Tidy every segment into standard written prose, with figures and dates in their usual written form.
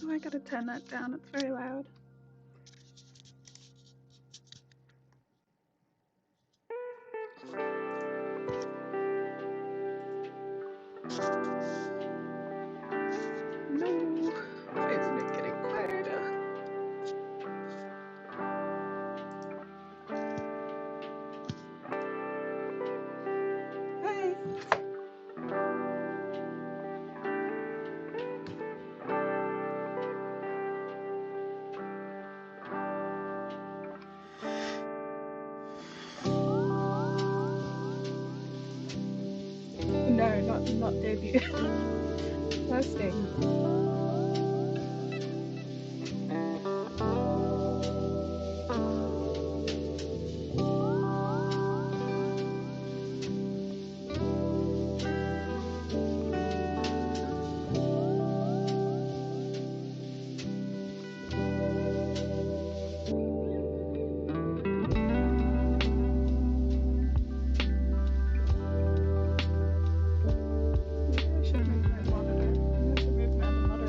I gotta turn that down, it's very loud. No, why isn't it getting quieter? Hey. No, not debut. Testing. I should move my monitor. I have to move my other monitor.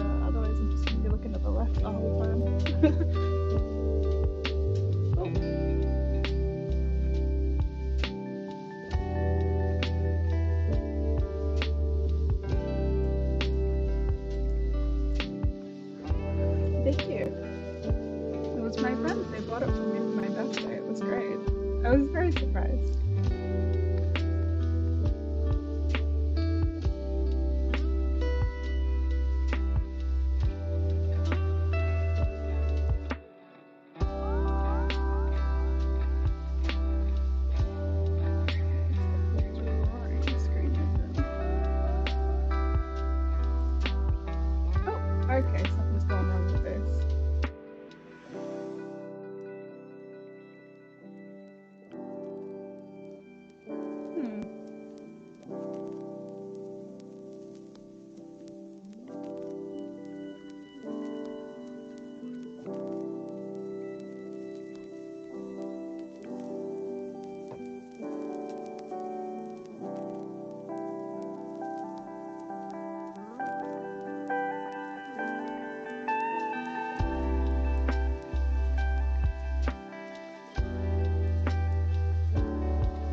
Okay, something's going wrong with this. Hmm.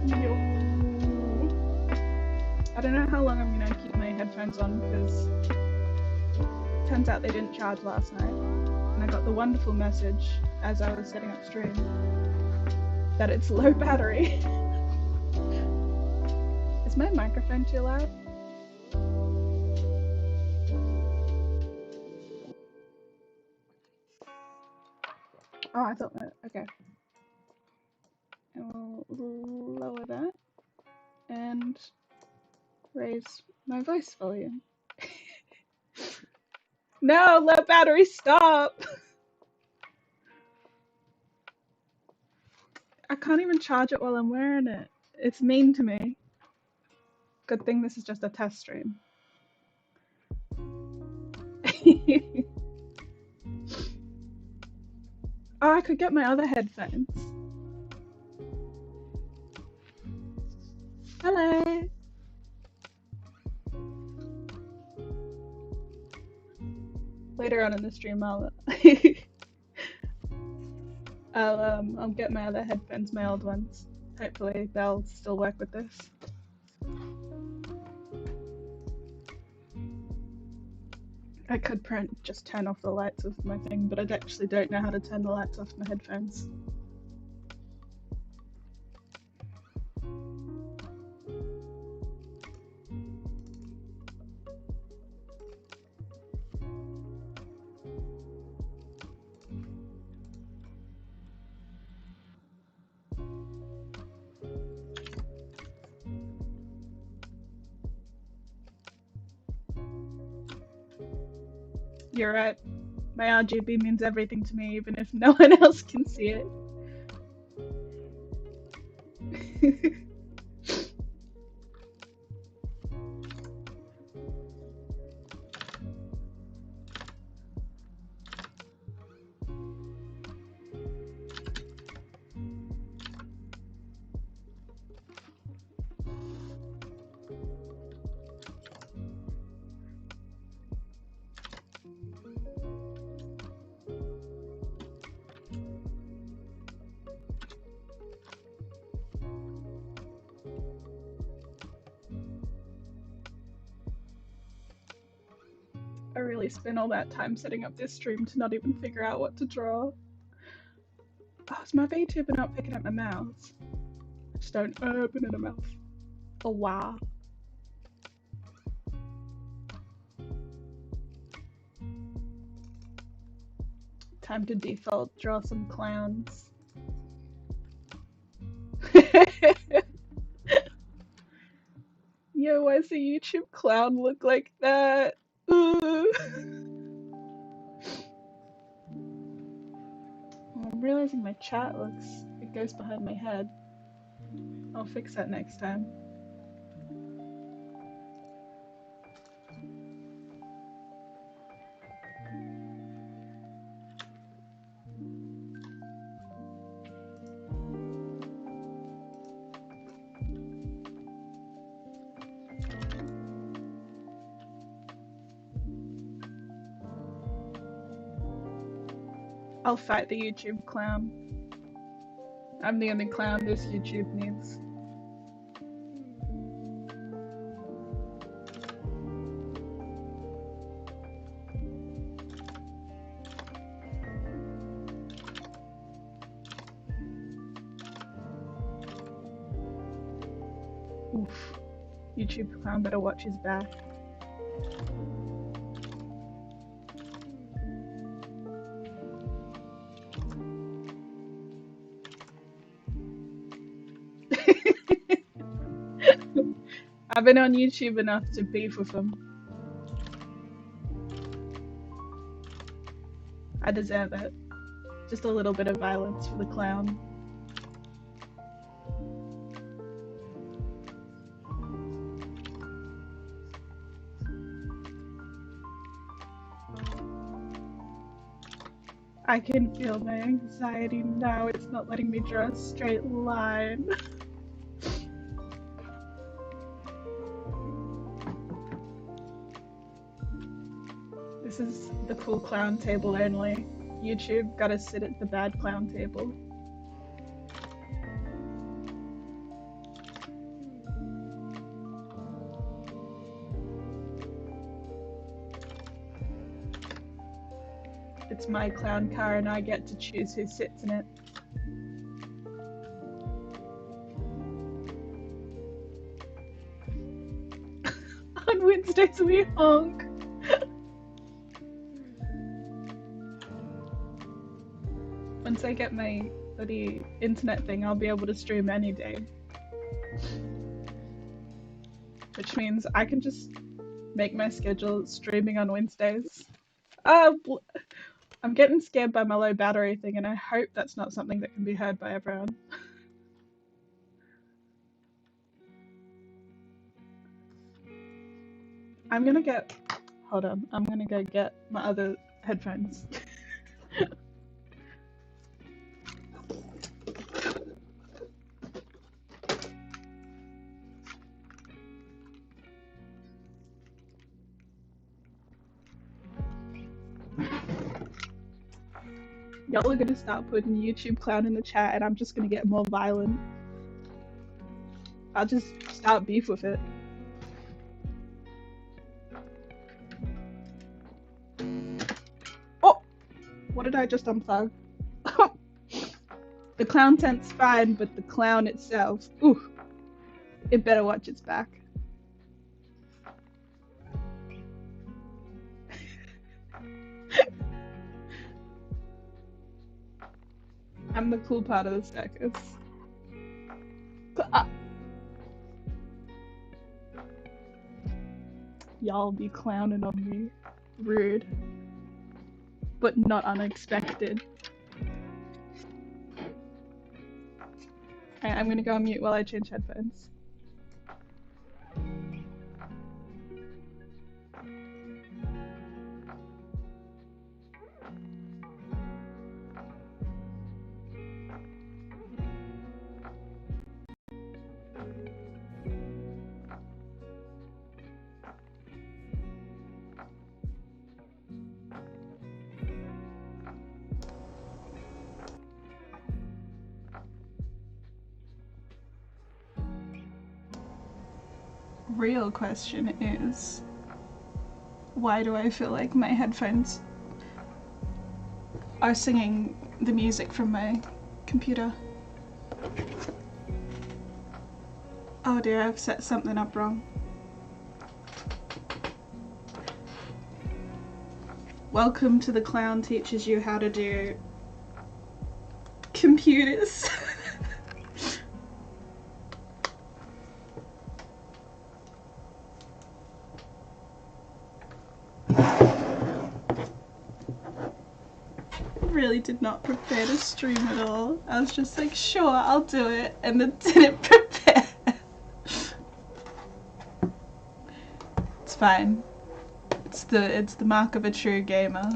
Yo. I don't know how long I'm gonna keep my headphones on because turns out they didn't charge last night, and I got the wonderful message as I was setting up stream that it's low battery. Is my microphone too loud? Oh, I thought that. Okay. I'll lower that and raise my voice volume. No, low battery, stop! I can't even charge it while I'm wearing it. It's mean to me. Good thing this is just a test stream. Oh, I could get my other headphones. Hello. Later on in the stream, I'll get my other headphones, my old ones. Hopefully they'll still work with this. I could just turn off the lights with my thing, but I actually don't know how to turn the lights off my headphones. You're right. My RGB means everything to me, even if no one else can see it. I really spent all that time setting up this stream to not even figure out what to draw. Oh, is my Vtuber not picking up my mouse? Just don't open in a mouth. Oh wow. Time to default draw some clowns. Yo, why does the YouTube clown look like that? Ooh. I'm realizing my chat it goes behind my head. I'll fix that next time. I'll fight the YouTube clown. I'm the only clown this YouTube needs. Oof. YouTube clown better watch his back. I've been on YouTube enough to beef with him. I deserve it. Just a little bit of violence for the clown. I can feel my anxiety now. It's not letting me draw a straight line. This is the cool clown table only. YouTube, gotta sit at the bad clown table. It's my clown car and I get to choose who sits in it. On Wednesdays we honk. Once I get my bloody internet thing, I'll be able to stream any day. Which means I can just make my schedule streaming on Wednesdays. I'm getting scared by my low battery thing, and I hope that's not something that can be heard by everyone. I'm gonna go get my other headphones. Y'all are gonna start putting YouTube clown in the chat and I'm just gonna get more violent. I'll just start beef with it. Oh! What did I just unplug? The clown tent's fine, but the clown itself, ooh, it better watch its back. I'm the cool part of the circus. Y'all be clowning on me. Rude. But not unexpected. Alright, I'm gonna go on mute while I change headphones. Real question is, why do I feel like my headphones are singing the music from my computer? Oh dear, I've set something up wrong. Welcome to the clown teaches you how to do computers. Really did not prepare to stream at all. I was just like, sure, I'll do it, and then didn't prepare. It's fine. It's the mark of a true gamer.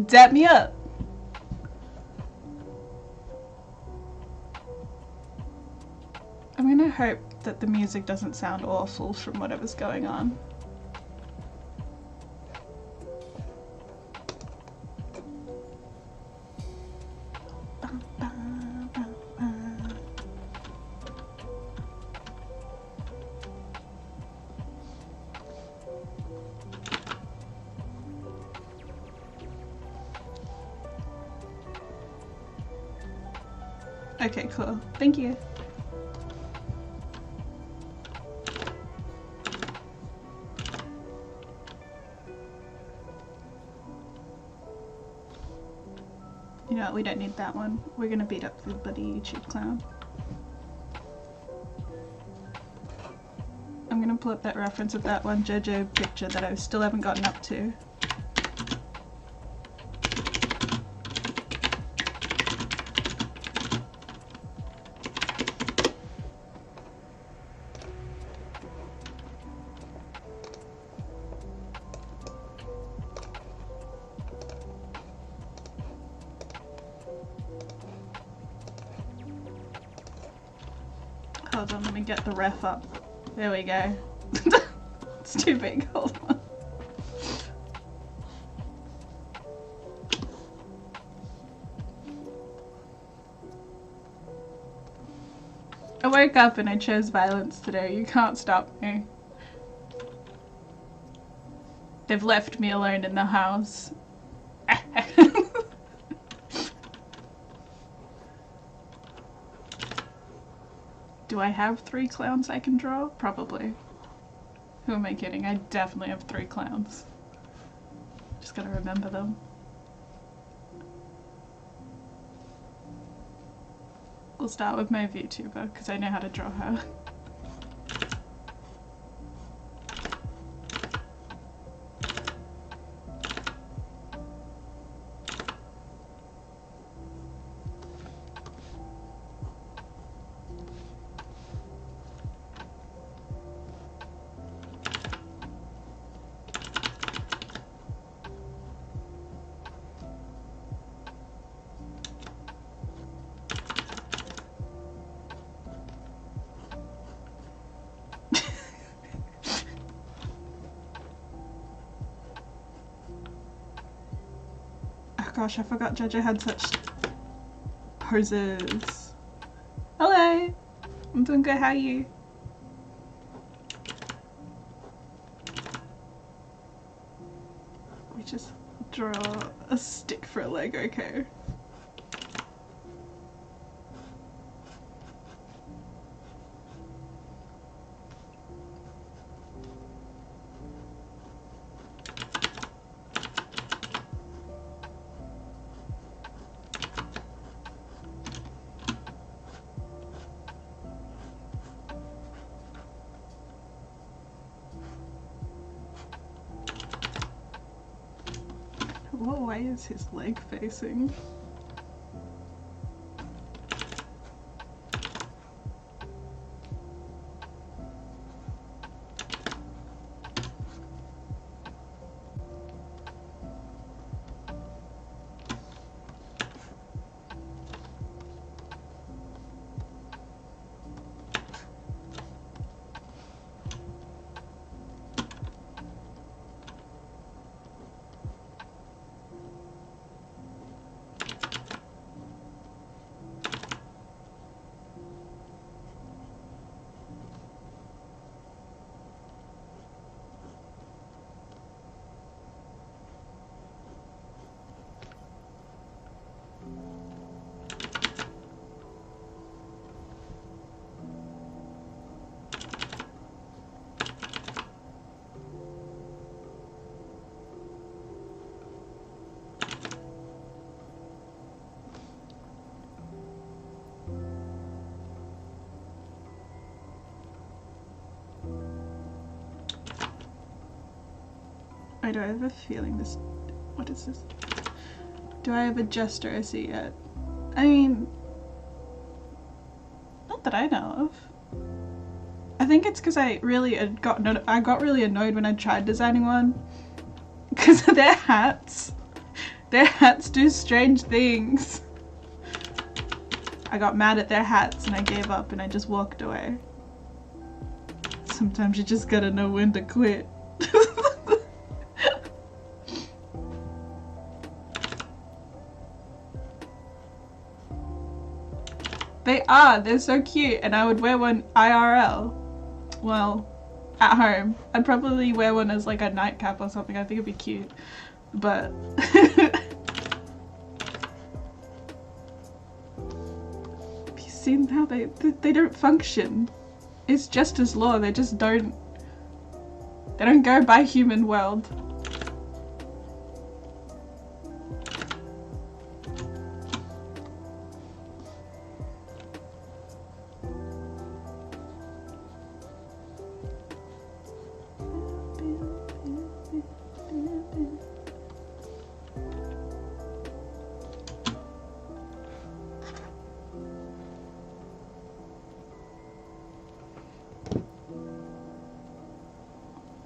Dap me up. I'm gonna hope that the music doesn't sound awful from whatever's going on. Okay, cool. Thank you. You know what, we don't need that one. We're gonna beat up the bloody YouTube clown. I'm gonna pull up that reference of that one JoJo picture that I still haven't gotten up to. Hold on, let me get the ref up. There we go. It's too big, hold on. I woke up and I chose violence today. You can't stop me. They've left me alone in the house. Do I have 3 clowns I can draw? Probably. Who am I kidding? I definitely have 3 clowns. Just gotta remember them. We'll start with my Vtuber, because I know how to draw her. Gosh, I forgot JoJo had such poses. Hello! I'm doing good, how are you? We just draw a stick for a leg, okay. What way is his leg facing? Do I have a feeling this... What is this? Do I have a gesture I see yet? I mean... Not that I know of. I think it's because I got really annoyed when I tried designing one. Because of their hats. Their hats do strange things. I got mad at their hats and I gave up and I just walked away. Sometimes you just gotta know when to quit. They're so cute, and I would wear one IRL. Well, at home. I'd probably wear one as like a nightcap or something. I think it'd be cute. But have you seen how they don't function? It's just as law, they don't go by human world.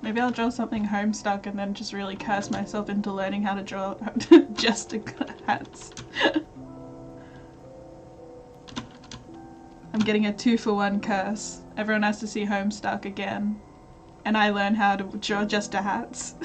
Maybe I'll draw something Homestuck and then just really curse myself into learning how to draw Jester hats. I'm getting a 2-for-1 curse. Everyone has to see Homestuck again. And I learn how to draw Jester hats.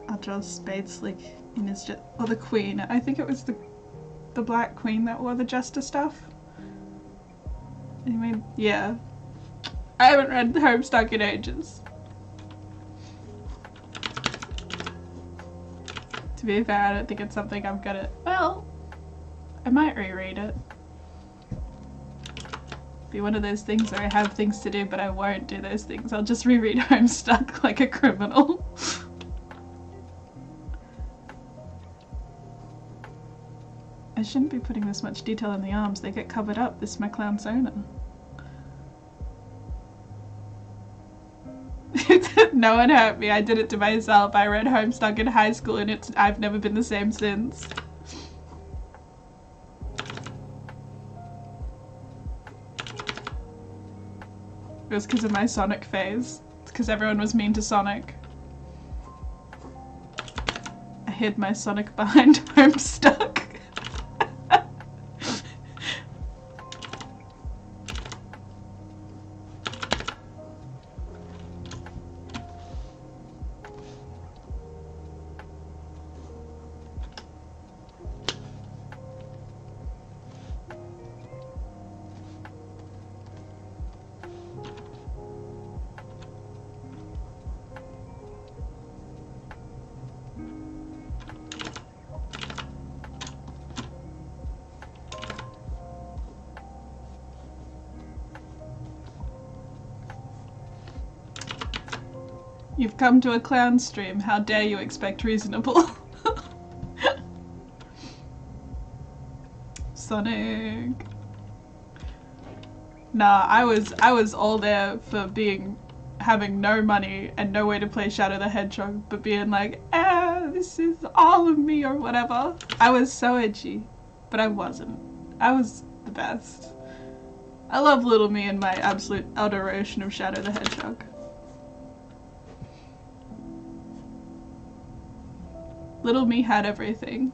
I'll draw Spade Slick in his or the Queen. I think it was the Black Queen that wore the Jester stuff. Anyway, yeah. I haven't read Homestuck in ages. To be fair, I don't think it's something I'm gonna... Well, I might reread it. Be one of those things where I have things to do but I won't do those things. I'll just reread Homestuck like a criminal. I shouldn't be putting this much detail in the arms, they get covered up. This is my clown Sona. No one hurt me, I did it to myself. I read Homestuck in high school and I've never been the same since. It was because of my Sonic phase. It's because everyone was mean to Sonic. I hid my Sonic behind Homestuck. You've come to a clown stream, how dare you expect reasonable? Sonic. Nah, I was all there for having no money and no way to play Shadow the Hedgehog, but being like, this is all of me or whatever. I was so edgy, but I wasn't. I was the best. I love little me and my absolute adoration of Shadow the Hedgehog. Little me had everything.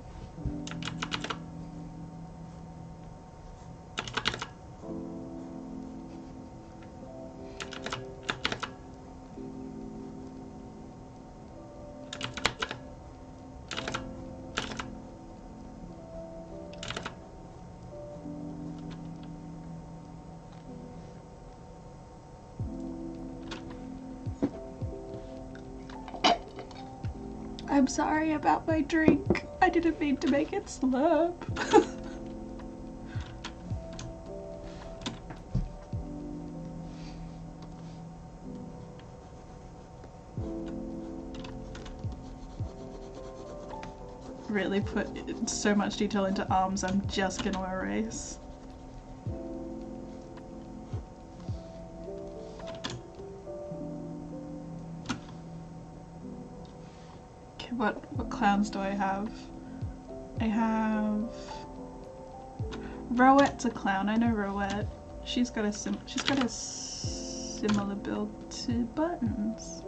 I'm sorry about my drink. I didn't mean to make it slurp. Really put so much detail into arms, I'm just gonna erase. What clowns do I have? I have Roette's a clown. I know Roette. She's got a similar build to Buttons.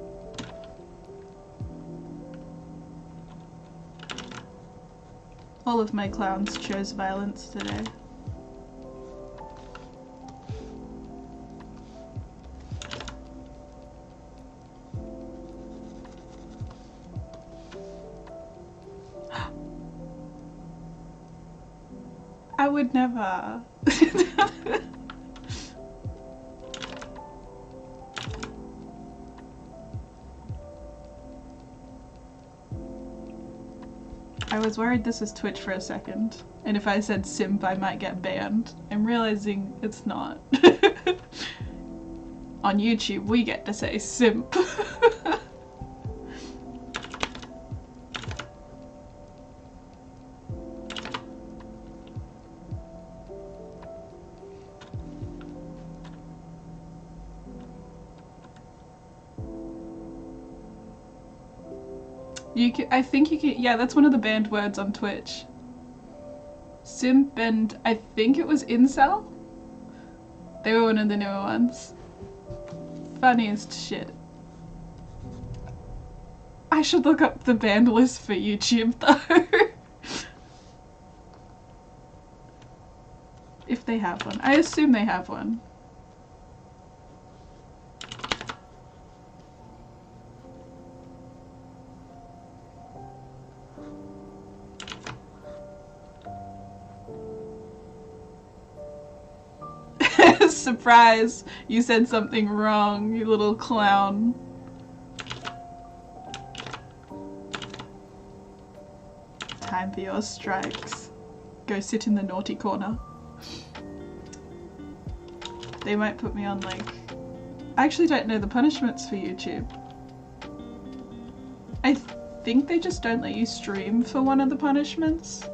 All of my clowns chose violence today. I would never. I was worried this was Twitch for a second, and if I said simp I might get banned. I'm realizing it's not. On YouTube we get to say simp. You can, I think you can, yeah, that's one of the banned words on Twitch. Simp and I think it was incel? They were one of the newer ones. Funniest shit. I should look up the banned list for YouTube though. If they have one. I assume they have one. Surprise! You said something wrong, you little clown. Time for your strikes. Go sit in the naughty corner. They might put me on like... I actually don't know the punishments for YouTube. I think they just don't let you stream for one of the punishments.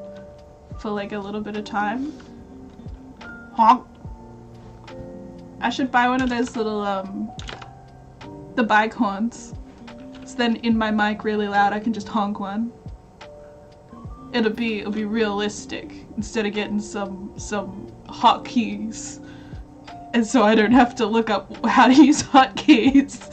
For like a little bit of time. Honk! I should buy one of those little, the bike horns. So then in my mic really loud I can just honk one. It'll be realistic instead of getting some hotkeys. And so I don't have to look up how to use hotkeys.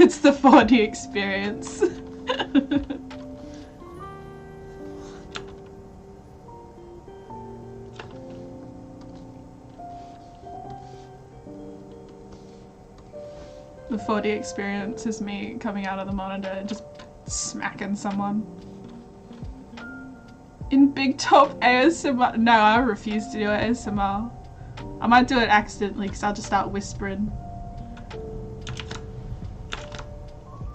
It's the 4D experience. The 4D experience is me coming out of the monitor and just smacking someone. In Big Top ASMR? No, I refuse to do ASMR. I might do it accidentally because I'll just start whispering.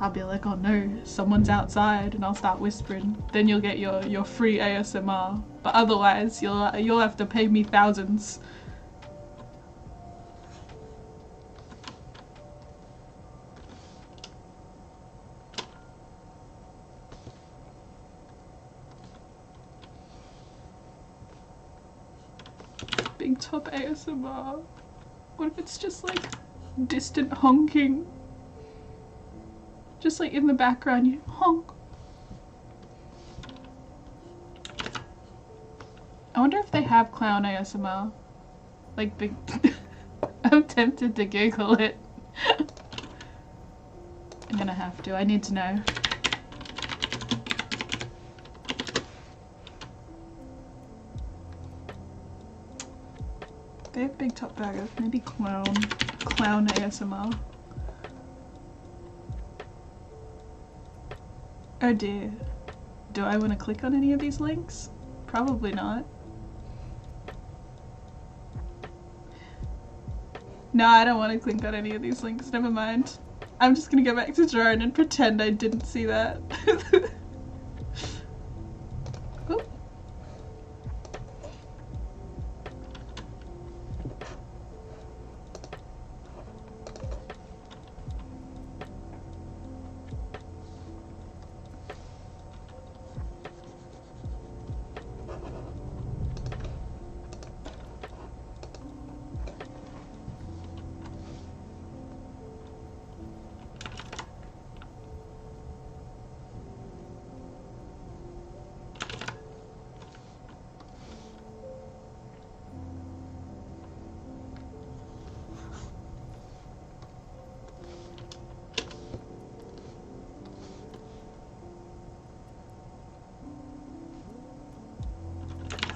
I'll be like, oh no, someone's outside, and I'll start whispering. Then you'll get your free ASMR. But otherwise, you'll have to pay me thousands. Big Top ASMR. What if it's just like distant honking? Just like in the background, you honk. I wonder if they have clown ASMR. Like big... I'm tempted to Google it. I'm gonna have to, I need to know. They have Big Top Burger, maybe clown ASMR. Oh dear. Do I want to click on any of these links? Probably not. No, I don't want to click on any of these links, never mind. I'm just gonna go back to drone and pretend I didn't see that. Ooh.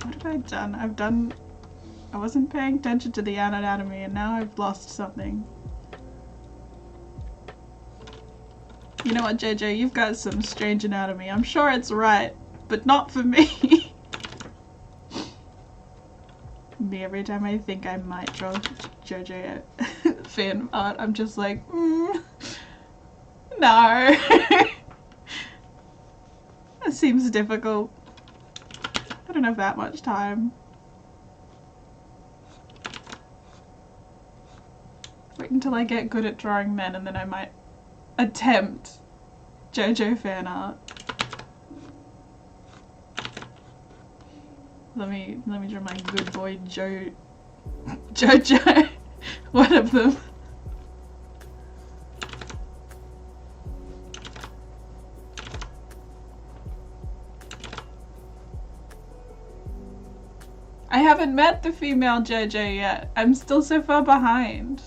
What have I done? I wasn't paying attention to the anatomy and now I've lost something. You know what, JJ, you've got some strange anatomy. I'm sure it's right, but not for me. Me, every time I think I might draw JJ fan art, I'm just like, no. That seems difficult. I don't have that much time. Wait until I get good at drawing men and then I might attempt JoJo fan art. Let me draw my good boy Jojo. One of them. I haven't met the female Jojo yet. I'm still so far behind.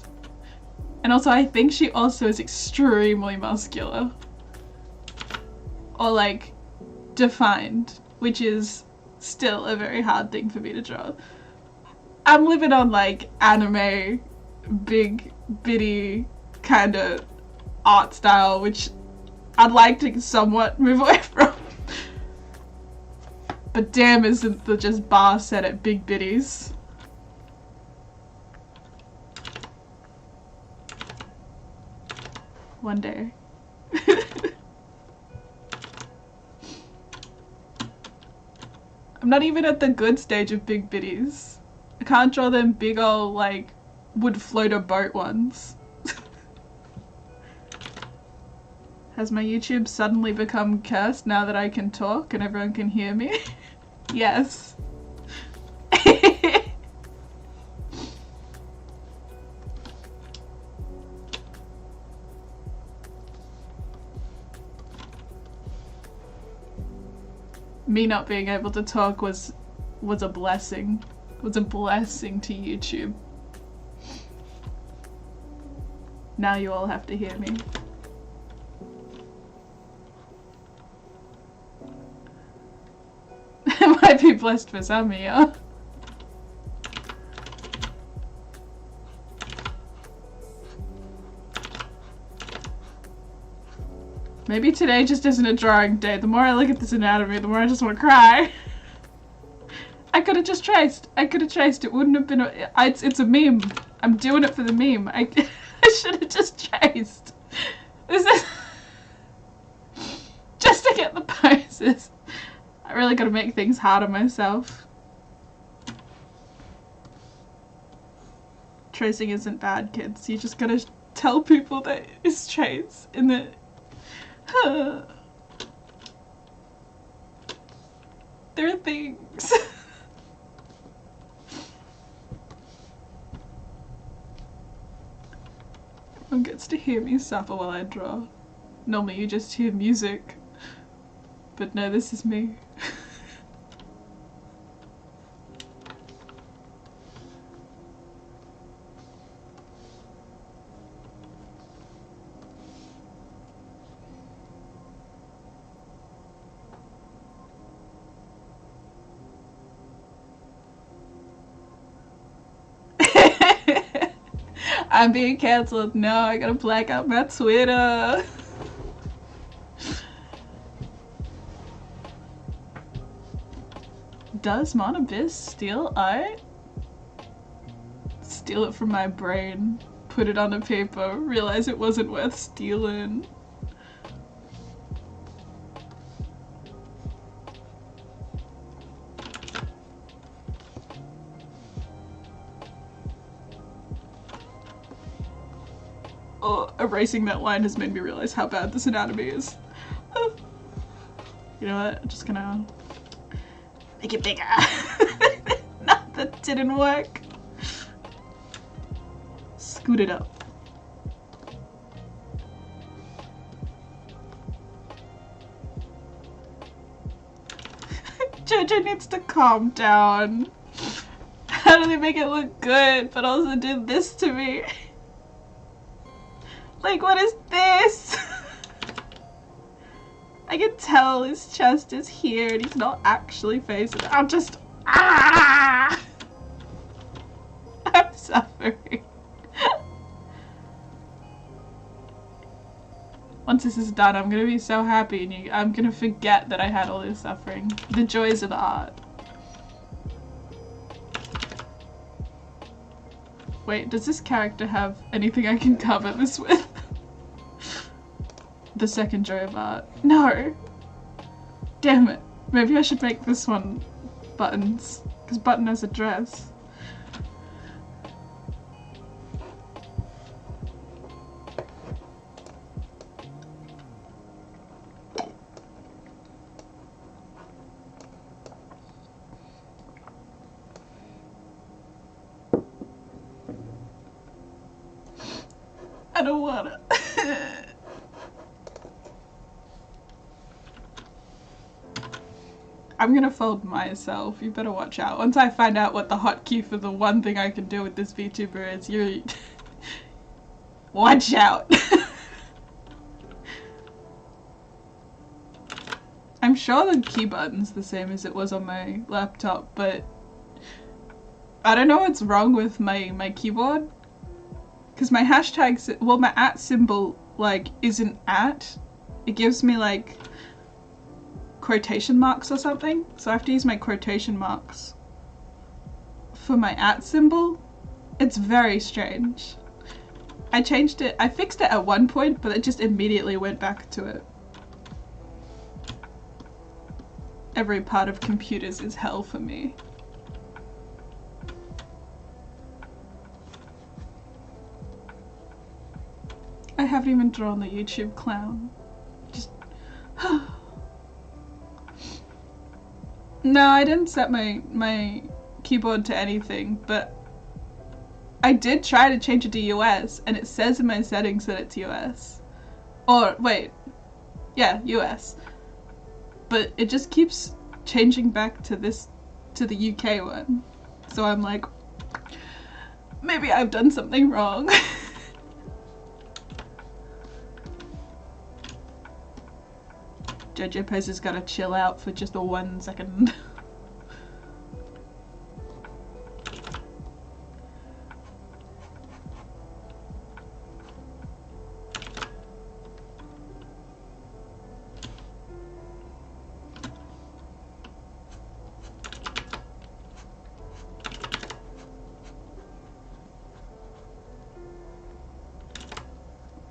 And also I think she also is extremely muscular. Or like, defined. Which is still a very hard thing for me to draw. I'm living on like anime, big, bitty kind of art style, which I'd like to somewhat move away from. But damn, isn't the just bar set at big bitties. One day. I'm not even at the good stage of big bitties. I can't draw them big ol' like would float a boat ones. Has my YouTube suddenly become cursed now that I can talk and everyone can hear me? Yes. Me not being able to talk was a blessing. Was a blessing to YouTube. Now you all have to hear me. It might be blessed for some, yeah. Maybe today just isn't a drawing day. The more I look at this anatomy, the more I just want to cry. I could have just traced. I could have traced. It wouldn't have been it's a meme. I'm doing it for the meme. I should have just traced. This is just to get the poses. I really gotta make things hard on myself. Tracing isn't bad, kids. You just gotta tell people that it's trace in the there are things. Everyone gets to hear me suffer while I draw. Normally you just hear music. But no, this is me. I'm being cancelled. No, I gotta black out my Twitter. Does Monabyss steal art? Steal it from my brain, put it on a paper, realize it wasn't worth stealing. Oh, erasing that line has made me realize how bad this anatomy is. You know what? I'm just gonna make it bigger. No, that didn't work. Scoot it up. Jojo needs to calm down. How do they make it look good, but also do this to me? Like, what is this? I can tell his chest is here and he's not actually facing it. I'm just... Ah! I'm suffering. Once this is done, I'm gonna be so happy and I'm gonna forget that I had all this suffering. The joys of art. Wait, does this character have anything I can cover this with? The second joy of art. No! Damn it. Maybe I should make this one Buttons, because Button has a dress. I don't wanna. I'm gonna fold myself. You better watch out. Once I find out what the hotkey for the one thing I can do with this VTuber is, you watch out. I'm sure the key button's the same as it was on my laptop, but I don't know what's wrong with my keyboard. Because my hashtags, well, my @ symbol, like, isn't @. It gives me, like, quotation marks or something. So I have to use my quotation marks for my @ symbol. It's very strange. I changed it, I fixed it at one point, but it just immediately went back to it. Every part of computers is hell for me. I haven't even drawn the YouTube clown. Just... No, I didn't set my keyboard to anything, but I did try to change it to US, and it says in my settings that it's US. Or, wait, yeah, US. But it just keeps changing back to the UK one. So I'm like, maybe I've done something wrong. Jojo Poser's gotta chill out for just a 1 second.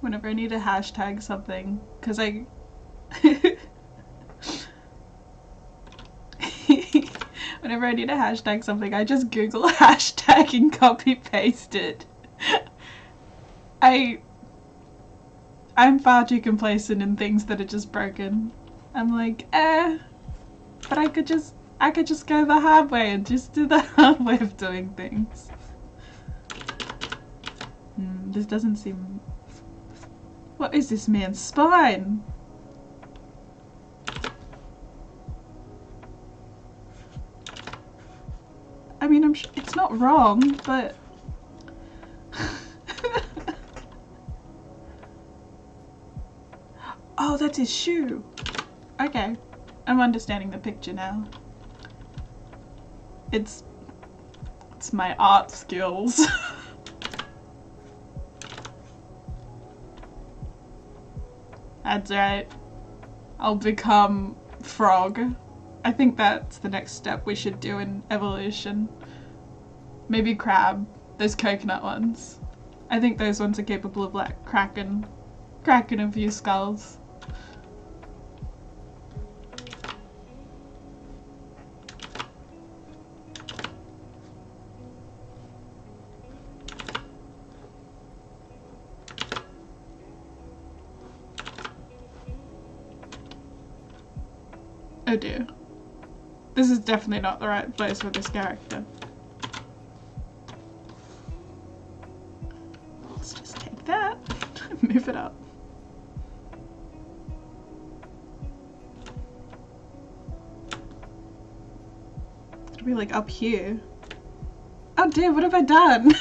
Whenever I need to hashtag something, because I... Whenever I need to hashtag something, I just Google hashtag and copy paste it. I'm far too complacent in things that are just broken. I'm like, but I could just go the hard way and just do the hard way of doing things. This doesn't seem... What is this man's spine? I mean, I'm sure it's not wrong, but... Oh, that's his shoe! Okay, I'm understanding the picture now. It's my art skills. That's right. I'll become frog. I think that's the next step we should do in evolution. Maybe crab. Those coconut ones. I think those ones are capable of like cracking a few skulls. Oh dear. This is definitely not the right place for this character. Let's just take that, move it up. It's gonna be like up here. Oh dear, what have I done?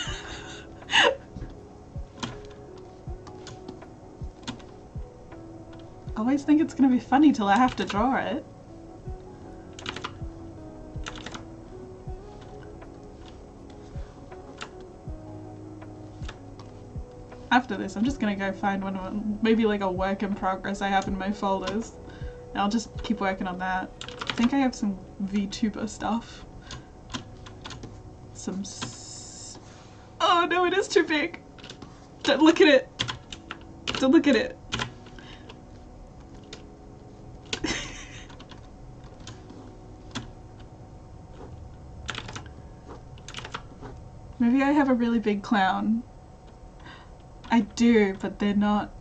I always think it's gonna be funny till I have to draw it. After this, I'm just gonna go find one of maybe like a work in progress I have in my folders. And I'll just keep working on that. I think I have some Vtuber stuff. Oh no, it is too big! Don't look at it! Don't look at it! Maybe I have a really big clown. I do, but they're not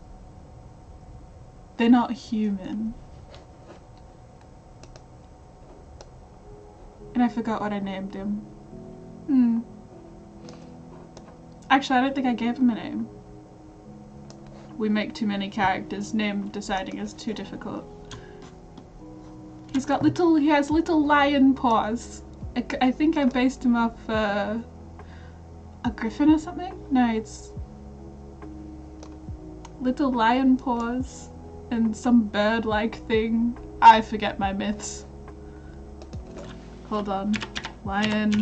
human. And I forgot what I named him. Actually, I don't think I gave him a name. we make too many characters. Name deciding is too difficult. He has little lion paws. I think I based him off a griffin or something? No, it's little lion paws and some bird-like thing. I forget my myths. Hold on. Lion,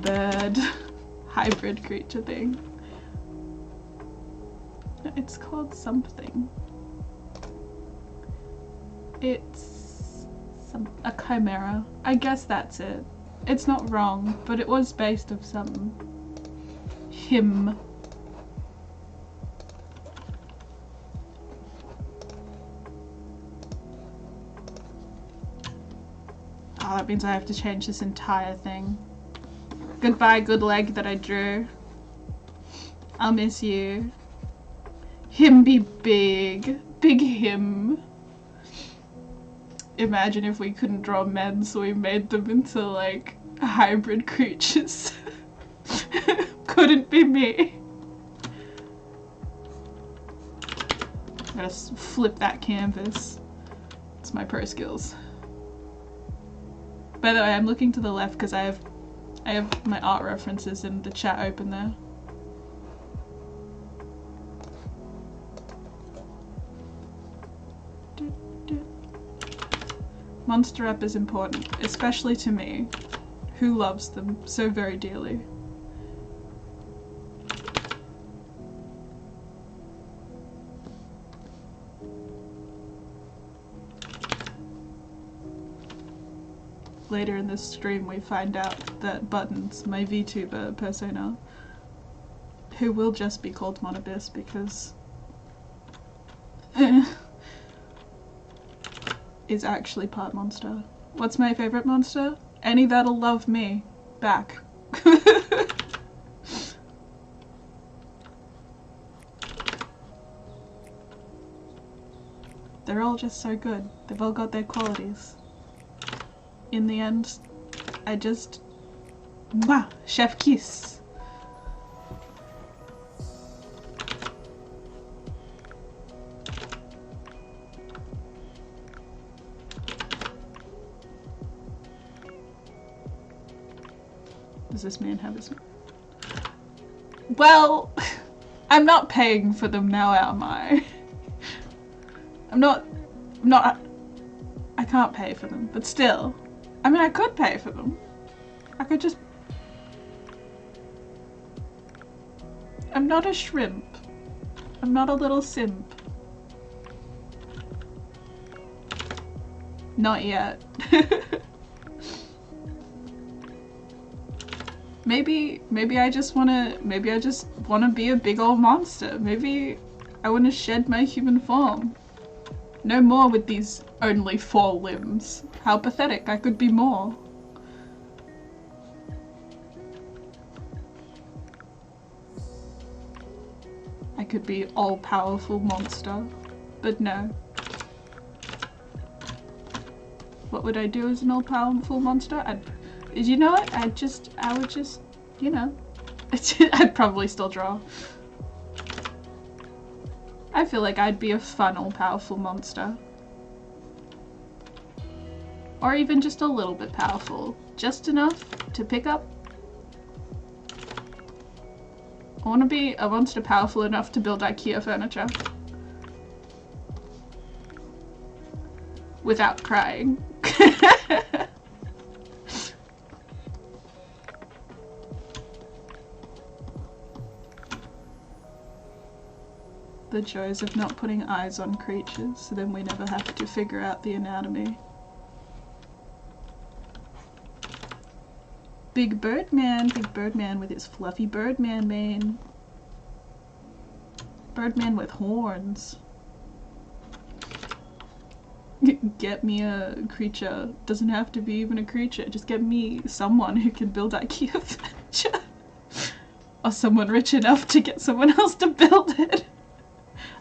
bird, hybrid creature thing. It's called something. It's a chimera. I guess that's it. It's not wrong, but it was based of some him. Oh, that means I have to change this entire thing. Goodbye, good leg that I drew. I'll miss you. Him be big. Big him. Imagine if we couldn't draw men, so we made them into, like, hybrid creatures. Couldn't be me. I gotta flip that canvas. It's my pro skills. By the way, I'm looking to the left because I have my art references in the chat open there. Monster up is important, especially to me, who loves them so very dearly. Later in this stream we find out that Buttons, my Vtuber persona, who will just be called Monabyss because is actually part monster. What's my favorite monster? Any that'll love me back. They're all just so good. They've all got their qualities. In the end, I just... Mwah! Chef kiss! Does this man have his... Well, I'm not paying for them now, am I? I'm not... I can't pay for them, but still. I mean, I could pay for them. I could just... I'm not a shrimp. I'm not a little simp. Not yet. Maybe I just wanna be a big old monster. Maybe I wanna shed my human form. No more with these only 4 limbs. How pathetic, I could be more. I could be all-powerful monster, but no. What would I do as an all-powerful monster? You know what? I would just, you know, I'd probably still draw. I feel like I'd be a fun, all-powerful monster. Or even just a little bit powerful. Just enough to pick up. I want to be a monster powerful enough to build IKEA furniture. Without crying. The joys of not putting eyes on creatures, so then we never have to figure out the anatomy. Big Birdman with his fluffy Birdman mane. Birdman with horns. Get me a creature. Doesn't have to be even a creature, just get me someone who can build IKEA furniture. Or someone rich enough to get someone else to build it.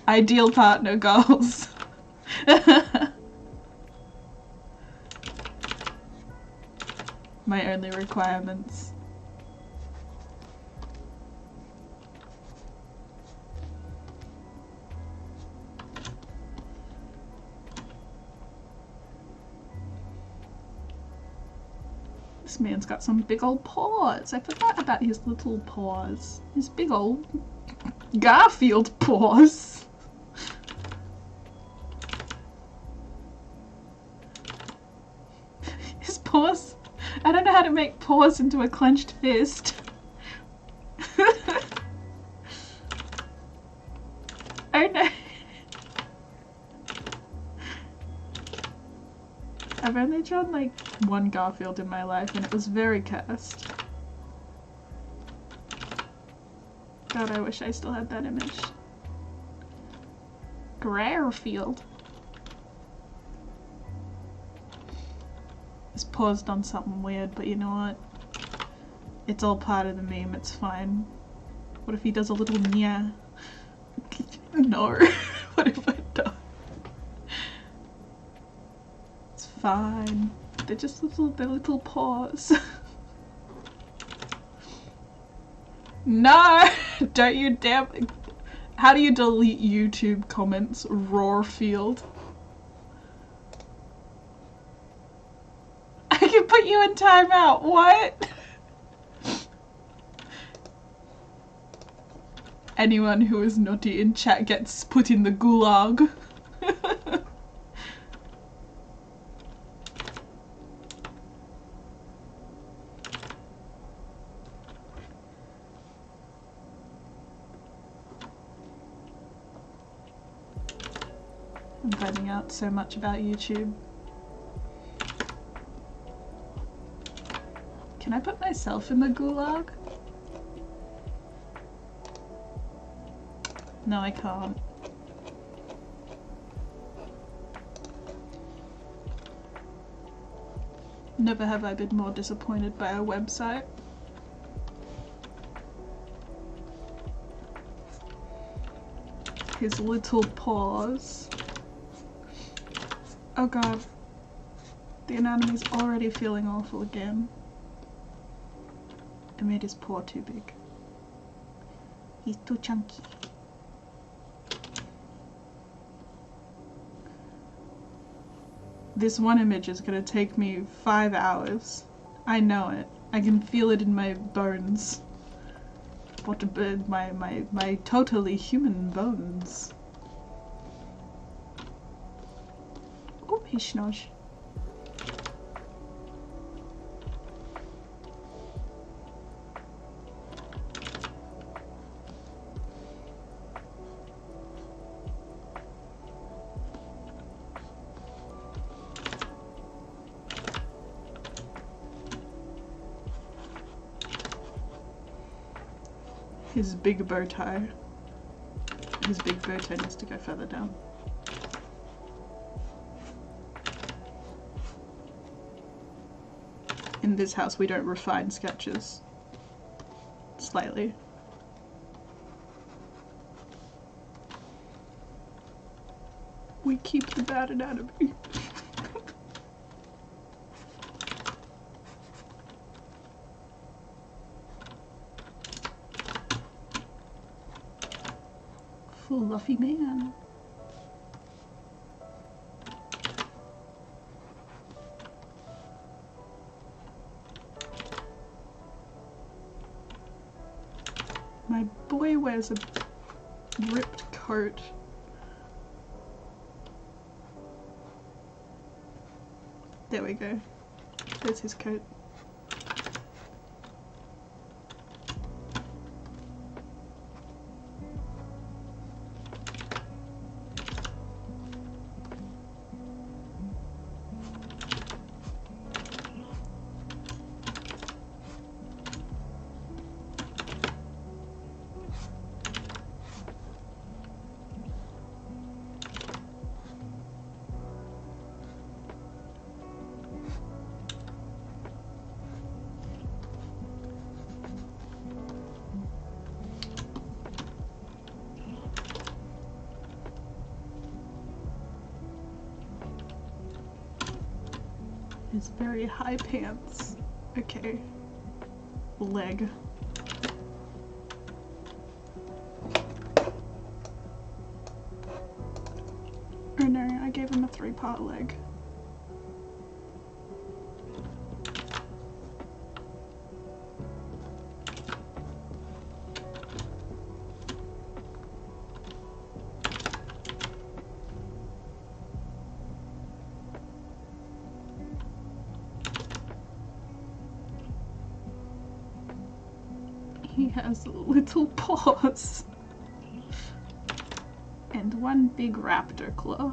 Ideal partner goals. My only requirements. This man's got some big old paws. I forgot about his little paws. His big old Garfield paws. His paws. I don't know how to make paws into a clenched fist. Oh no. I've only drawn like one Garfield in my life and it was very cursed. God, I wish I still had that image. Garfield. His paw's done something weird, but you know what? It's all part of the meme, it's fine. What if he does a little nya? No. What if I don't? It's fine. They're just they're little paws. No! Don't you dare. How do you delete YouTube comments? Roarfield. I can put you in timeout. What? Anyone who is naughty in chat gets put in the gulag. I'm finding out so much about YouTube. Can I put myself in the gulag? No, I can't. Never have I been more disappointed by a website. His little paws. Oh god. The anatomy's already feeling awful again. I made his paw too big. He's too chunky. This one image is gonna take me 5 hours. I know it. I can feel it in my bones. What my totally human bones. Oh, he schnoz. His big bow tie. His big bow tie needs to go further down. In this house we don't refine sketches. Slightly. We keep the bad anatomy. Fluffy man. My boy wears a ripped coat. There we go. There's his coat. His very high pants. Okay. Leg. Oh no, I gave him a 3-part leg. He has little paws. And one big raptor claw.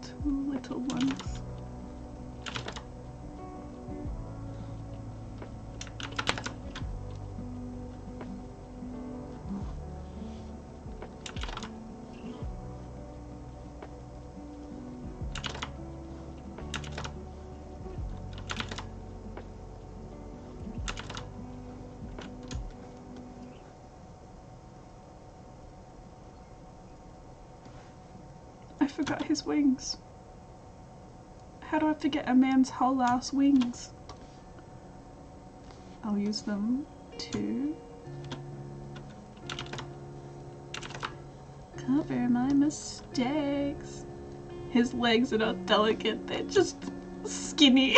Two little ones. I forgot his wings. How do I forget a man's whole ass wings? I'll use them to cover my mistakes. His legs are not delicate, they're just skinny.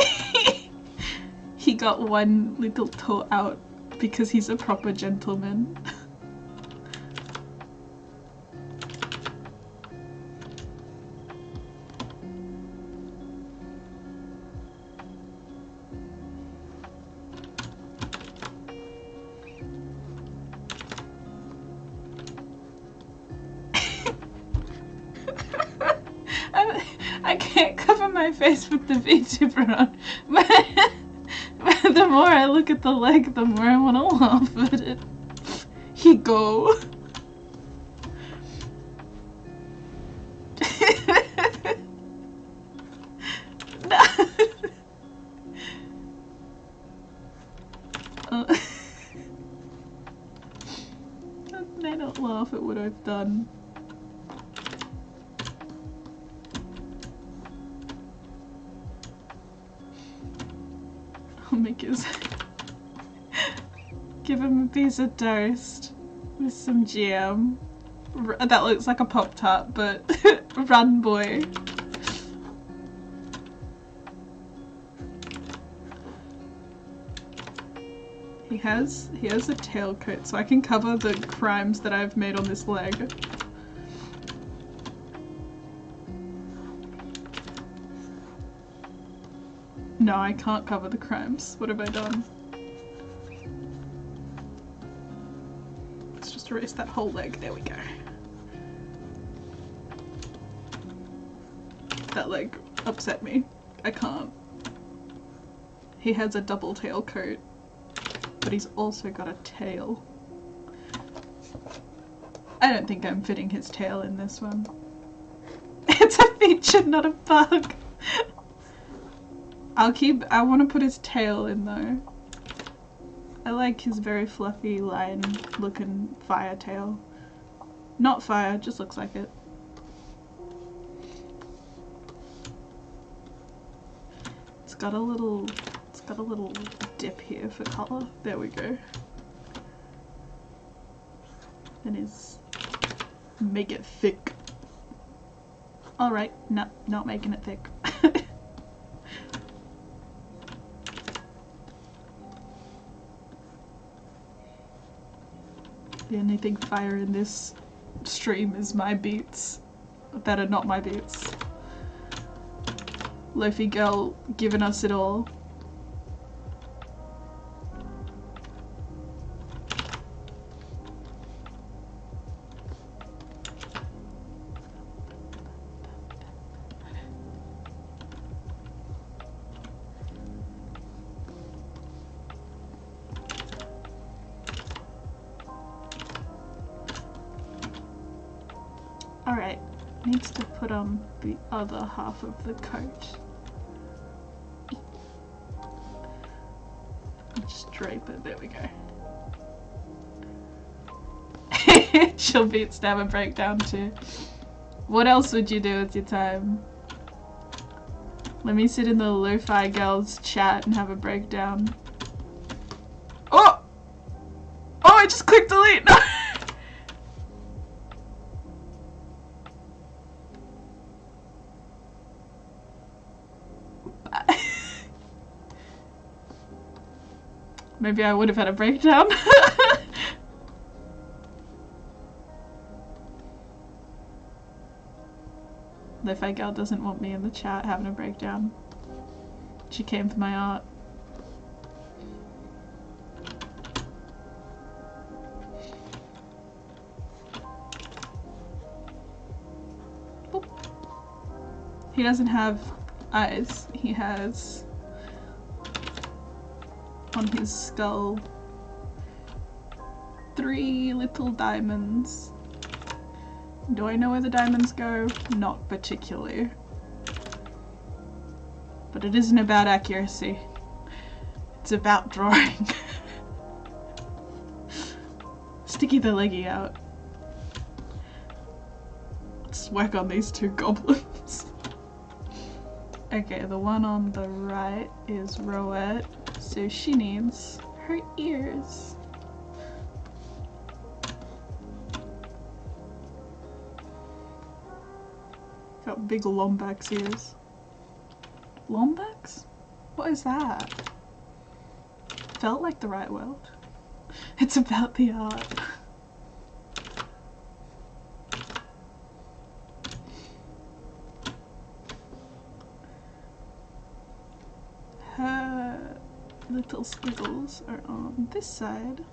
He got one little toe out because he's a proper gentleman. I can't cover my face with the Vtuber on, but the more I look at the leg, the more I want to laugh at it. He go. No. I don't laugh at what I've done. I'll make his give him a piece of toast with some jam. That looks like a Pop-Tart, but run boy. He has a tailcoat, so I can cover the crimes that I've made on this leg. No, I can't cover the crimes. What have I done? Let's just erase that whole leg. There we go. That leg upset me. I can't. He has a double tail coat, but he's also got a tail. I don't think I'm fitting his tail in this one. It's a feature, not a bug. I want to put his tail in though. I like his very fluffy line looking fire tail. Not fire, just looks like it. It's got a little dip here for colour. There we go. And is make it thick. Alright, no, not making it thick. The only thing fire in this stream is my beats that are not my beats. Loafy girl giving us it all. Alright, needs to put on the other half of the coat. Just drape it, there we go. Chill beats to have a breakdown too. What else would you do with your time? Let me sit in the Lo-Fi Girls chat and have a breakdown. Oh! Oh, I just clicked delete! No! Maybe I would have had a breakdown. Lo-Fi Girl doesn't want me in the chat having a breakdown. She came for my art. Boop. He doesn't have eyes. He has on his skull 3 little diamonds. Do I know where the diamonds go? Not particularly. But it isn't about accuracy. It's about drawing. Sticky the leggy out. Let's work on these 2 goblins. Okay, the one on the right is Rowette, so she needs her ears. Got big Lombax ears. Lombax? What is that? Felt like the right word. It's about the art. Her little squiggles are on this side.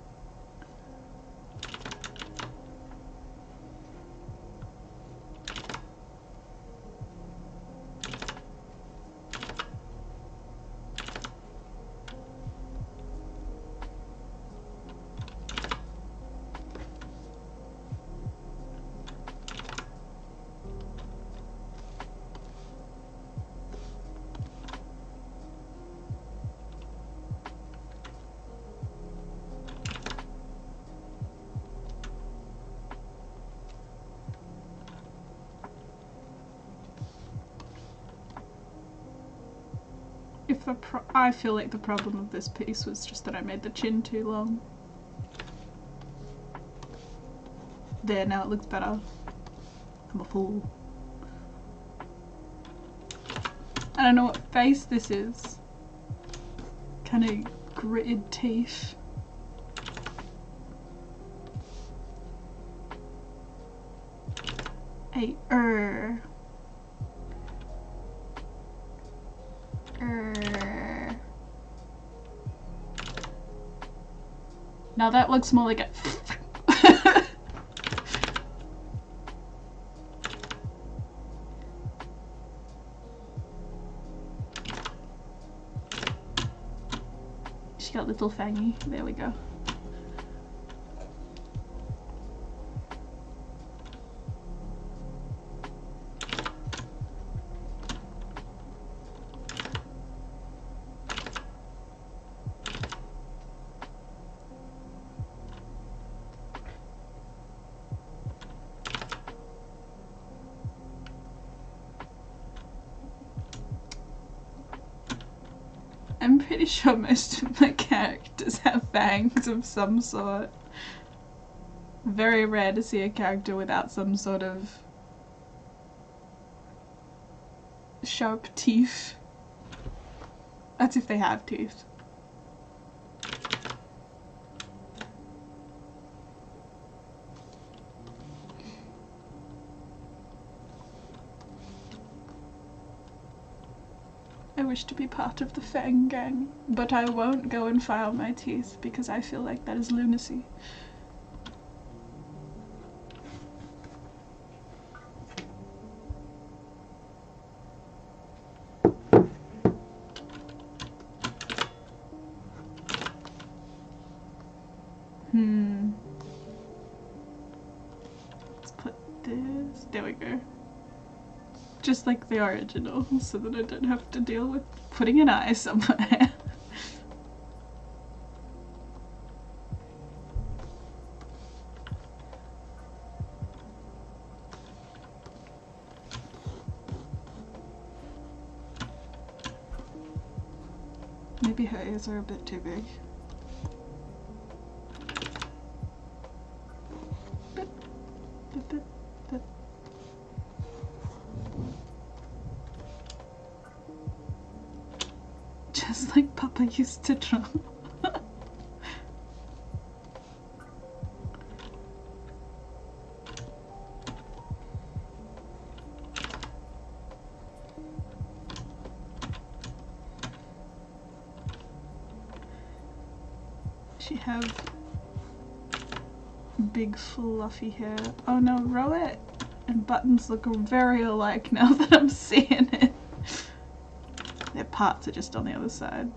I feel like the problem of this piece was just that I made the chin too long. There, now it looks better. I'm a fool. I don't know what face this is. Kind of gritted teeth. Now that looks more like a She got little fangy. There we go. I'm pretty sure most of my characters have fangs of some sort. Very rare to see a character without some sort of sharp teeth. That's if they have teeth. I wish to be part of the Fang gang, but I won't go and file my teeth because I feel like that is lunacy. Let's put this, there we go. Just like the original, so that I don't have to deal with putting an eye somewhere. Maybe her ears are a bit too big. Just like Papa used to draw. she have big fluffy hair? Oh no, Rowette and Buttons look very alike now that I'm seeing it. Their parts are just on the other side.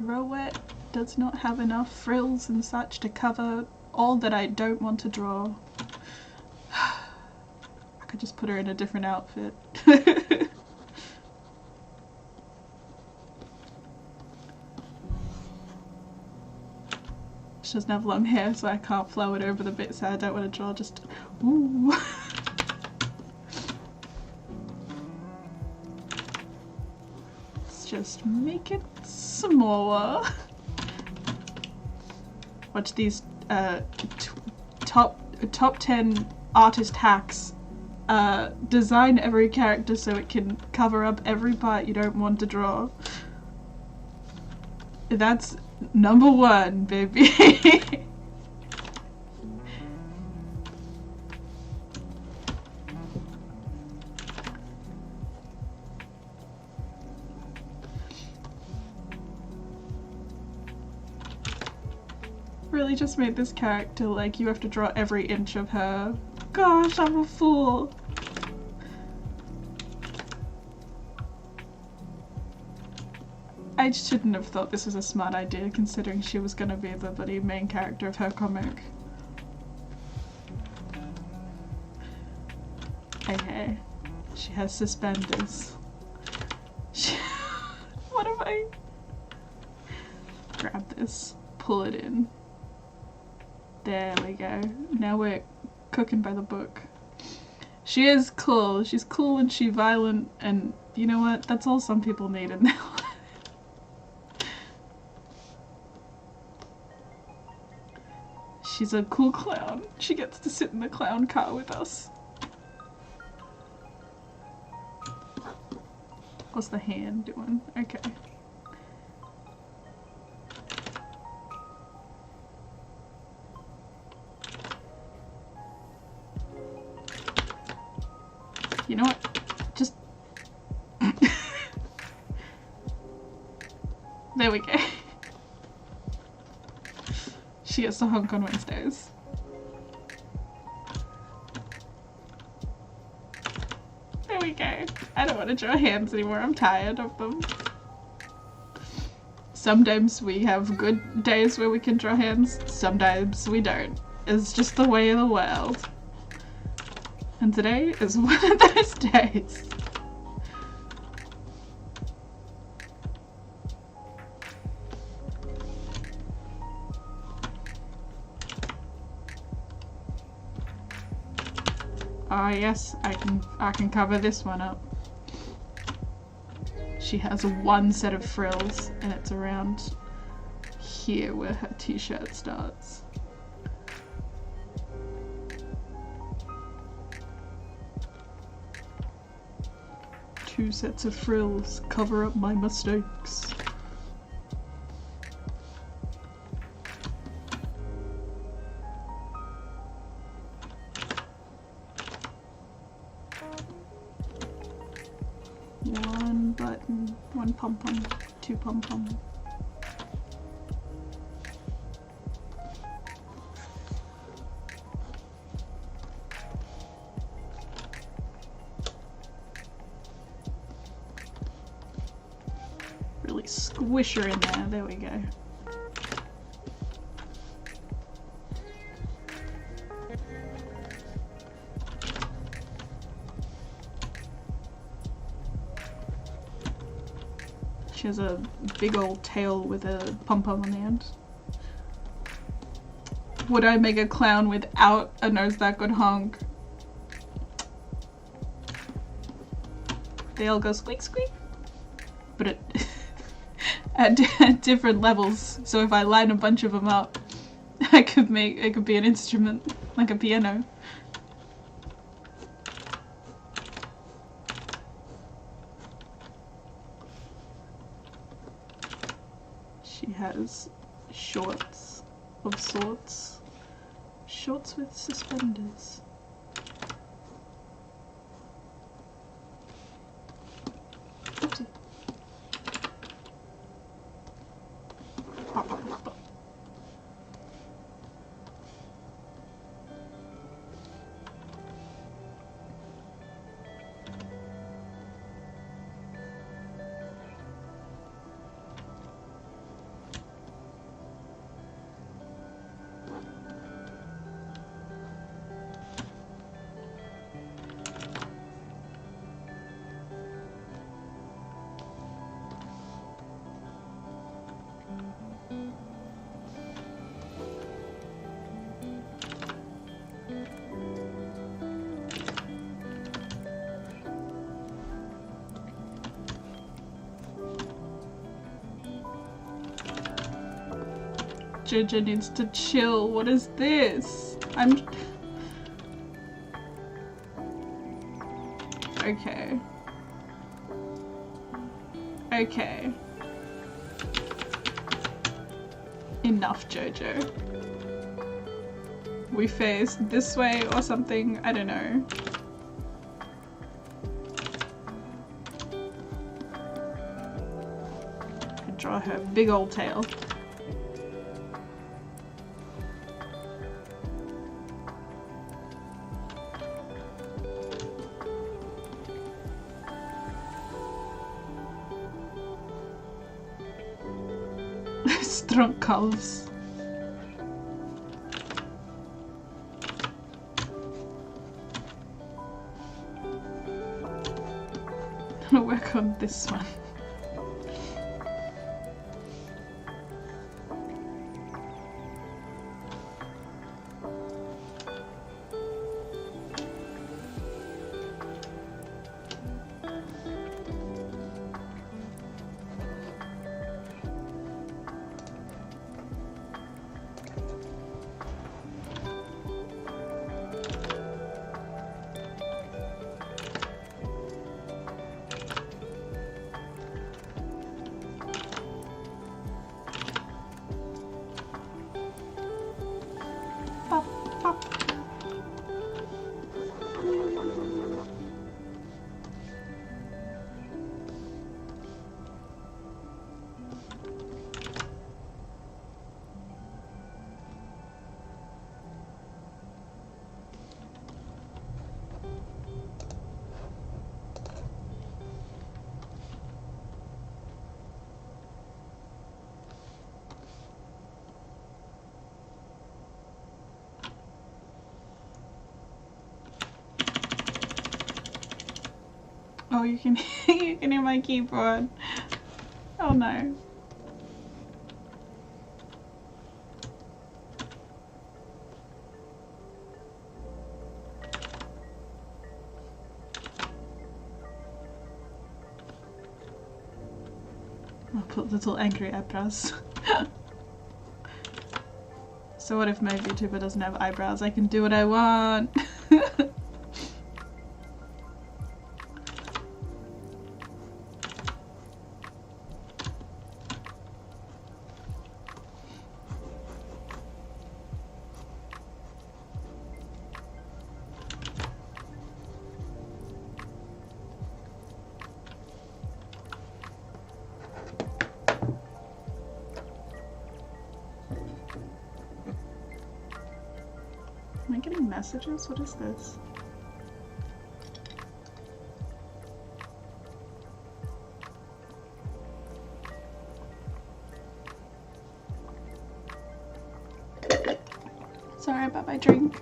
Rowette does not have enough frills and such to cover all that I don't want to draw. I could just put her in a different outfit. She doesn't have long hair, so I can't flow it over the bits that I don't want to draw. Just ooh. Let's just make it smaller. Watch these top 10 artist hacks. Design every character so it can cover up every part you don't want to draw. That's number 1, baby. Really just made this character like you have to draw every inch of her. Gosh, I'm a fool. I shouldn't have thought this was a smart idea considering she was gonna be the bloody main character of her comic. Hey, she has suspenders. What if I grab this, pull it in? There we go. Now we're cooking by the book. She is cool. She's cool and she's violent, and you know what? That's all some people need in their life. She's a cool clown. She gets to sit in the clown car with us. What's the hand doing? Okay. You know what? Just... There we go. She gets to honk on Wednesdays. There we go. I don't want to draw hands anymore. I'm tired of them. Sometimes we have good days where we can draw hands. Sometimes we don't. It's just the way of the world. And today is one of those days. Ah yes, I can cover this one up. She has one set of frills and it's around here where her t-shirt starts. Two sets of frills cover up my mistakes. One button, one pom-pom, two pom-pom. Really squish her in there we go. She has a big old tail with a pom-pom on the end. Would I make a clown without a nose that could honk? They all go squeak squeak. But at different levels. So if I line a bunch of them up, it could be an instrument, like a piano. She has shorts of sorts. Shorts with suspenders. Oopsie. Pop, pop, pop, pop. Ginger needs to chill. What is this? I'm... Okay. Okay. Enough, Jojo. We face this way or something, I don't know. I draw her big old tail. Strong calves. I'm gonna work on this one. Oh, you can you can hear my keyboard. Oh no. I'll put little angry eyebrows. So what if my Vtuber doesn't have eyebrows? I can do what I want. Am I getting messages? What is this? Sorry about my drink.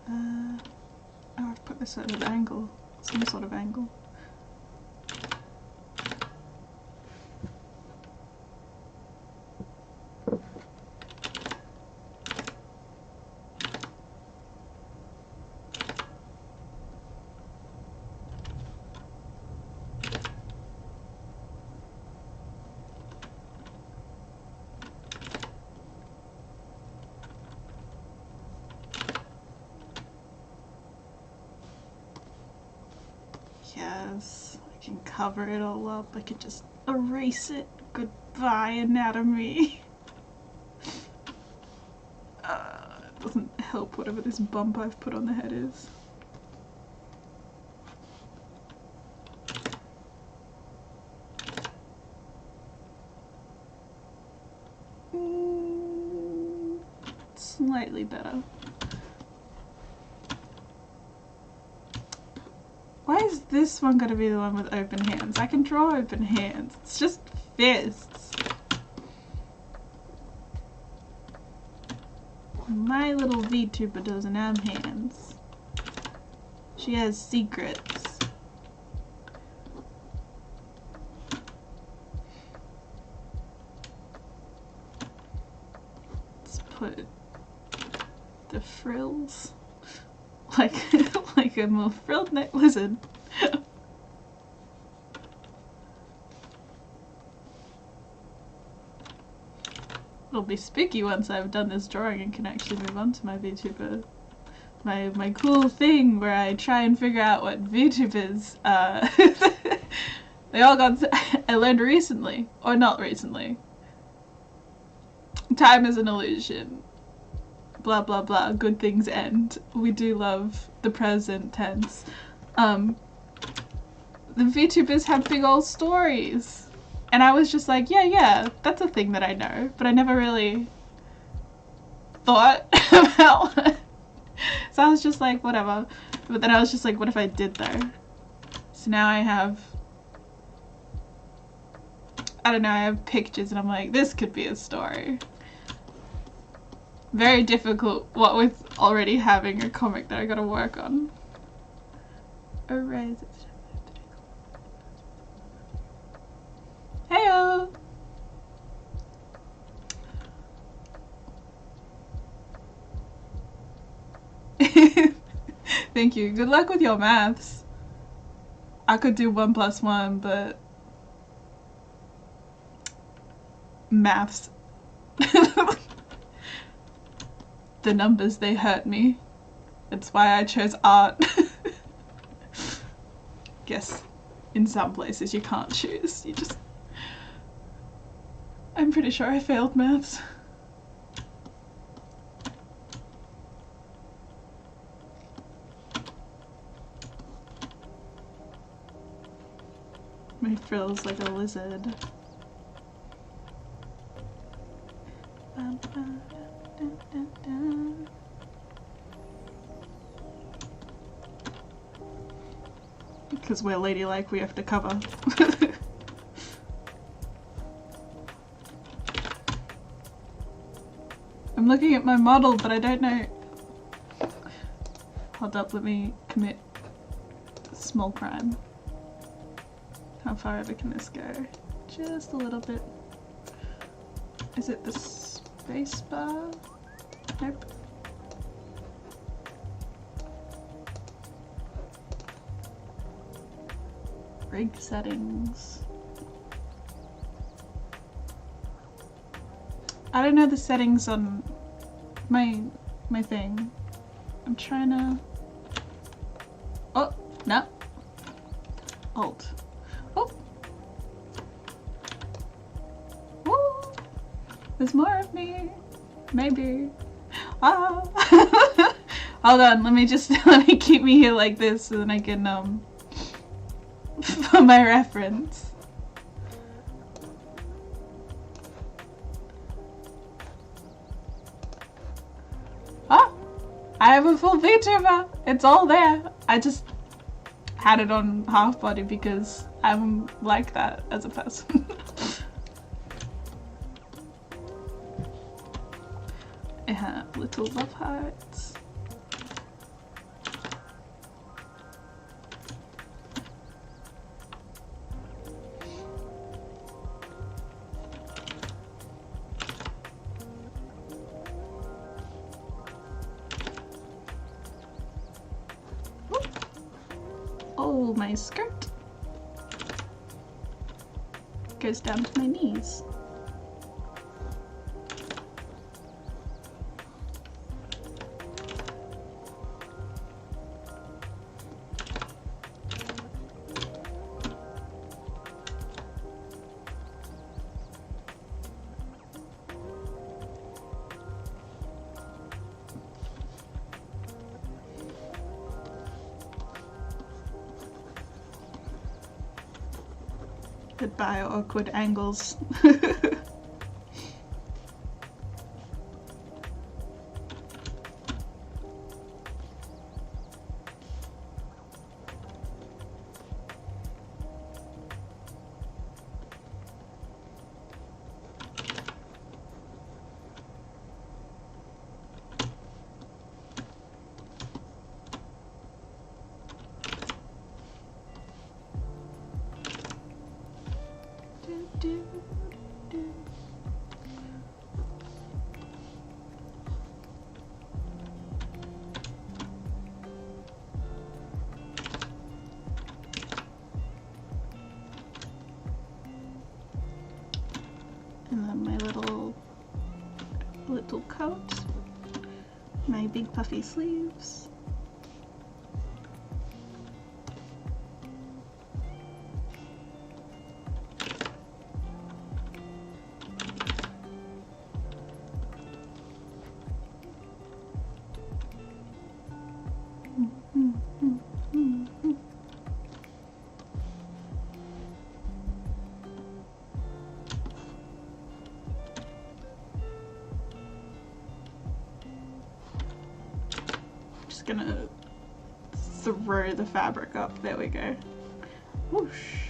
Oh, I've put this at an angle. Some sort of angle. Yes, I can cover it all up. I can just erase it. Goodbye, anatomy. It doesn't help whatever this bump I've put on the head is. Slightly better. Why is this one gonna be the one with open hands? I can draw open hands. It's just fists. My little Vtuber doesn't have hands. She has secrets. Let's put the frills like like a more frilled neck lizard. It'll be spooky once I've done this drawing and can actually move on to my Vtuber. My cool thing where I try and figure out what Vtubers they all got I learned recently, or not recently. Time is an illusion. Blah blah blah, good things end. We do love the present tense. The Vtubers have big old stories. And I was just like, yeah, that's a thing that I know, but I never really thought about it. So I was just like, whatever. But then I was just like, what if I did though? So now I have, I don't know, I have pictures and I'm like, this could be a story. Very difficult, what with already having a comic that I gotta work on. Erase it. Heyo! Thank you. Good luck with your maths. I could do 1 + 1, but maths. The numbers, they hurt me. It's why I chose art. Guess in some places you can't choose. You just... I'm pretty sure I failed maths. My frill's like a lizard. Because we're ladylike, we have to cover. I'm looking at my model, but I don't know. Hold up, let me commit a small crime. How far over can this go? Just a little bit. Is it the space bar? Nope. Rig settings. I don't know the settings on my thing. I'm trying to... Oh, no. Alt. Oh. Woo. There's more of me. Maybe. Ah. Hold on, let me keep me here like this so then I can, for my reference. I have a full Vtuber. It's all there. I just had it on half body because I'm like that as a person. I have little love hearts. Oh, my skirt goes down to my knees. Goodbye, awkward angles. And then my little coat, my big puffy sleeves. Gonna throw the fabric up. There we go. Whoosh.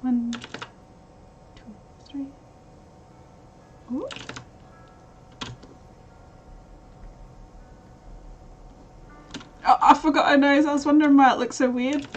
One, two, three. Ooh. Oh, I forgot her nose. I was wondering why it looks so weird.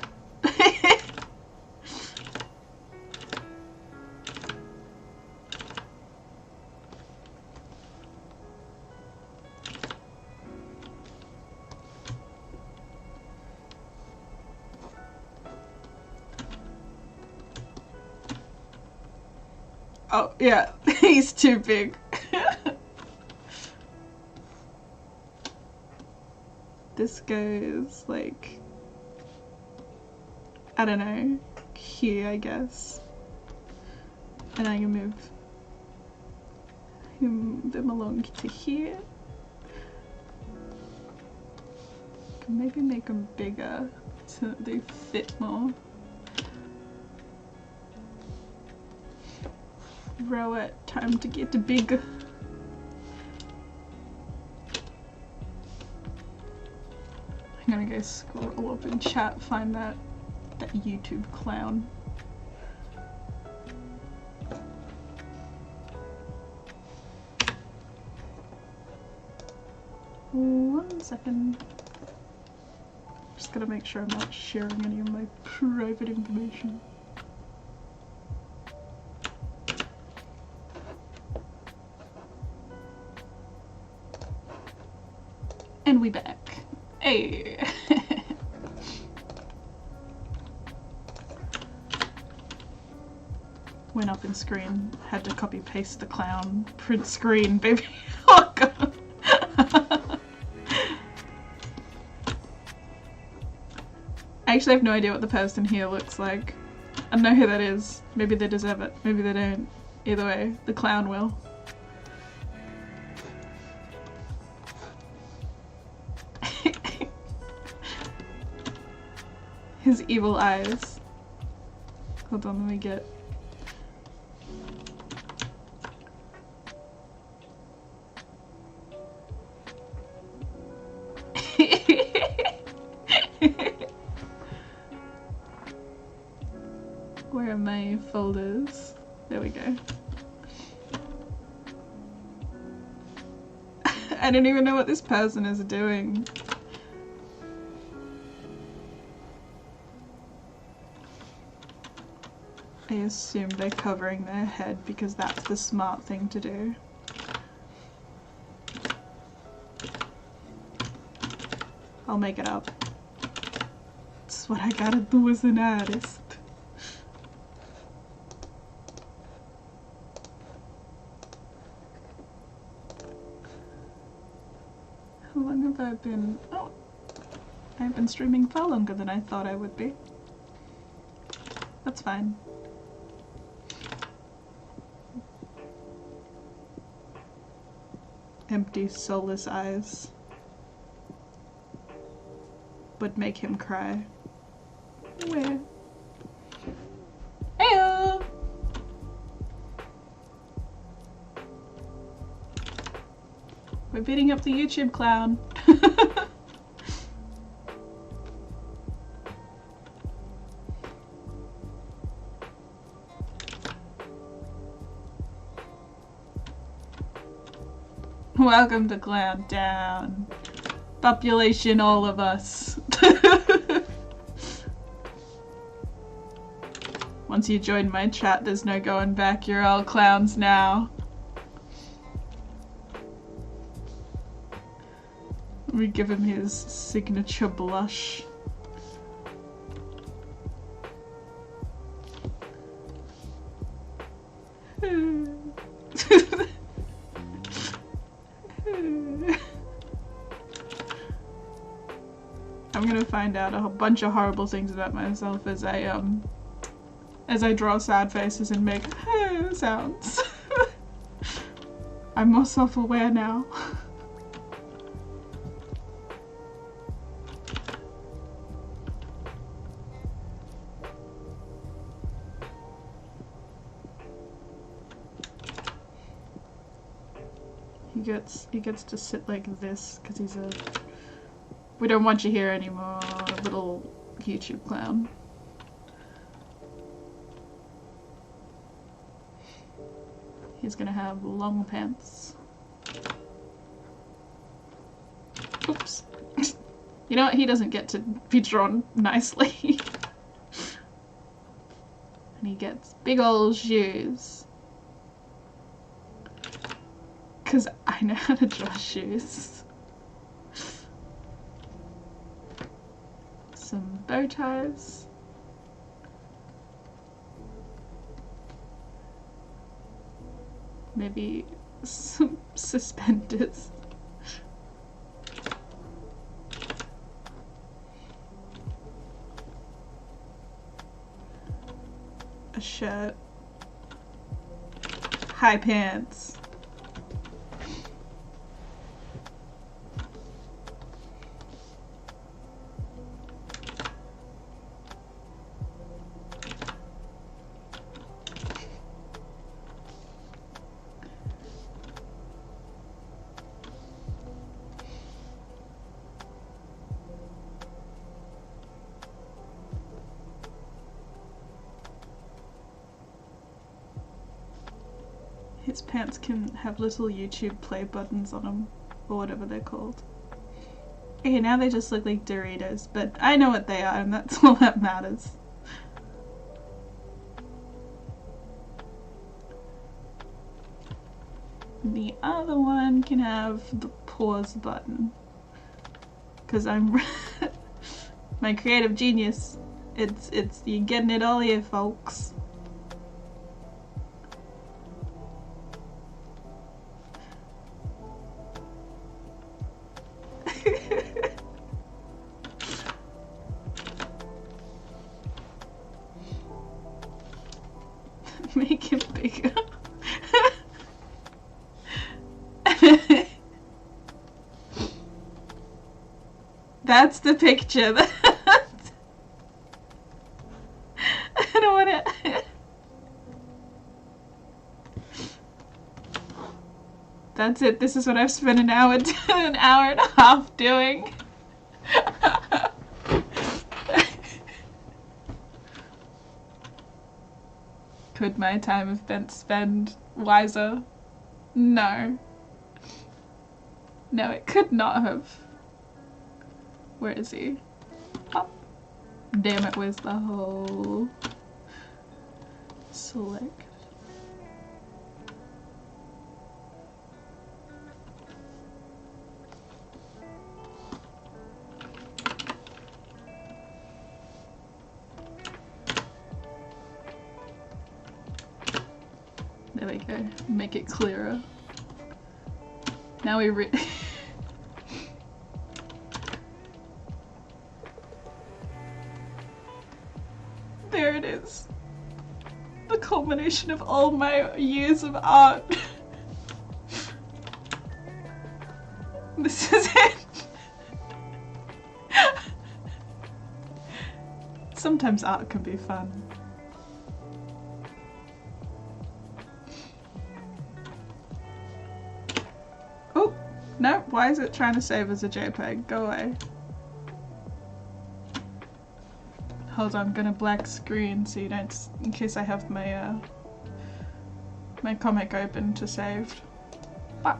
Oh, yeah, he's too big. This goes like, I don't know, here I guess. And I can move them along to here. Can maybe make them bigger so that they fit more. Row it, time to get big. I'm gonna go scroll up in chat, find that YouTube clown. One second. Just gotta make sure I'm not sharing any of my private information. And we back. Hey. Went up in screen, had to copy paste the clown, print screen, baby. Oh god. I actually have no idea what the person here looks like. I don't know who that is. Maybe they deserve it, maybe they don't. Either way, the clown will. His evil eyes. Hold on, let me get... folders. There we go. I don't even know what this person is doing. I assume they're covering their head because that's the smart thing to do. I'll make it up. It's what I gotta do as an artist. How long have I been? Oh, I've been streaming far longer than I thought I would be. That's fine. Empty, soulless eyes would make him cry. Where? Heyo! We're beating up the YouTube clown. Welcome to Clown Town. Population all of us. Once you join my chat, there's no going back. You're all clowns now. We give him his signature blush. I'm gonna find out a whole bunch of horrible things about myself as I draw sad faces and make sounds. I'm more self-aware now. He gets to sit like this because he's a we don't want you here anymore, little YouTube clown. He's gonna have long pants. Oops. You know what? He doesn't get to be drawn nicely. And he gets big old shoes. Because I know how to draw shoes. Some bow ties. Maybe some suspenders. A shirt. High pants. His pants can have little YouTube play buttons on them, or whatever they're called. Okay, now they just look like Doritos, but I know what they are, and that's all that matters. The other one can have the pause button, because I'm my creative genius. It's you're getting it all here, folks. Make him bigger. That's the picture. I don't want to. That's it. This is what I've spent an hour and a half doing. could my time have been spent wiser? No. No, it could not have. Where is he? Oh. Damn it, where's the hole? Select. There we go. Make it clearer. Now we There it is. The culmination of all my years of art. This is it. Sometimes art can be fun. Oh, no, why is it trying to save as a JPEG? Go away. Hold on, I'm gonna black screen so you don't, in case I have my my comic open to saved. Ah.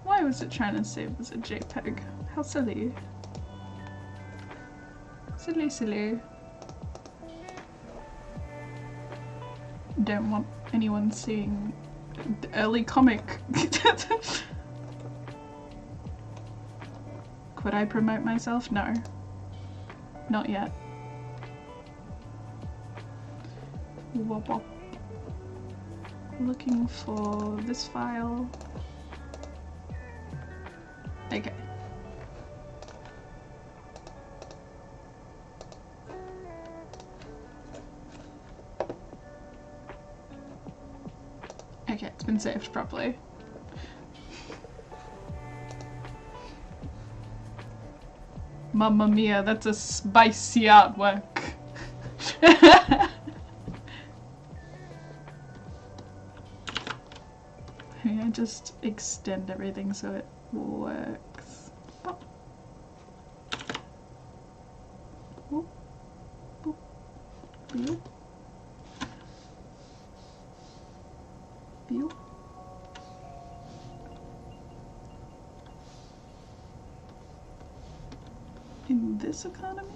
Why was it trying to save as a JPEG? How silly. Silly, silly. Don't want anyone seeing the early comic. Could I promote myself? No. Not yet. Wop wop. Looking for this file. Okay. Okay, it's been saved properly. Mamma mia, that's a spicy artwork. I just extend everything so it works. Oh. Boop. Boop. Boop. Boop. In this economy?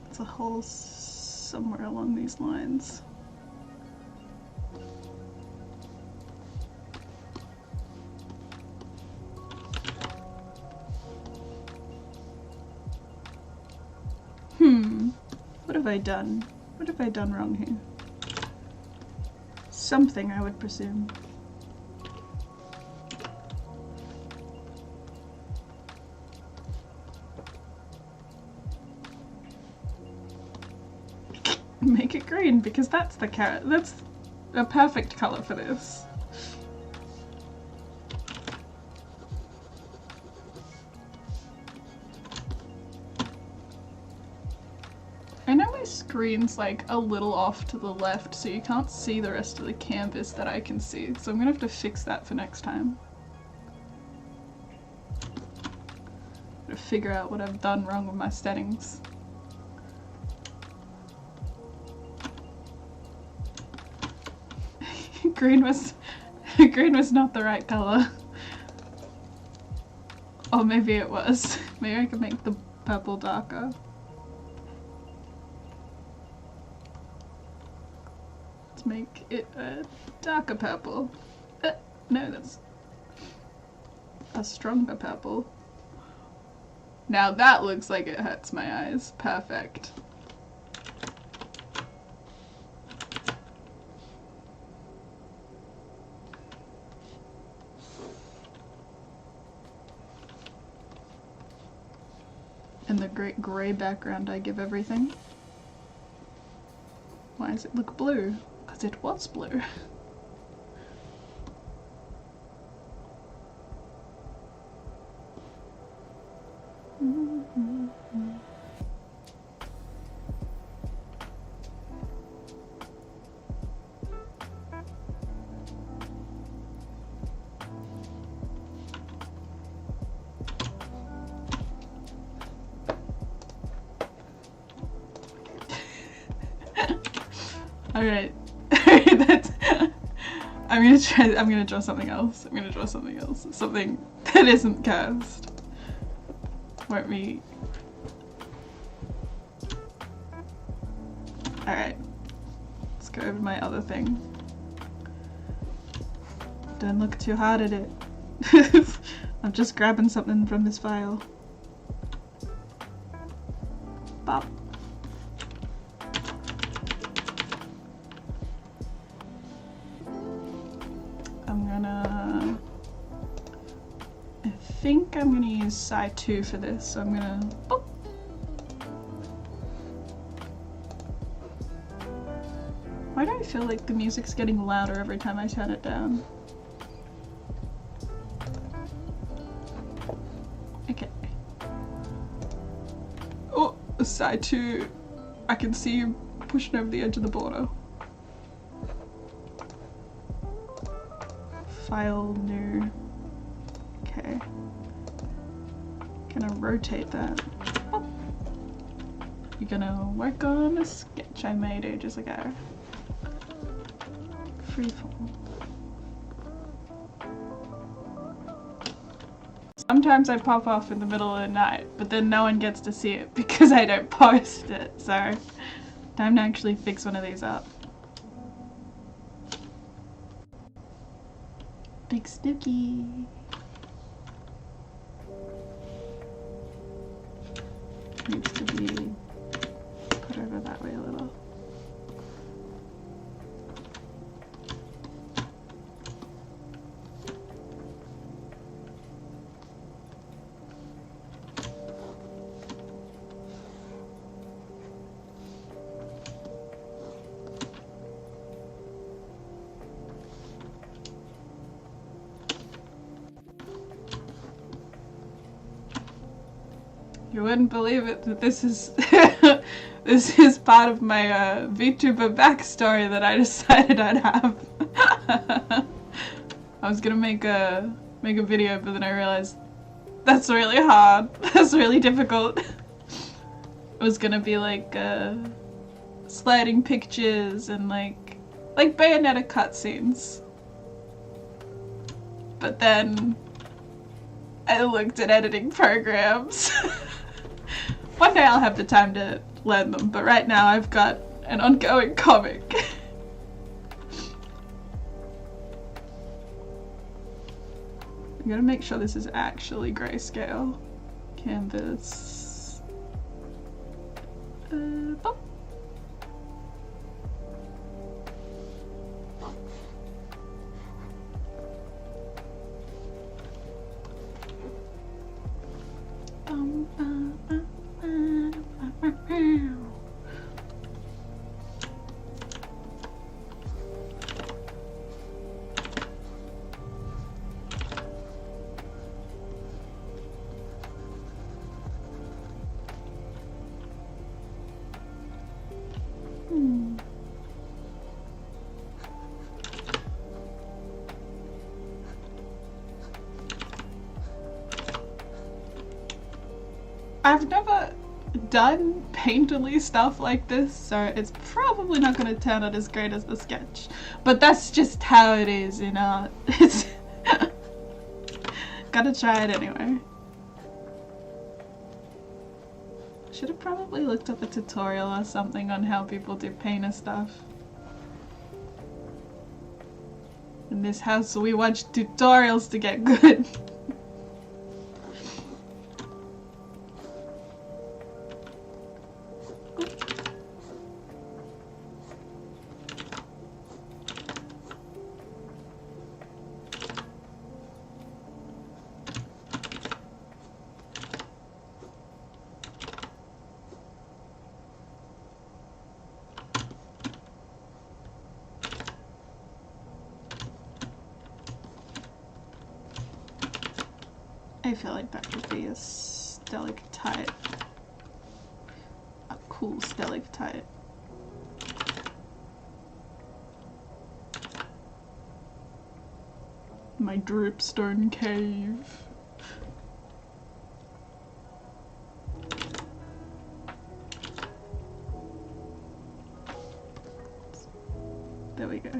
It's a hole somewhere along these lines. What have I done? What have I done wrong here? Something, I would presume. Make it green, because that's the carrot. That's a perfect color for this. I know my screen's like a little off to the left, so you can't see the rest of the canvas that I can see, so I'm gonna have to fix that for next time. Gotta figure out what I've done wrong with my settings. Green was not the right color. Or maybe it was. Maybe I could make the purple darker. Let's make it a darker purple. No, that's a stronger purple. Now that looks like it hurts my eyes. Perfect. And the great grey background I give everything. Why does it look blue? Because it was blue. Alright. That's I'm gonna draw something else. I'm gonna draw something else. Something that isn't cursed. Won't me. Alright. Let's go over my other thing. Don't look too hard at it. I'm just grabbing something from this file. Bop. I think I'm gonna use side 2 for this, so I'm gonna. Boop. Why do I feel like the music's getting louder every time I turn it down? Okay. Oh, side 2. I can see you pushing over the edge of the border. File new. Okay. Gonna rotate that. Oh. You're gonna work on a sketch I made ages ago. Freeform. Sometimes I pop off in the middle of the night, but then no one gets to see it because I don't post it, so time to actually fix one of these up. Big Snooky. Needs to be put over that way a little. You wouldn't believe it that this is this is part of my Vtuber backstory that I decided I'd have. I was gonna make a video, but then I realized that's really hard. That's really difficult. It was gonna be like sliding pictures and like Bayonetta cutscenes. But then I looked at editing programs. One day I'll have the time to learn them, but right now I've got an ongoing comic. I'm gonna make sure this is actually grayscale. Canvas. Boop. I've never done painterly stuff like this, so it's probably not going to turn out as great as the sketch. But that's just how it is in art. It's gotta try it anyway. Should have probably looked up a tutorial or something on how people do painter stuff. In this house we watch tutorials to get good. I feel like that would be a stalactite. A cool stalactite. My dripstone cave. There we go.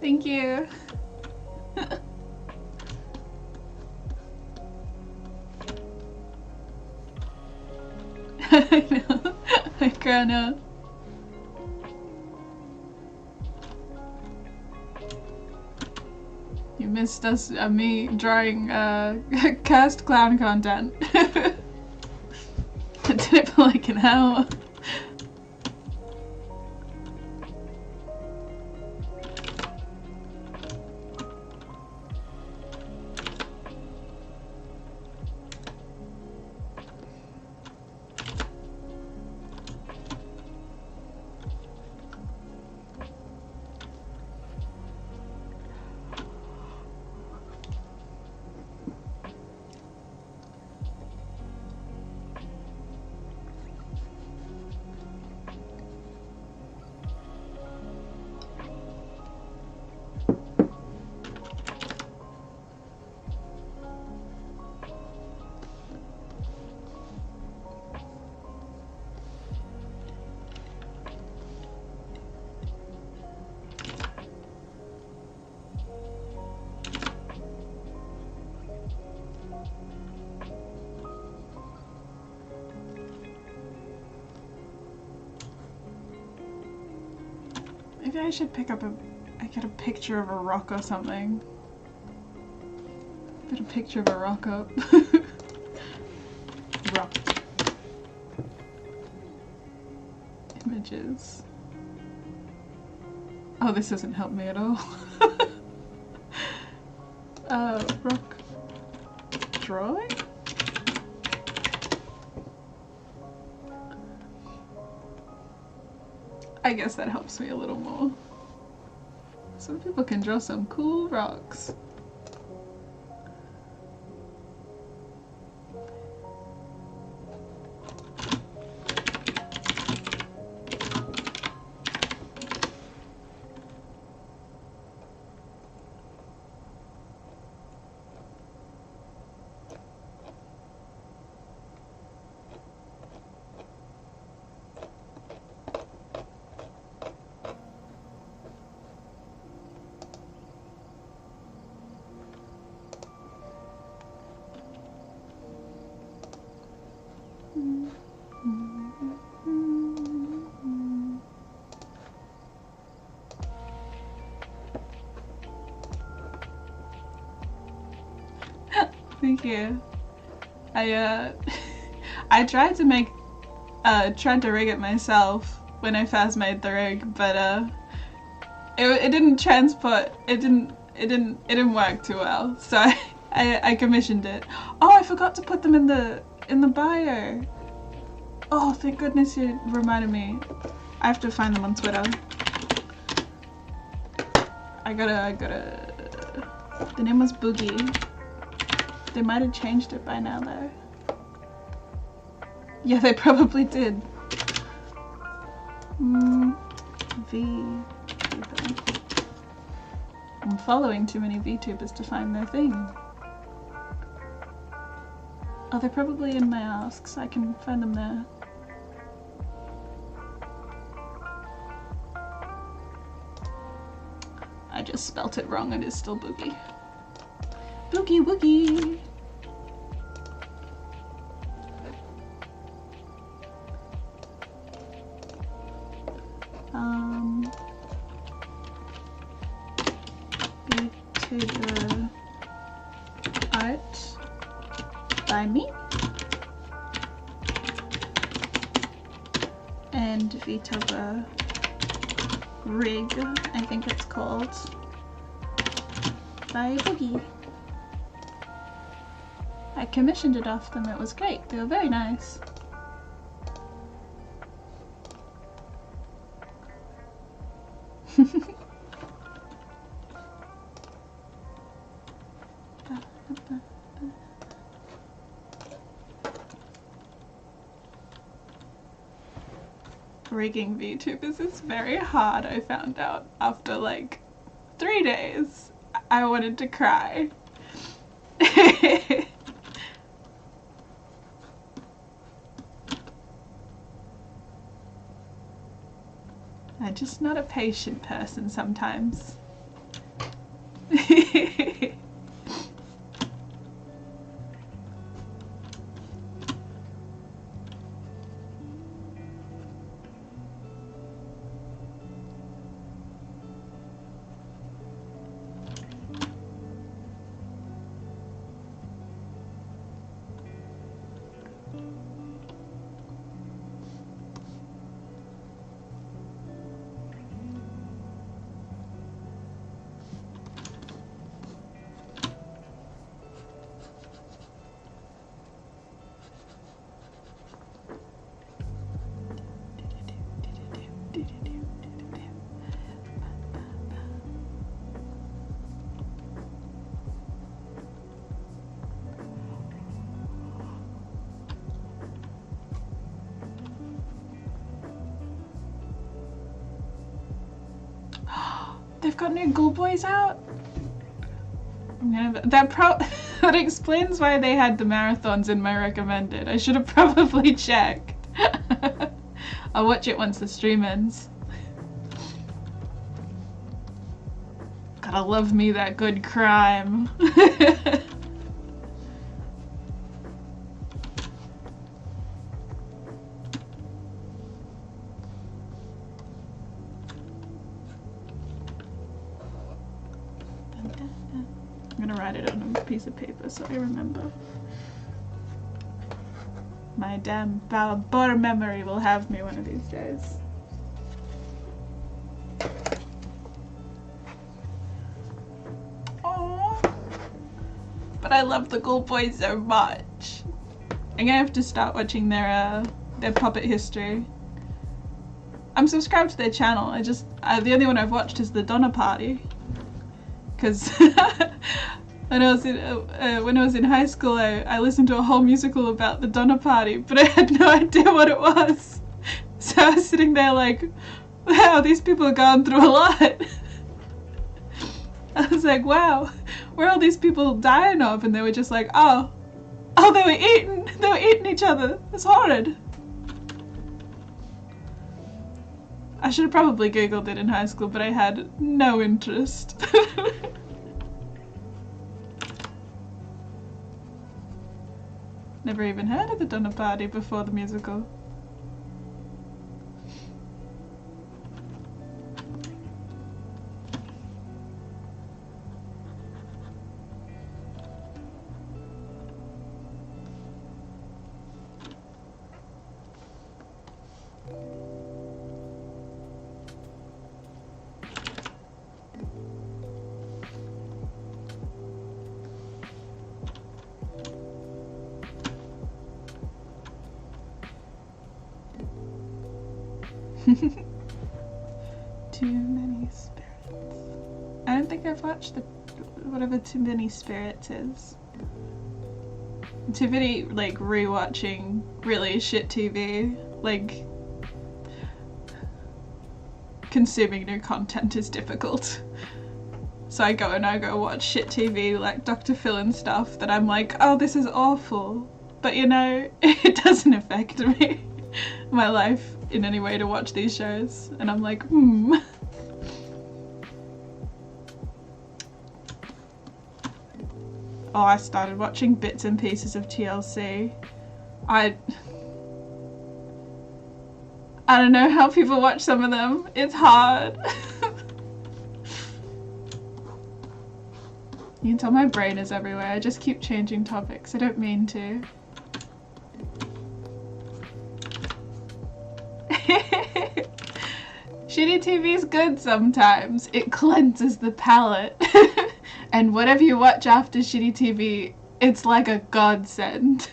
Thank you. I know. I grown up. You missed us, me drawing cast clown content. I did it for like an hour. Maybe I should get a picture of a rock or something. Put a picture of a rock up. Rock. Images. Oh, this doesn't help me at all. Rock drawing? I guess that helps me a little more. Some people can draw some cool rocks. Thank you. I tried to rig it myself when I first made the rig, but it didn't transport. It didn't work too well. So I commissioned it. Oh, I forgot to put them in the bio. Oh, thank goodness you reminded me. I have to find them on Twitter. I gotta. The name was Boogie. They might have changed it by now, though. Yeah, they probably did. Vtuber. I'm following too many Vtubers to find their thing. Oh, they're probably in my asks. I can find them there. I just spelt it wrong and it's still Boogie. Boogie woogie! Vtuber art by me and Vtuber rig, I think it's called, by Boogie. I commissioned it off them, it was great, they were very nice. Rigging VTubers is very hard, I found out after like 3 days. I wanted to cry. I'm just not a patient person sometimes. They've got new Ghoul Boys out? That explains why they had the marathons in my recommended. I should have probably checked. I'll watch it once the stream ends. Gotta love me that good crime. I'm gonna write it on a piece of paper so I remember. My damn bore memory will have me one of these days. Aww. But I love the Ghoul Boys so much. I'm gonna have to start watching their puppet history. I'm subscribed to their channel. The only one I've watched is the Donner Party. Because when I was in high school, I listened to a whole musical about the Donner Party, but I had no idea what it was. So I was sitting there like, wow, these people are going through a lot. I was like, wow, where are all these people dying of? And they were just like, oh, they were eating each other. It's horrid. I should have probably Googled it in high school, but I had no interest. Never even heard of the Donner Party before the musical. Too Many Spirits. I don't think I've watched whatever Too Many Spirits is. I'm too busy like rewatching really shit TV. Like consuming new content is difficult. So I go watch shit TV like Dr. Phil and stuff that I'm like, oh, this is awful. But you know, it doesn't affect me, my life in any way to watch these shows. And I'm like, Oh, I started watching bits and pieces of TLC. I don't know how people watch some of them. It's hard. You can tell my brain is everywhere. I just keep changing topics. I don't mean to. Shitty TV's good sometimes. It cleanses the palate. And whatever you watch after shitty TV, it's like a godsend.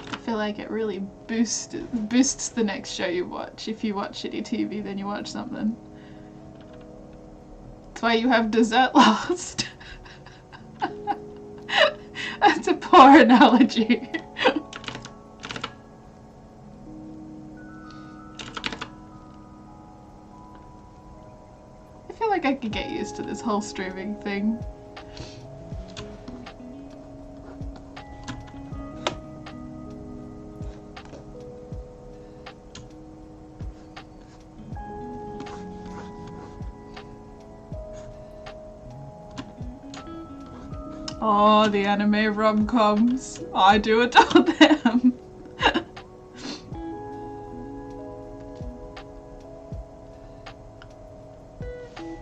I feel like it really boosts the next show you watch. If you watch shitty TV, then you watch something. That's why you have Dessert Lost. That's a poor analogy. I feel like I could get used to this whole streaming thing. Oh, the anime rom-coms. I do adore them.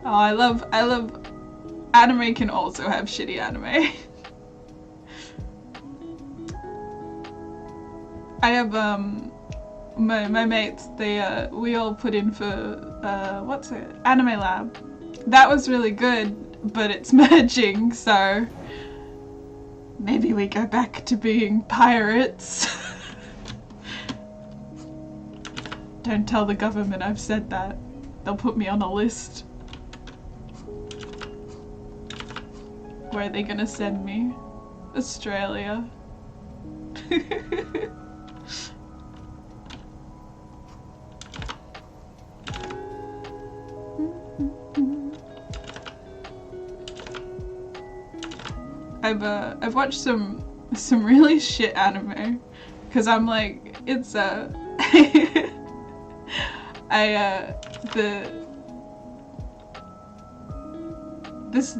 Oh, I love anime can also have shitty anime. I have my mates, they we all put in for what's it? Anime Lab. That was really good, but it's merging, so maybe we go back to being pirates. Don't tell the government I've said that. They'll put me on a list. Where are they gonna send me? Australia. I've watched some really shit anime because I'm like, it's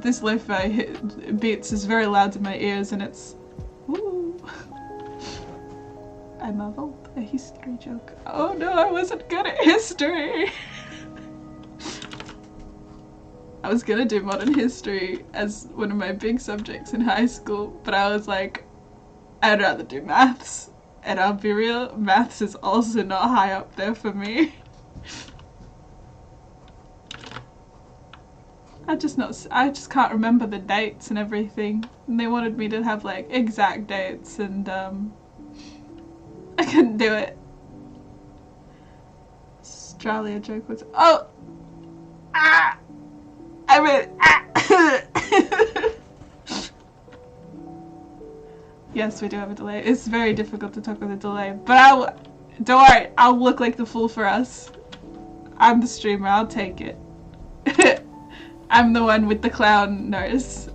this lo-fi beats is very loud in my ears, and it's ooh. I marveled a history joke. Oh no, I wasn't good at history. I was gonna do modern history as one of my big subjects in high school, but I was like, I'd rather do maths. And I'll be real, maths is also not high up there for me. I just can't remember the dates and everything. And they wanted me to have like exact dates, and I couldn't do it. Australia joke was, oh! Ah! I mean, yes, we do have a delay. It's very difficult to talk with a delay, but don't worry, I'll look like the fool for us. I'm the streamer, I'll take it. I'm the one with the clown nose.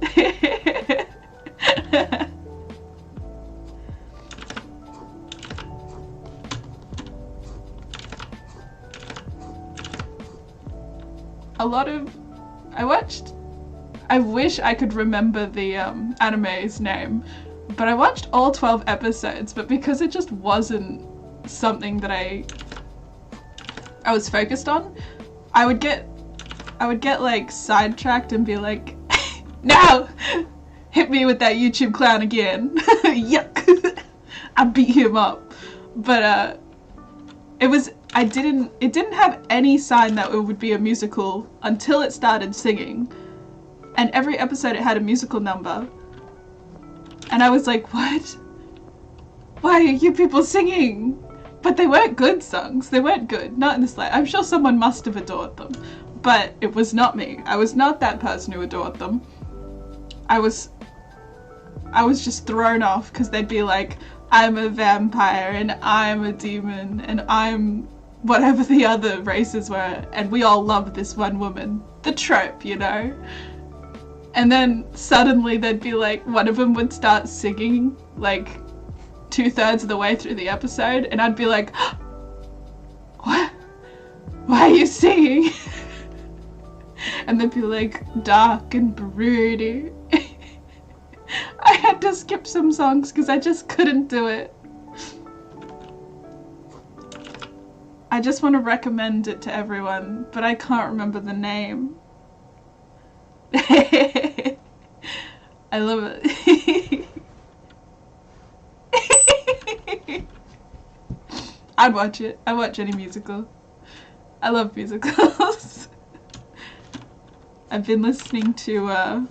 I wish I could remember the anime's name, but I watched all 12 episodes, but because it just wasn't something that I was focused on, I would get like sidetracked and be like, no! Hit me with that YouTube clown again. Yuck! I beat him up. But it didn't have any sign that it would be a musical until it started singing. And every episode it had a musical number. And I was like, what? Why are you people singing? But they weren't good songs. They weren't good. Not in this light. I'm sure someone must have adored them. But it was not me. I was not that person who adored them. I was just thrown off because they'd be like, I'm a vampire and I'm a demon and I'm whatever the other races were, and we all love this one woman. The trope, you know? And then suddenly they'd be like, one of them would start singing like 2/3 of the way through the episode, and I'd be like, what? Why are you singing? And they'd be like, dark and broody. I had to skip some songs because I just couldn't do it. I just want to recommend it to everyone, but I can't remember the name. I love it. I'd watch it. I'd watch any musical. I love musicals. I've been listening to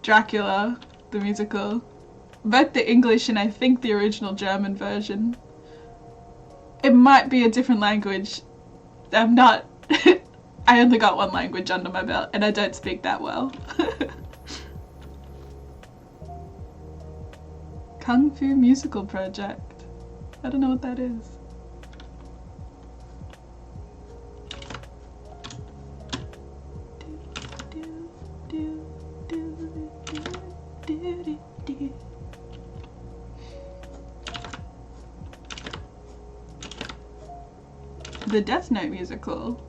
Dracula, the musical, both the English and I think the original German version. It might be a different language. I'm not... I only got one language under my belt and I don't speak that well. Kung Fu Musical Project. I don't know what that is. The Death Note musical.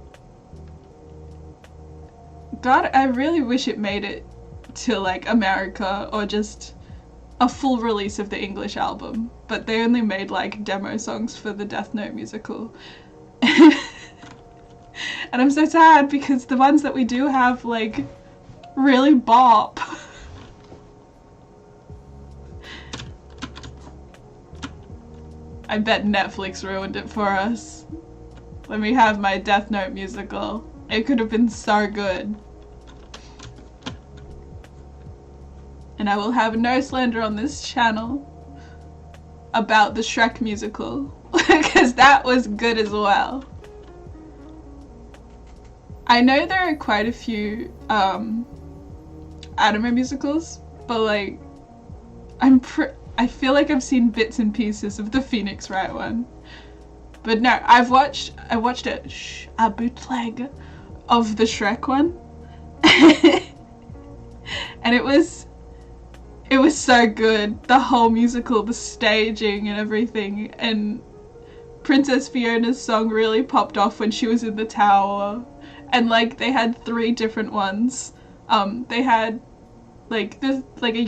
God, I really wish it made it to like America or just a full release of the English album, but they only made like demo songs for the Death Note musical. And I'm so sad because the ones that we do have like really bop. I bet Netflix ruined it for us. Let me have my Death Note musical. It could have been so good. And I will have no slander on this channel about the Shrek musical, because that was good as well. I know there are quite a few anime musicals, but like I feel like I've seen bits and pieces of the Phoenix Wright one. But no, I watched a bootleg of the Shrek one. And it was so good. The whole musical, the staging and everything. And Princess Fiona's song really popped off when she was in the tower. And like they had 3 different ones. They had like a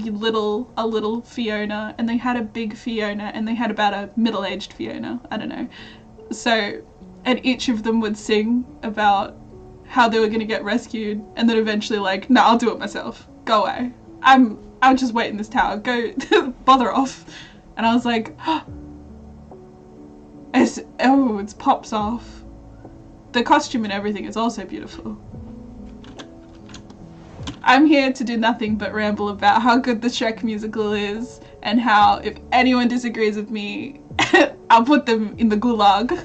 little Fiona, and they had a big Fiona, and they had about a middle-aged Fiona. I don't know. So, and each of them would sing about how they were gonna get rescued, and then eventually like, no, I'll do it myself. Go away. I'll just wait in this tower. Go bother off. And I was like, it pops off. The costume and everything is also beautiful. I'm here to do nothing but ramble about how good the Shrek musical is, and how if anyone disagrees with me, I'll put them in the gulag.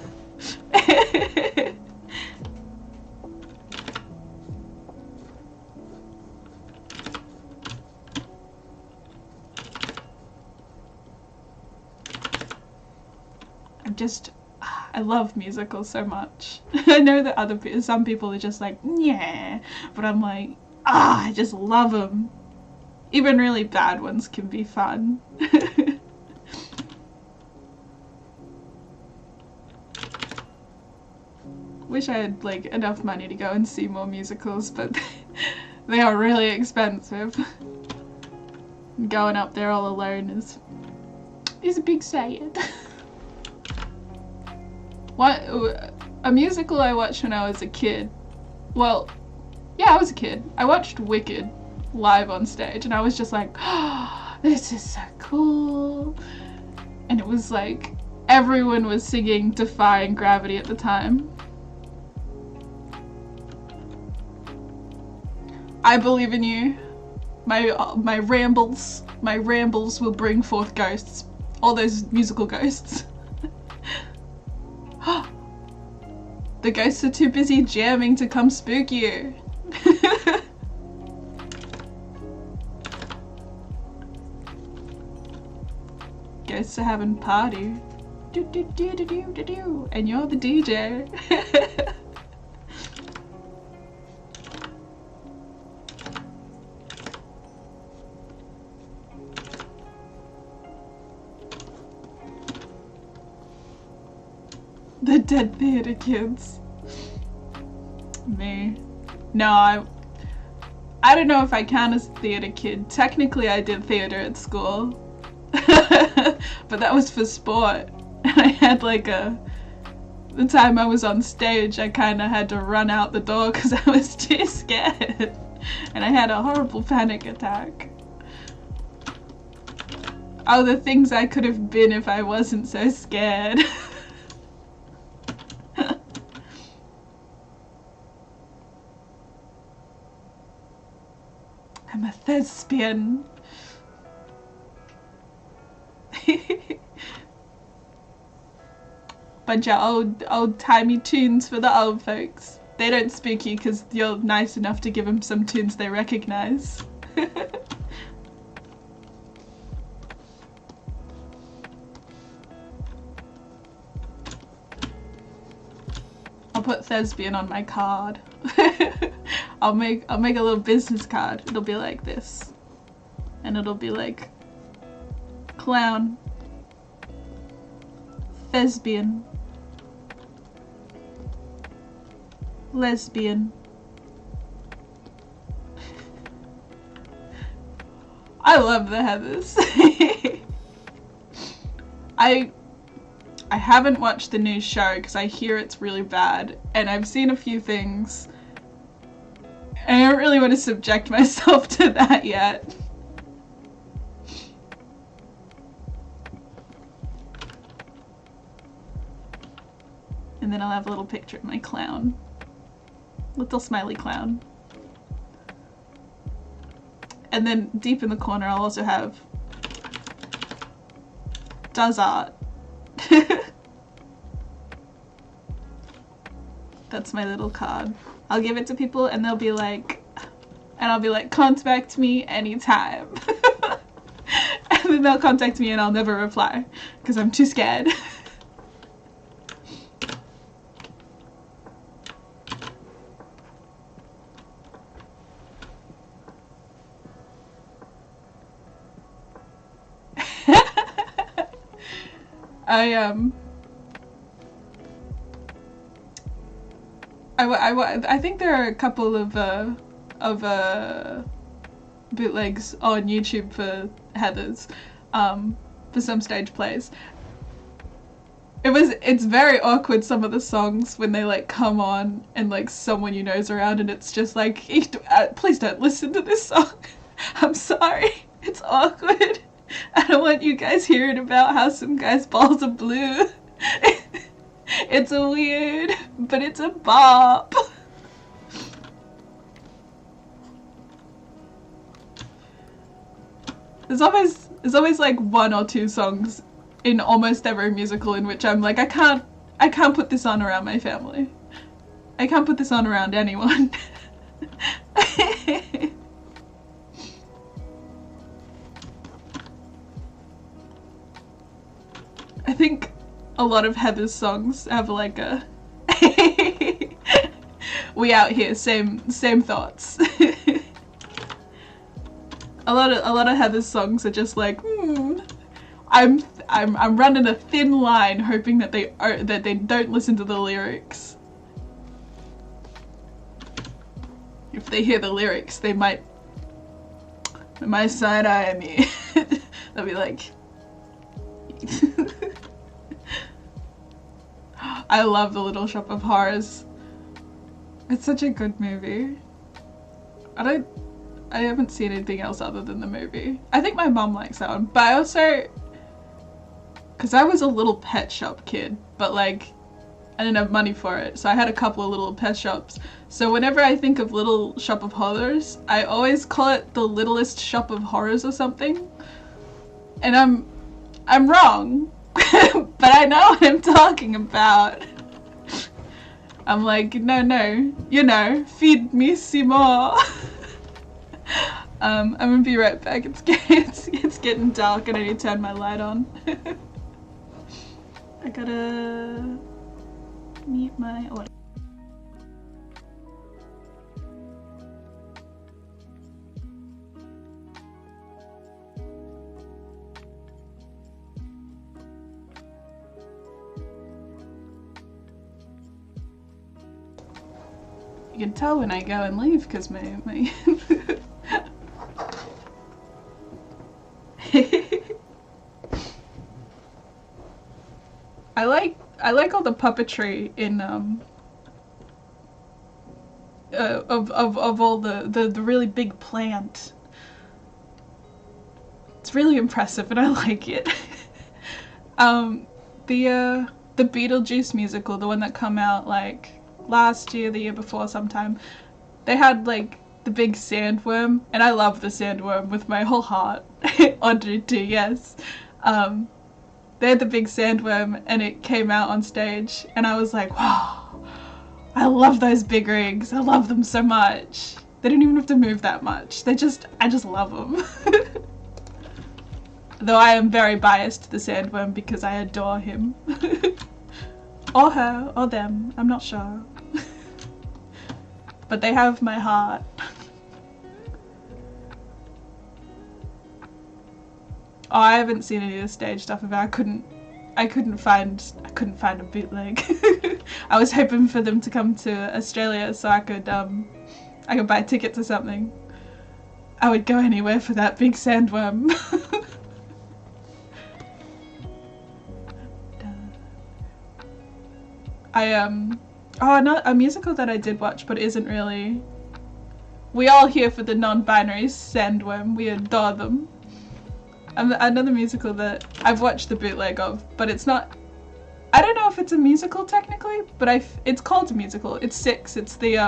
I love musicals so much. I know that some people are just like, yeah, but I'm like, I just love them. Even really bad ones can be fun. Wish I had like enough money to go and see more musicals, but they are really expensive. Going up there all alone is a big sad. What a musical I watched when I was a kid. Well, yeah, I was a kid. I watched Wicked live on stage, and I was just like, oh, this is so cool. And it was like everyone was singing Defying Gravity at the time. I believe in you. My rambles will bring forth ghosts. All those musical ghosts. The ghosts are too busy jamming to come spook you. Ghosts are having party. Do do do do do do do, and you're the DJ. The dead theatre kids. Me. No, I don't know if I count as a theatre kid. Technically I did theatre at school. But that was for sport. And I had like the time I was on stage, I kinda had to run out the door because I was too scared. And I had a horrible panic attack. Oh, the things I could have been if I wasn't so scared. I'm a thespian. Bunch of old-timey tunes for the old folks. They don't spook you because you're nice enough to give them some tunes they recognize. I'll put thespian on my card. I'll make a little business card. It'll be like this. And it'll be like clown, thespian, lesbian. I love the Heathers. I haven't watched the new show because I hear it's really bad, and I've seen a few things, and I don't really want to subject myself to that yet. And then I'll have a little picture of my clown. Little smiley clown. And then deep in the corner I'll also have does art. That's my little card. I'll give it to people and they'll be like, and I'll be like, contact me anytime. And then they'll contact me and I'll never reply because I'm too scared. I think there are a couple of bootlegs on YouTube for Heathers, for some stage plays. It's very awkward, some of the songs, when they like come on and like someone you know's around and it's just like, please don't listen to this song. I'm sorry, it's awkward. I don't want you guys hearing about how some guy's balls are blue. It's a weird, but it's a bop. There's always like one or two songs in almost every musical in which I'm like, I can't put this on around my family. I can't put this on around anyone. I think a lot of Heather's songs have like a we out here, same thoughts. a lot of Heather's songs are just like, I'm running a thin line hoping that they don't listen to the lyrics. If they hear the lyrics, they might side-eye me. They'll be like, I love The Little Shop of Horrors. It's such a good movie. I haven't seen anything else other than the movie. I think my mom likes that one, but I also, because I was a little pet shop kid, but like, I didn't have money for it, so I had a couple of little pet shops. So whenever I think of Little Shop of Horrors, I always call it the Littlest Shop of Horrors or something. And I'm wrong, but I know what I'm talking about. I'm like, no, you know, feed me some more. I'm gonna be right back. It's getting dark and I need to turn my light on. I gotta mute my audio. You can tell when I go and leave because my I like all the puppetry in of all the really big plant. It's really impressive and I like it. The Beetlejuice musical, the one that come out like last year, the year before sometime, they had like the big sandworm, and I love the sandworm with my whole heart. Audrey too, yes. They had the big sandworm and it came out on stage and I was like, wow, I love those big rigs. I love them so much. They don't even have to move that much. I just love them. Though I am very biased to the sandworm because I adore him. Or her, or them, I'm not sure. But they have my heart. Oh, I haven't seen any of the stage stuff of it. I couldn't find a bootleg. I was hoping for them to come to Australia so I could buy tickets or something. I would go anywhere for that big sandworm. A musical that I did watch but isn't really. We all here for the non-binary sandworm. We adore them. Another musical that I've watched the bootleg of, but it's not. I don't know if it's a musical technically, but it's called a musical. It's 6. It's the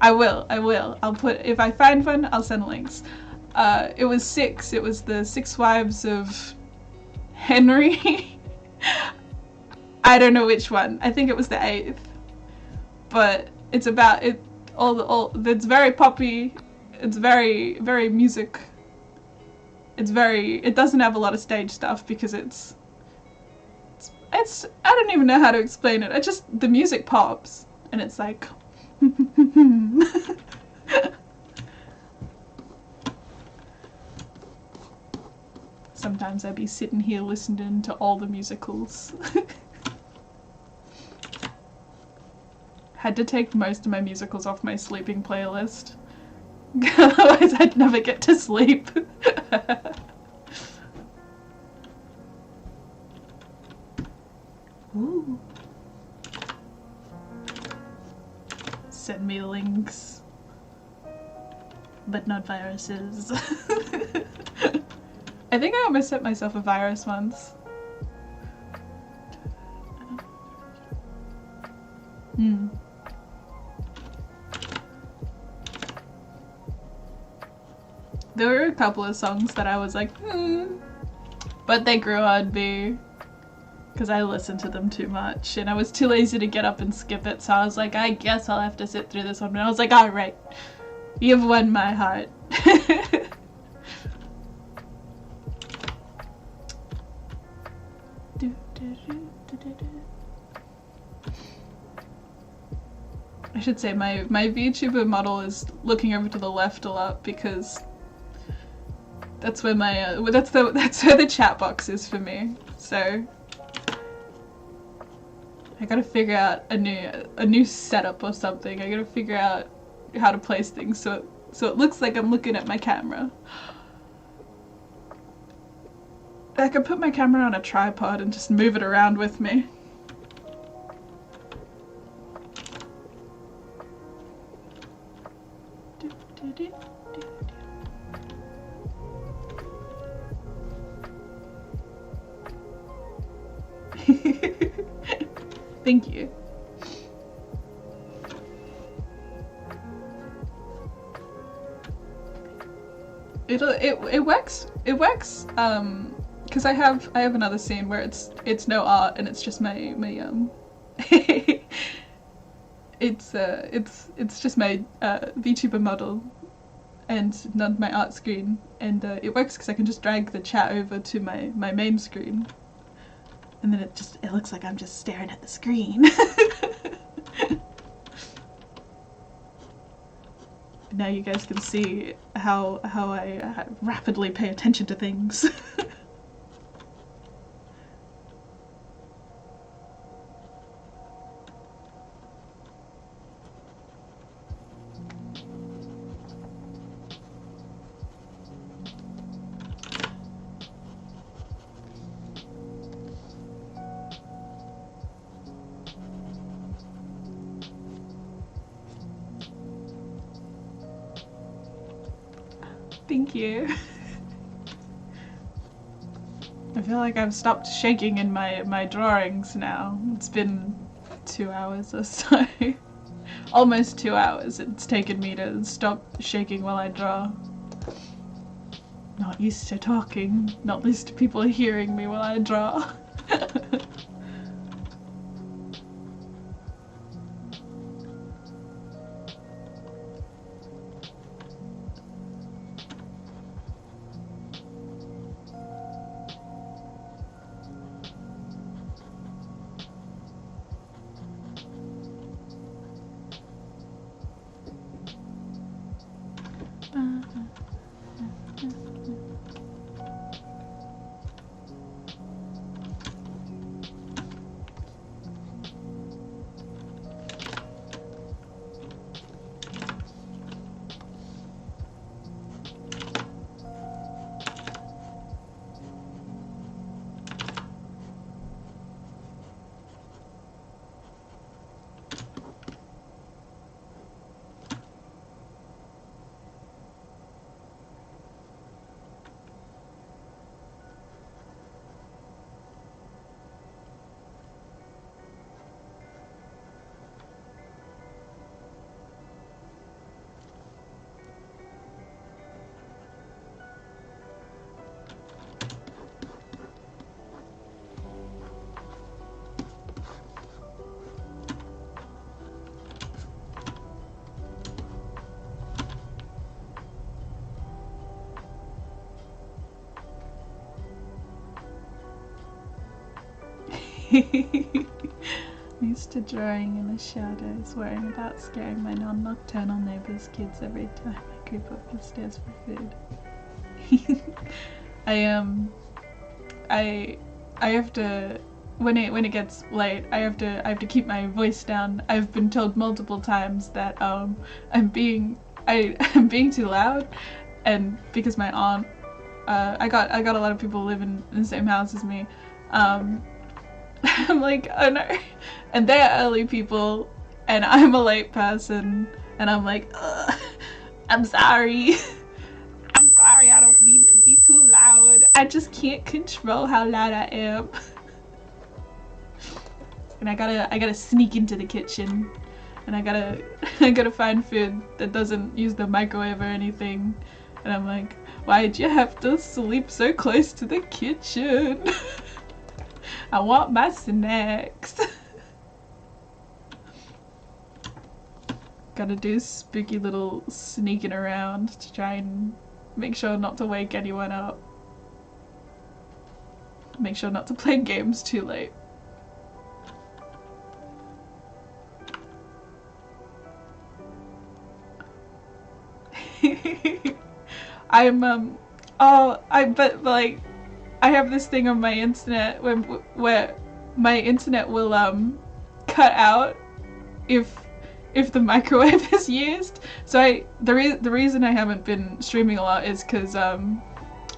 I will. I'll put, if I find one, I'll send links. It was 6. It was the 6 Wives of Henry. I don't know which one. I think it was the 8th. But it's about it. It's very poppy. It's very music. It doesn't have a lot of stage stuff because it's I don't even know how to explain it. The music pops and it's like sometimes I'd be sitting here listening to all the musicals. Had to take most of my musicals off my sleeping playlist. Otherwise I'd never get to sleep. Ooh. Send me links. But not viruses. I think I almost sent myself a virus once. There were a couple of songs that I was like, but they grew on me because I listened to them too much and I was too lazy to get up and skip it, so I was like, I guess I'll have to sit through this one. And I was like, alright, you've won my heart. I should say my Vtuber model is looking over to the left a lot because that's where my that's where the chat box is for me. So I gotta figure out a new setup or something. I gotta figure out how to place things so it looks like I'm looking at my camera. I could put my camera on a tripod and just move it around with me. Thank you. It works because I have another scene where it's no art and it's just my it's just my VTuber model and not my art screen, and it works because I can just drag the chat over to my main screen. And then it looks like I'm just staring at the screen. Now you guys can see how I rapidly pay attention to things. Thank you. I feel like I've stopped shaking in my drawings now. It's been 2 hours or so. Almost 2 hours it's taken me to stop shaking while I draw. Not used to talking, not used to people hearing me while I draw. Used to drawing in the shadows, worrying about scaring my non-nocturnal neighbors' kids every time I creep up the stairs for food. I have to, when it gets late, I have to keep my voice down. I've been told multiple times that I'm being too loud, and because my aunt, I got a lot of people living in the same house as me. I'm like, oh no, and they're early people, and I'm a late person, and I'm like, ugh, I'm sorry. I'm sorry, I don't mean to be too loud. I just can't control how loud I am. And I gotta sneak into the kitchen, and I gotta find food that doesn't use the microwave or anything. And I'm like, why'd you have to sleep so close to the kitchen? I want my snacks. Gotta do spooky little sneaking around to try and make sure not to wake anyone up. Make sure not to play games too late. But like, I have this thing on my internet where my internet will cut out if the microwave is used. So the reason I haven't been streaming a lot is because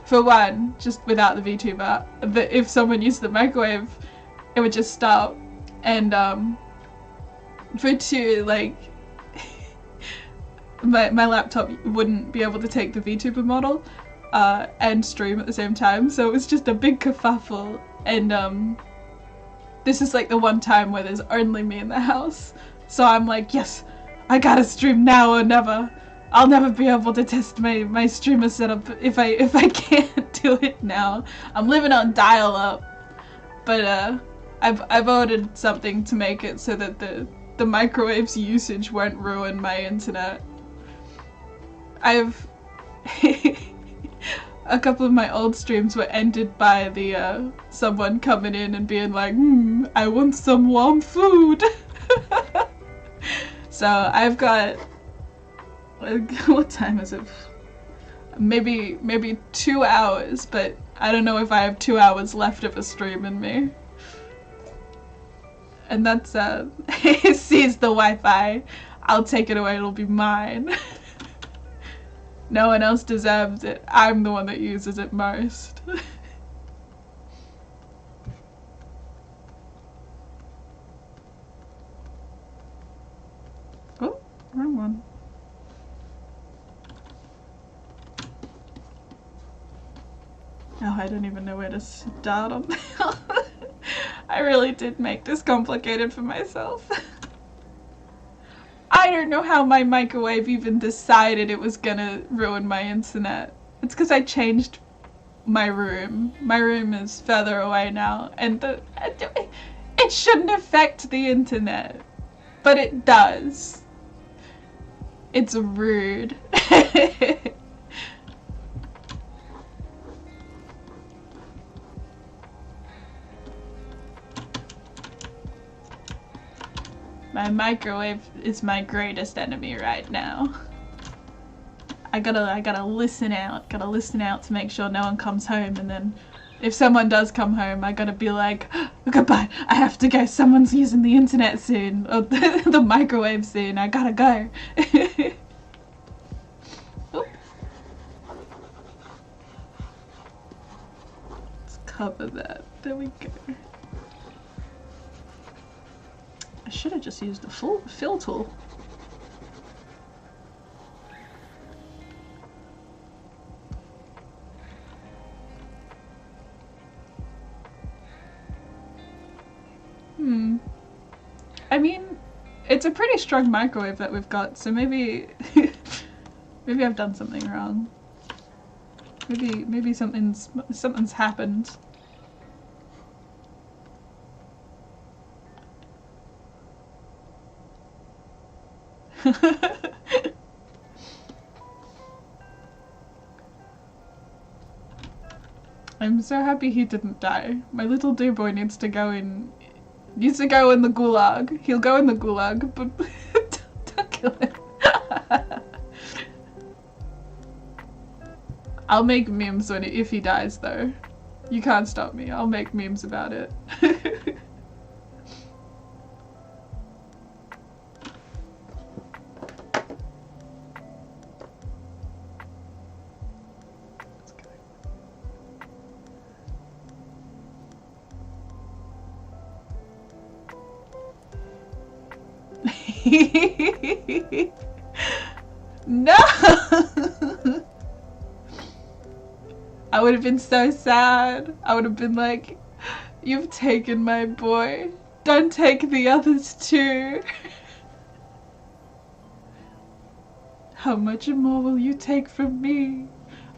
for one, just without the Vtuber, if someone used the microwave, it would just stop, and for two, like, my laptop wouldn't be able to take the Vtuber model and stream at the same time, so it was just a big kerfuffle. And this is like the one time where there's only me in the house, so I'm like, yes, I gotta stream now or never. I'll never be able to test my streamer setup if I can't do it now. I'm living on dial-up, but I've ordered something to make it so that the microwave's usage won't ruin my internet. I've a couple of my old streams were ended by the someone coming in and being like, I want some warm food. So I've got, what time is it? Maybe 2 hours, but I don't know if I have 2 hours left of a stream in me. And that's it sees the Wi-Fi. I'll take it away, it'll be mine. No one else deserves it. I'm the one that uses it most. Oh, wrong one. Oh, I don't even know where to start on that. I really did make this complicated for myself. I don't know how my microwave even decided it was gonna ruin my internet. It's because I changed my room. My room is further away now, and it shouldn't affect the internet, but it does. It's rude. My microwave is my greatest enemy right now. I gotta listen out to make sure no one comes home, and then if someone does come home, I gotta be like, oh, goodbye, I have to go, someone's using the internet soon, or the microwave soon, I gotta go. Let's cover that, there we go. I should have just used the fill tool. I mean, it's a pretty strong microwave that we've got, so maybe maybe I've done something wrong. Maybe something's happened. I'm so happy he didn't die. My little dear boy needs to go in Needs to go in the gulag. He'll go in the gulag, but don't kill him. I'll make memes if he dies though. You can't stop me. I'll make memes about it. No! I would have been so sad. I would have been like, you've taken my boy. Don't take the others too. How much more will you take from me?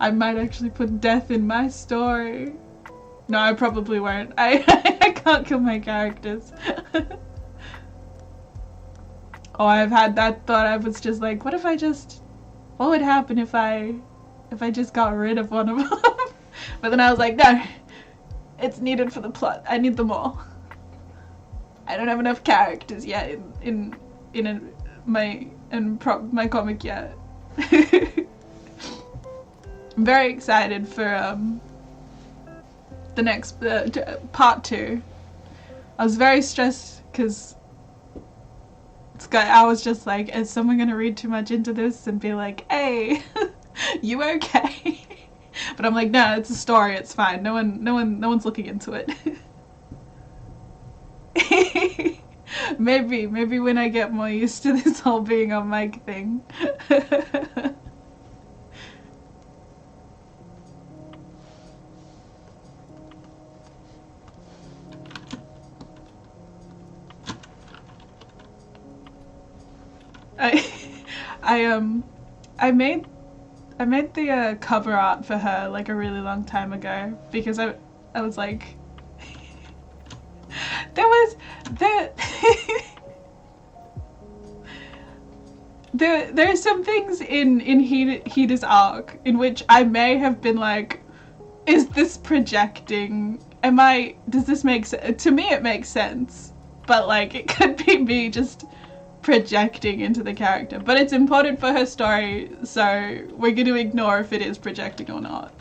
I might actually put death in my story. No, I probably won't. I can't kill my characters. Oh, I've had that thought. I was just like, what would happen if I just got rid of one of them? But then I was like, no, it's needed for the plot. I need them all. I don't have enough characters yet in my comic yet. I'm very excited for the next part 2. I was very stressed because I was just like, is someone gonna read too much into this and be like, hey, you okay? But I'm like, no, it's a story, it's fine. No one's looking into it. Maybe when I get more used to this whole being on mic thing. I made the cover art for her like a really long time ago because I was like there are some things in Hida's arc in which I may have been like, is this projecting? Does this make sense? To me it makes sense, but like it could be me just projecting into the character, but it's important for her story, so we're going to ignore if it is projecting or not.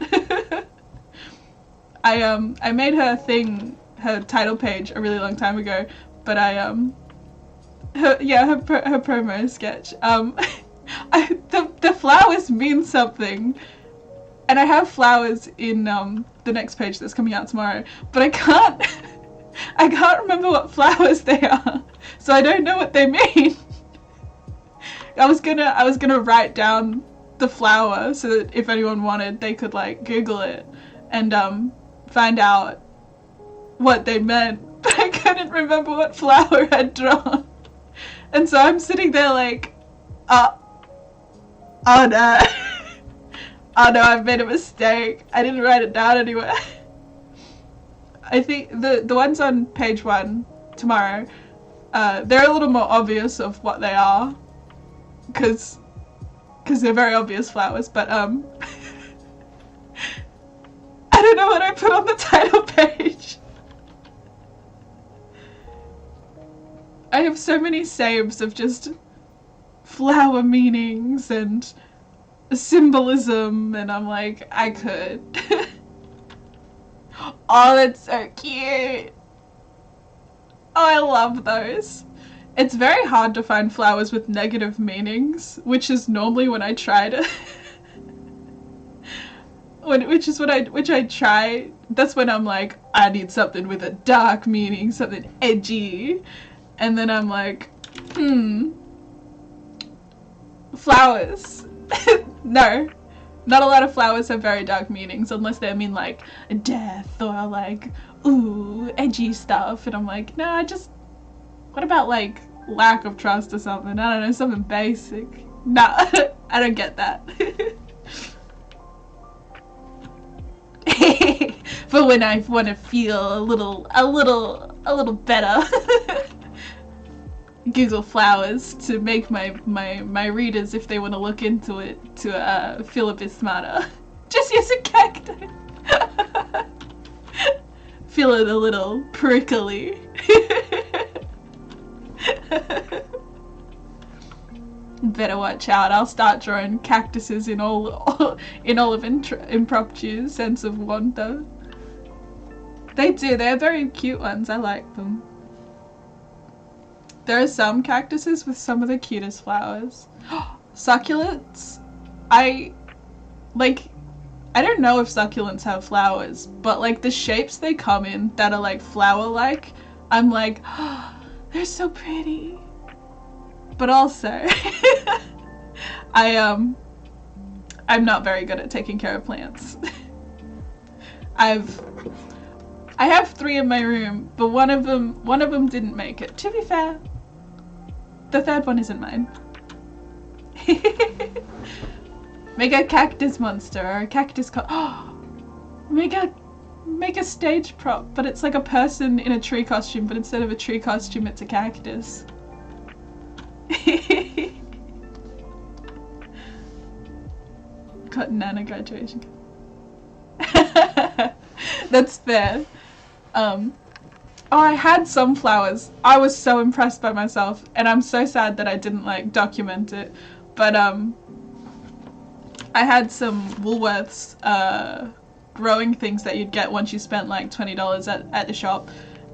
I made her title page a really long time ago, but her promo sketch. The flowers mean something, and I have flowers in the next page that's coming out tomorrow, but I can't remember what flowers they are. So I don't know what they mean. I was gonna write down the flower so that if anyone wanted, they could like Google it and find out what they meant. But I couldn't remember what flower I'd drawn, and so I'm sitting there like, oh no, oh no, I've made a mistake. I didn't write it down anywhere. I think the ones on page 1 tomorrow. They're a little more obvious of what they are, because they're very obvious flowers, but I don't know what I put on the title page. I have so many saves of just flower meanings and symbolism, and I'm like, I could. Oh, that's so cute. Oh, I love those. It's very hard to find flowers with negative meanings, which is normally when I try to which I try. That's when I'm like, I need something with a dark meaning, something edgy. And then I'm like, flowers. No. Not a lot of flowers have very dark meanings unless they mean like death or like, ooh, edgy stuff. And I'm like, no, what about like lack of trust or something? I don't know, something basic. No, I don't get that. But when I want to feel a little better, Google flowers to make my readers, if they want to look into it, to feel a bit smarter. Just use a cactus. Feel it a little prickly. better watch out. I'll start drawing cactuses in all of Impromptu's sense of wonder. They do. They're very cute ones. I like them. There are some cactuses with some of the cutest flowers. Succulents. I don't know if succulents have flowers, but like the shapes they come in that are like flower-like, I'm like, oh, they're so pretty. But also, I'm not very good at taking care of plants. I have 3 in my room, but one of them didn't make it. To be fair, the third one isn't mine. Make a cactus monster or a cactus make a stage prop, but it's like a person in a tree costume, but instead of a tree costume, it's a cactus. Cotton Nana graduation. That's fair. Oh, I had some flowers. I was so impressed by myself, and I'm so sad that I didn't like document it. But I had some Woolworths growing things that you'd get once you spent like $20 at the shop,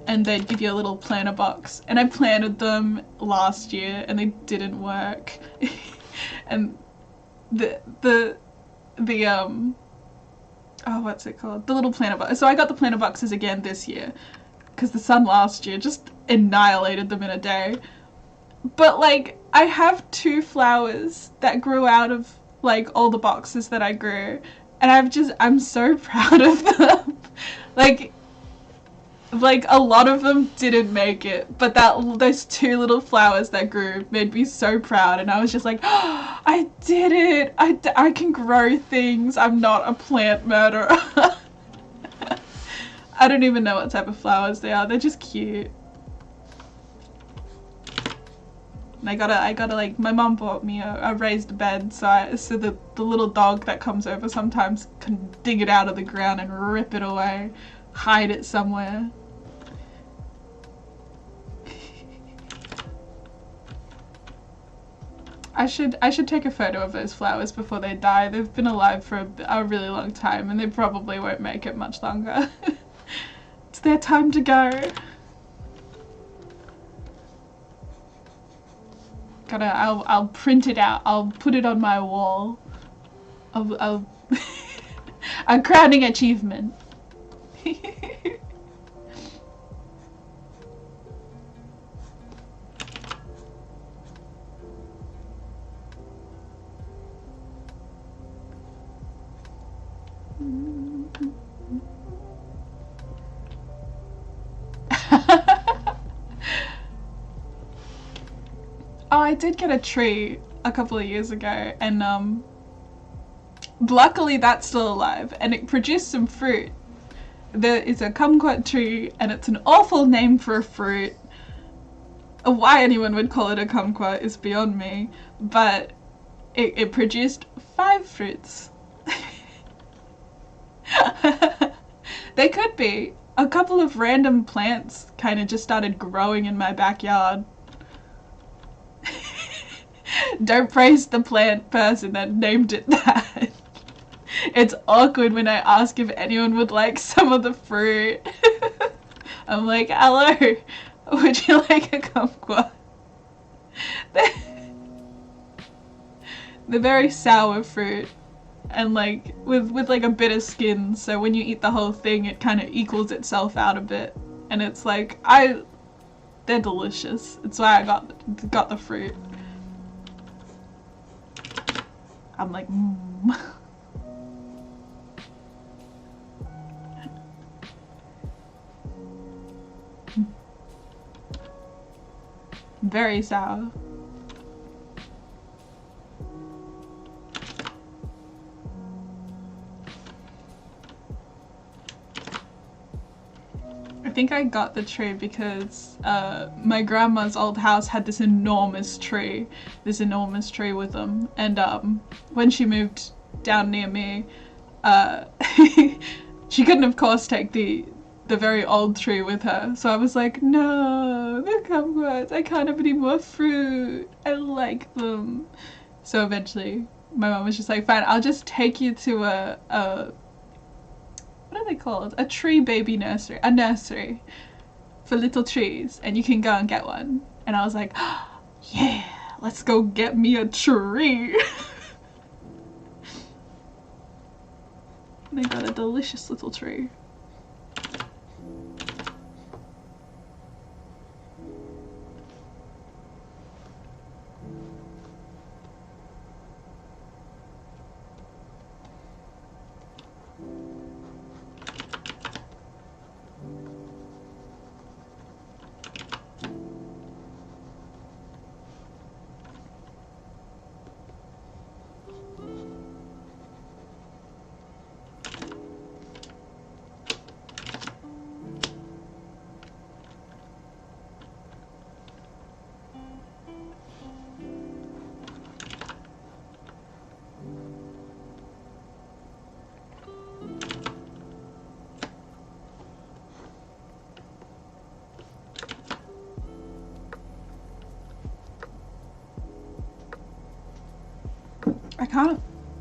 and they'd give you a little planter box. And I planted them last year, and they didn't work. And oh, what's it called? The little planter box. So I got the planter boxes again this year, because the sun last year just annihilated them in a day. But like, I have 2 flowers that grew out of like all the boxes that I grew, and I'm so proud of them. like a lot of them didn't make it, but those 2 little flowers that grew made me so proud, and I was just like, oh, I did it! I can grow things. I'm not a plant murderer. I don't even know what type of flowers they are. They're just cute. And I gotta like, my mom bought me a raised bed, so the little dog that comes over sometimes can dig it out of the ground and rip it away, hide it somewhere. I should take a photo of those flowers before they die. They've been alive for a really long time, and they probably won't make it much longer. It's their time to go. I'll print it out. I'll put it on my wall. A crowning achievement. Oh, I did get a tree a couple of years ago, and luckily that's still alive, and it produced some fruit. There is a kumquat tree, and it's an awful name for a fruit. Why anyone would call it a kumquat is beyond me, but it produced 5 fruits. They could be. A couple of random plants kind of just started growing in my backyard. Don't praise the plant person that named it that. It's awkward when I ask if anyone would like some of the fruit. I'm like, hello, would you like a kumquat? They're very sour fruit, and like with like a bitter skin, so when you eat the whole thing it kind of equals itself out a bit, and it's like, they're delicious. It's why I got the fruit. I'm like, Very sour. I think I got the tree because my grandma's old house had this enormous tree with them, and when she moved down near me, she couldn't of course take the the very old tree with her. So I was like, no, the kumquats, I can't have any more fruit. I like them. So eventually my mom was just like, fine, I'll just take you to a what are they called? A tree baby nursery, a nursery for little trees, and you can go and get one. And I was like, oh, yeah, let's go get me a tree. And I got a delicious little tree.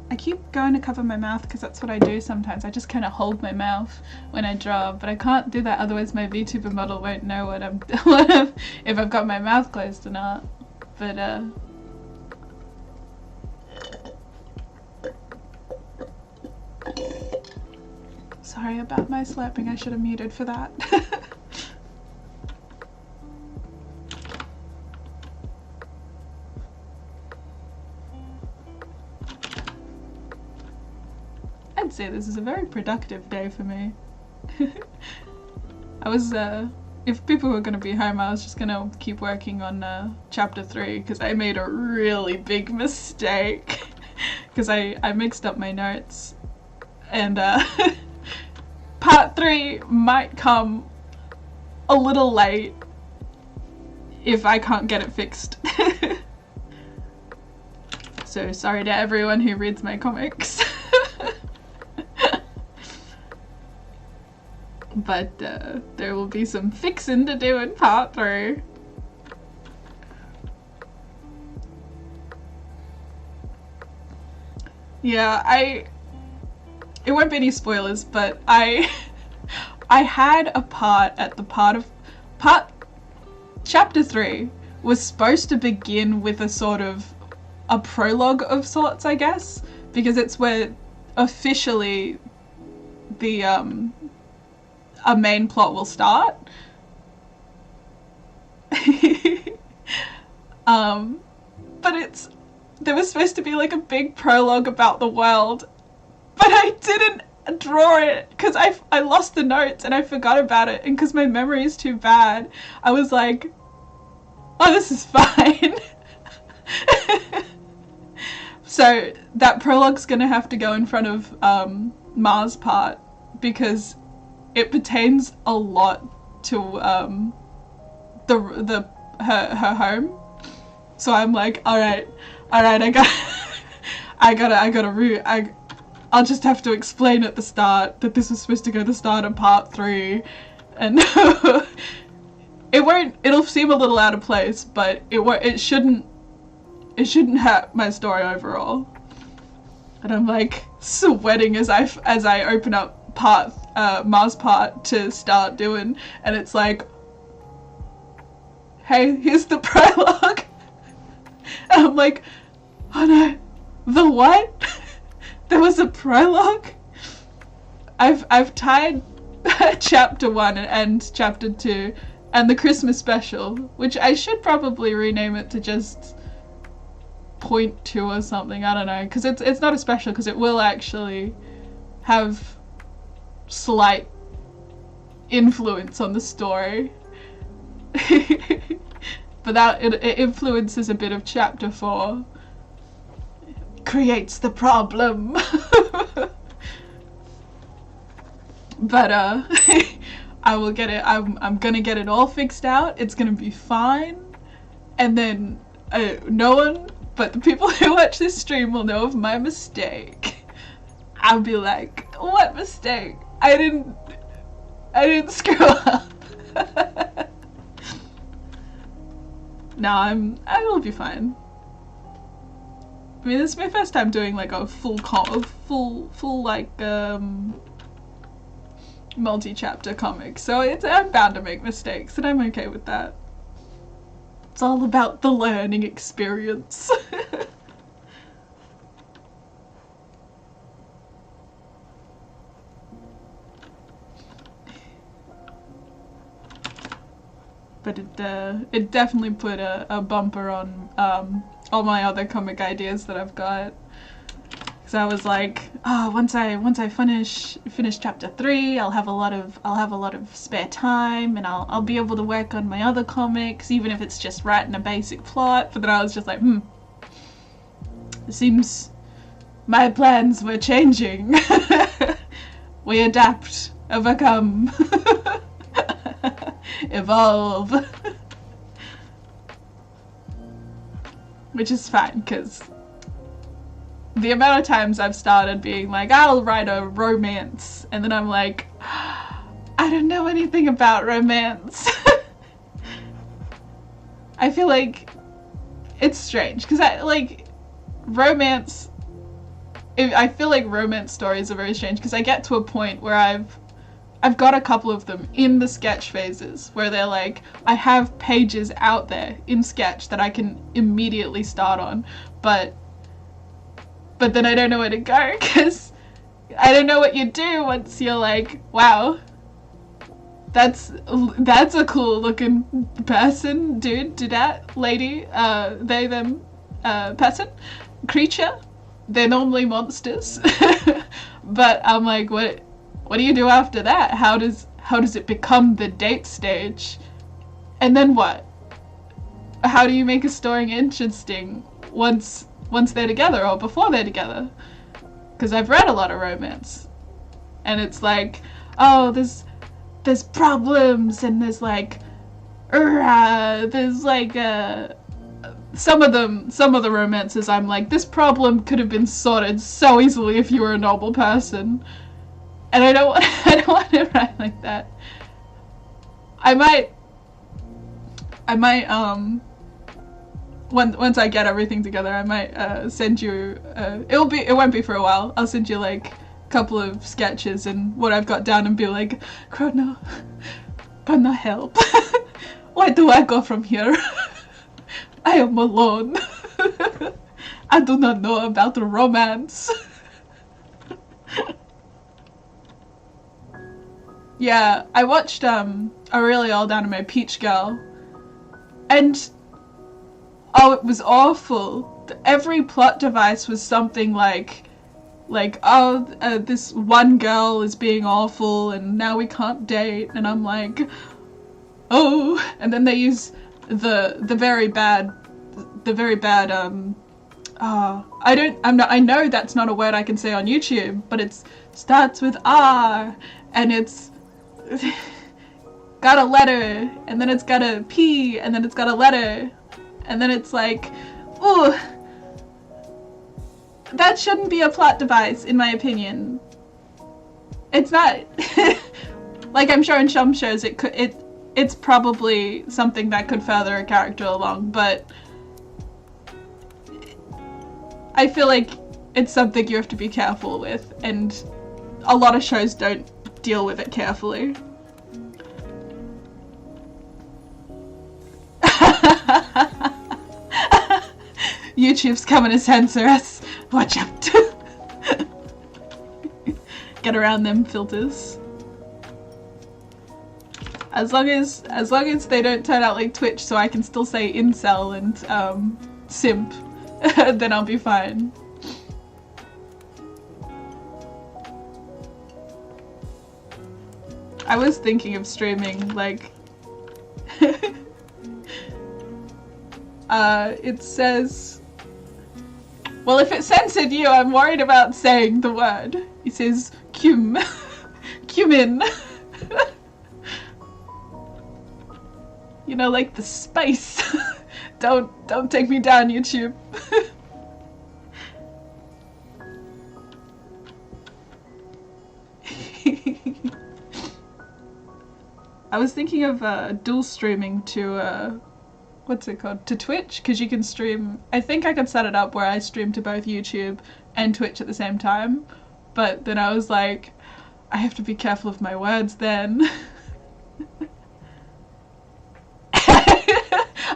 I keep going to cover my mouth because that's what I do sometimes. I just kind of hold my mouth when I draw, but I can't do that, otherwise my VTuber model won't know what I'm if I've got my mouth closed or not. But sorry about my slapping, I should have muted for that. I'd say this is a very productive day for me. I was, if people were gonna be home, I was just gonna keep working on chapter 3 because I made a really big mistake because I mixed up my notes, and part 3 might come a little late if I can't get it fixed. So sorry to everyone who reads my comics. But there will be some fixing to do in part 3. Yeah, it won't be any spoilers, but I had a part at the chapter 3 was supposed to begin with a sort of a prologue of sorts, I guess, because it's where officially the a main plot will start. But there was supposed to be like a big prologue about the world, but I didn't draw it because I lost the notes and I forgot about it, and because my memory is too bad, I was like, oh, this is fine. So that prologue's gonna have to go in front of Mars part because it pertains a lot to her home. So I'm like, all right, I gotta I'll just have to explain at the start that this was supposed to go to the start of part 3, and it'll seem a little out of place, but it shouldn't hurt my story overall. And I'm like sweating as I open up Mars part to start doing, and it's like, hey, here's the prologue. And I'm like, oh no, the what? There was a prologue? I've tied chapter 1 and chapter 2 and the Christmas special, which I should probably rename it to just point 2 or something, I don't know, because it's not a special, because it will actually have slight influence on the story. But that it influences a bit of chapter 4. Creates the problem. But I will get it. I'm gonna get it all fixed out. It's gonna be fine. And then no one but the people who watch this stream will know of my mistake. I'll be like, what mistake? I I didn't screw up. No, I will be fine. I mean, this is my first time doing like a full like multi-chapter comic, so I'm bound to make mistakes, and I'm okay with that. It's all about the learning experience. But it definitely put a bumper on all my other comic ideas that I've got. Because I was like, oh, once I finish chapter 3, I'll have a lot of spare time, and I'll be able to work on my other comics, even if it's just writing a basic plot. But then I was just like, it seems my plans were changing. We adapt, overcome, evolve. Which is fine, because the amount of times I've started being like, I'll write a romance, and then I'm like, I don't know anything about romance. I feel like it's strange, because I feel like romance stories are very strange, because I get to a point where I've got a couple of them in the sketch phases where they're like, I have pages out there in sketch that I can immediately start on, but then I don't know where to go, because I don't know what you do once you're like, wow, that's a cool looking person, dude, dudette, lady, they, them, person, creature. They're normally monsters. But I'm like, what do you do after that? How does it become the date stage? And then what? How do you make a story interesting once they're together or before they're together? Because I've read a lot of romance, and it's like, oh, there's problems, and there's like some of the romances I'm like, this problem could have been sorted so easily if you were a normal person, and I don't want to write like that. I might once I get everything together, I might send you, it won't be for a while, I'll send you like a couple of sketches and what I've got down and be like, Krona, help. Where do I go from here? I am alone. I do not know about romance. Yeah, I watched a really old anime, Peach Girl, and oh, it was awful. Every plot device was something like this one girl is being awful and now we can't date, and I'm like, oh, and then they use the very bad I know that's not a word I can say on YouTube, but it starts with R, and it's got a letter, and then it's got a P, and then it's got a letter, and then it's like, ooh, that shouldn't be a plot device, in my opinion. It's not. Like, I'm sure in some shows it's probably something that could further a character along, but I feel like it's something you have to be careful with, and a lot of shows don't deal with it carefully. YouTube's coming to censor us. Watch out. Get around them filters. As long as they don't turn out like Twitch, so I can still say incel and simp, then I'll be fine. I was thinking of streaming, like, it says, well, if it censored you, I'm worried about saying the word. It says cumin. You know, like the spice. Don't take me down, YouTube. I was thinking of dual streaming to what's it called? To Twitch, because you can stream. I think I could set it up where I stream to both YouTube and Twitch at the same time. But then I was like, I have to be careful of my words then.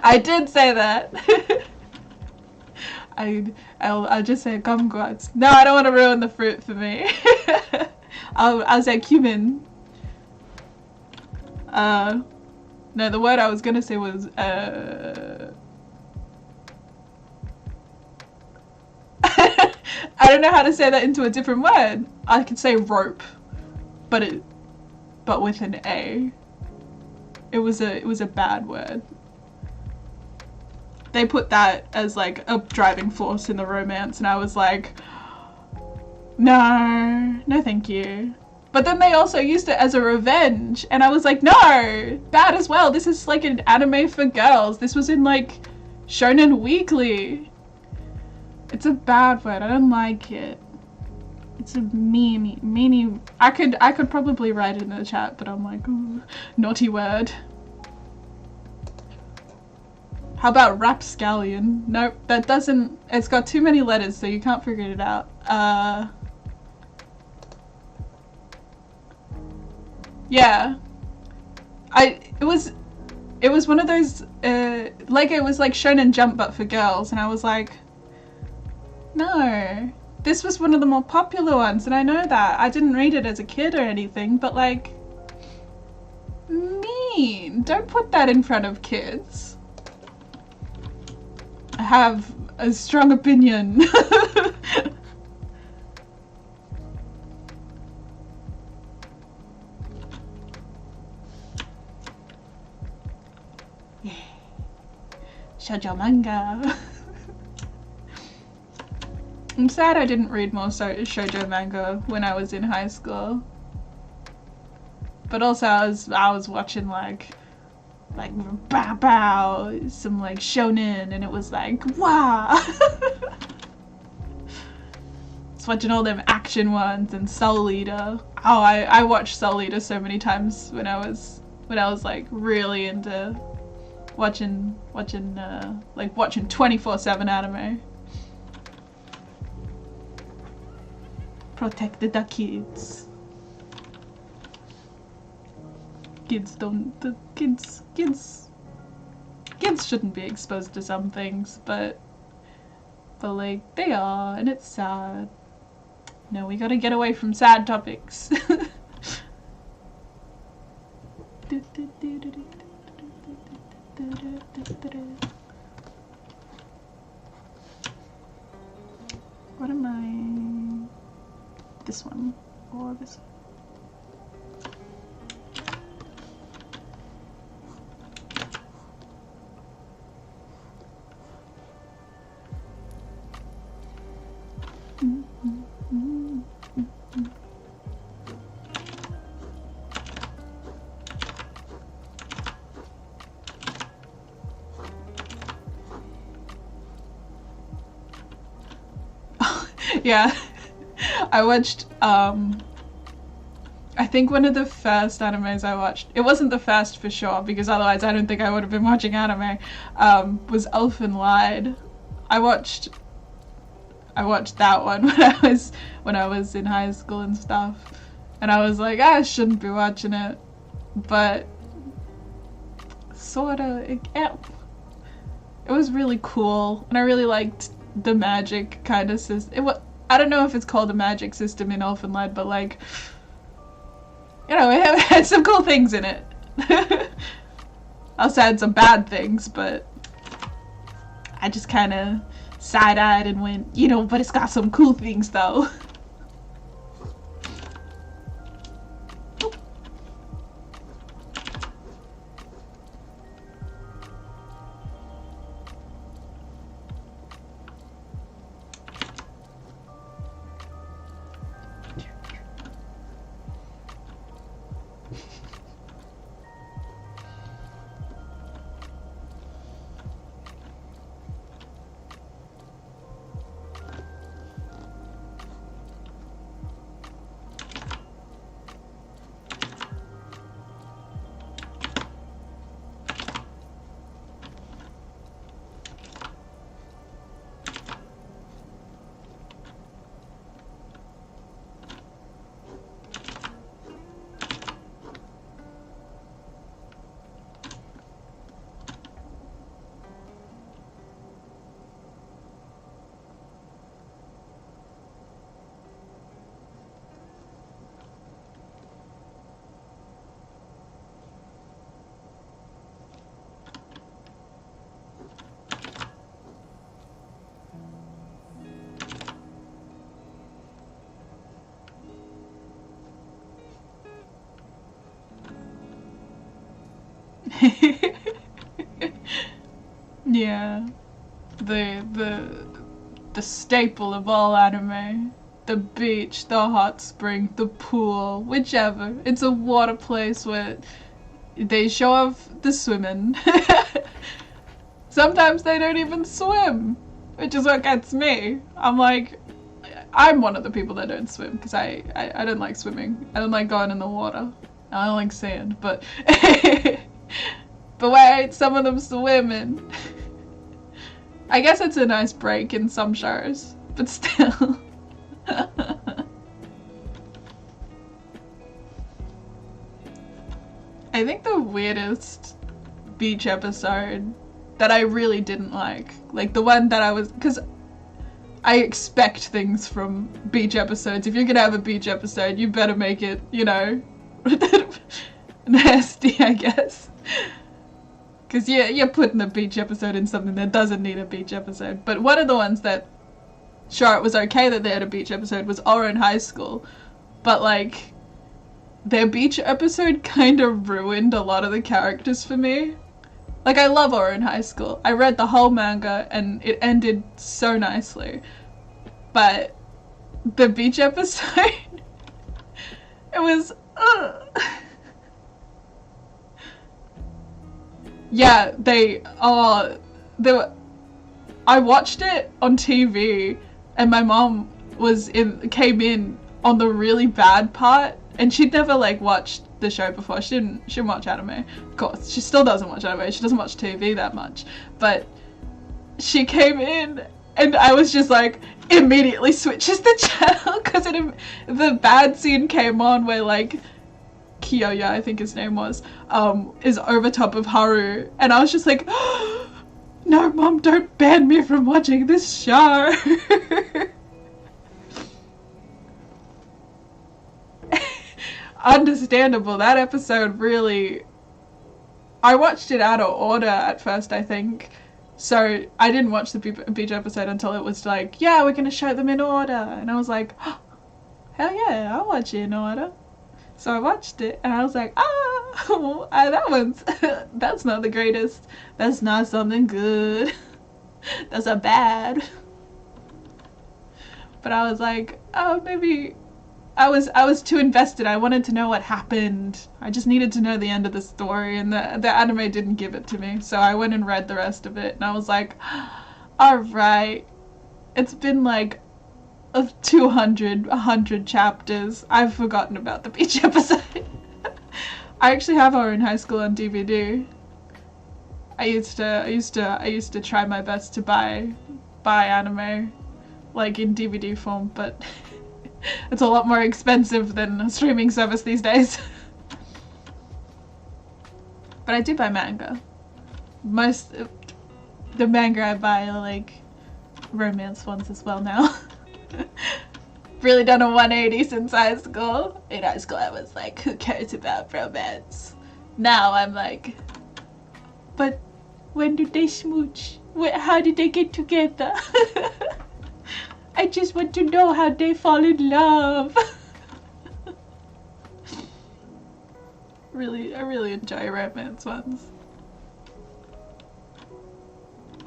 I did say that. I'll just say kumquats. No, I don't want to ruin the fruit for me. I'll say cumin. No, the word I was gonna say was I don't know how to say that into a different word. I could say rope, but with an A. It was a bad word. They put that as like a driving force in the romance, and I was like, no thank you. But then they also used it as a revenge, and I was like, no, bad as well. This is like an anime for girls. This was in like Shonen Weekly. It's a bad word. I don't like it. It's a meanie. I could probably write it in the chat, but I'm like, ooh, naughty word. How about rapscallion? Nope, that doesn't. It's got too many letters, so you can't figure it out. Yeah. It was one of those, like it was like Shonen Jump but for girls, and I was like, no. This was one of the more popular ones, and I know that. I didn't read it as a kid or anything, but like, mean. Don't put that in front of kids. I have a strong opinion. Yeah. Shoujo manga. I'm sad I didn't read more shoujo manga when I was in high school. But also I was watching like bow bow, some like shonen, and it was like wow. Just watching all them action ones and Soul Eater. Oh, I watched Soul Eater so many times when I was like really into watching 24/7 anime. Protect the kids. Kids shouldn't be exposed to some things, but like they are, and it's sad. No, we gotta get away from sad topics. What am I? This one or this one? Yeah, I watched, I think one of the first animes I watched, it wasn't the first for sure, because otherwise I don't think I would have been watching anime, was Elfen Lied. I watched that one when I was in high school and stuff, and I was like, I shouldn't be watching it, but sorta, it was really cool, and I really liked the magic kind of system. I don't know if it's called a magic system in Elfen Lied, but like, you know, it had some cool things in it. Also had some bad things, but I just kind of side-eyed and went, you know, but it's got some cool things though. Yeah. The staple of all anime. The beach, the hot spring, the pool, whichever. It's a water place where they show off the swimming. Sometimes they don't even swim, which is what gets me. I'm like, I'm one of the people that don't swim because I don't like swimming. I don't like going in the water. I don't like sand, but but why ain't some of them swimming? I guess it's a nice break in some shows, but still. I think the weirdest beach episode that I really didn't like the one that I was, because I expect things from beach episodes. If you're gonna have a beach episode, you better make it, you know, nasty, I guess. Because you're putting a beach episode in something that doesn't need a beach episode. But one of the ones that, sure, it was okay that they had a beach episode was Oran High School. But, like, their beach episode kind of ruined a lot of the characters for me. Like, I love Oran High School. I read the whole manga and it ended so nicely. But the beach episode, it was, yeah, I watched it on TV and my mom came in on the really bad part, and she'd never like watched the show before. She didn't watch anime. Of course, she still doesn't watch anime. She doesn't watch TV that much. But she came in and I was just like, immediately switches the channel because the bad scene came on where like Kiyoya, I think his name was, is over top of Haru, and I was just like, no, Mom, don't ban me from watching this show. Understandable. That episode really, I watched it out of order at first, I think, so I didn't watch the beach episode until it was like, yeah, we're gonna show them in order, and I was like, oh, hell yeah, I'll watch it in order. So I watched it and I was like, that's not the greatest. That's not something good. That's a bad. But I was like, oh, maybe I was too invested. I wanted to know what happened. I just needed to know the end of the story, and the anime didn't give it to me. So I went and read the rest of it and I was like, alright. It's been like of 100 chapters. I've forgotten about the beach episode. I actually have Oran High School on DVD. I used to try my best to buy anime like in DVD form, but it's a lot more expensive than a streaming service these days. But I do buy manga. Most the manga I buy are like romance ones as well now. Really done a 180 since high school. In high school I was like, who cares about romance? Now I'm like, but when did they smooch? How did they get together? I just want to know how they fall in love. I really enjoy romance ones.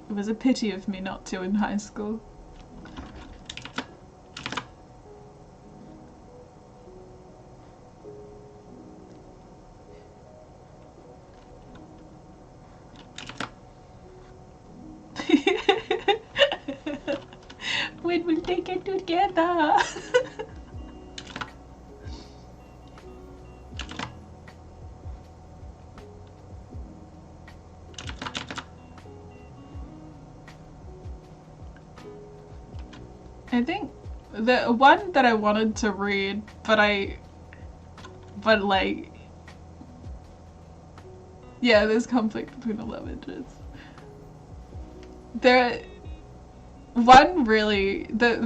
It was a pity of me not to in high school. When will they get together? I think the one that I wanted to read, but like, yeah, there's conflict between the love interests. The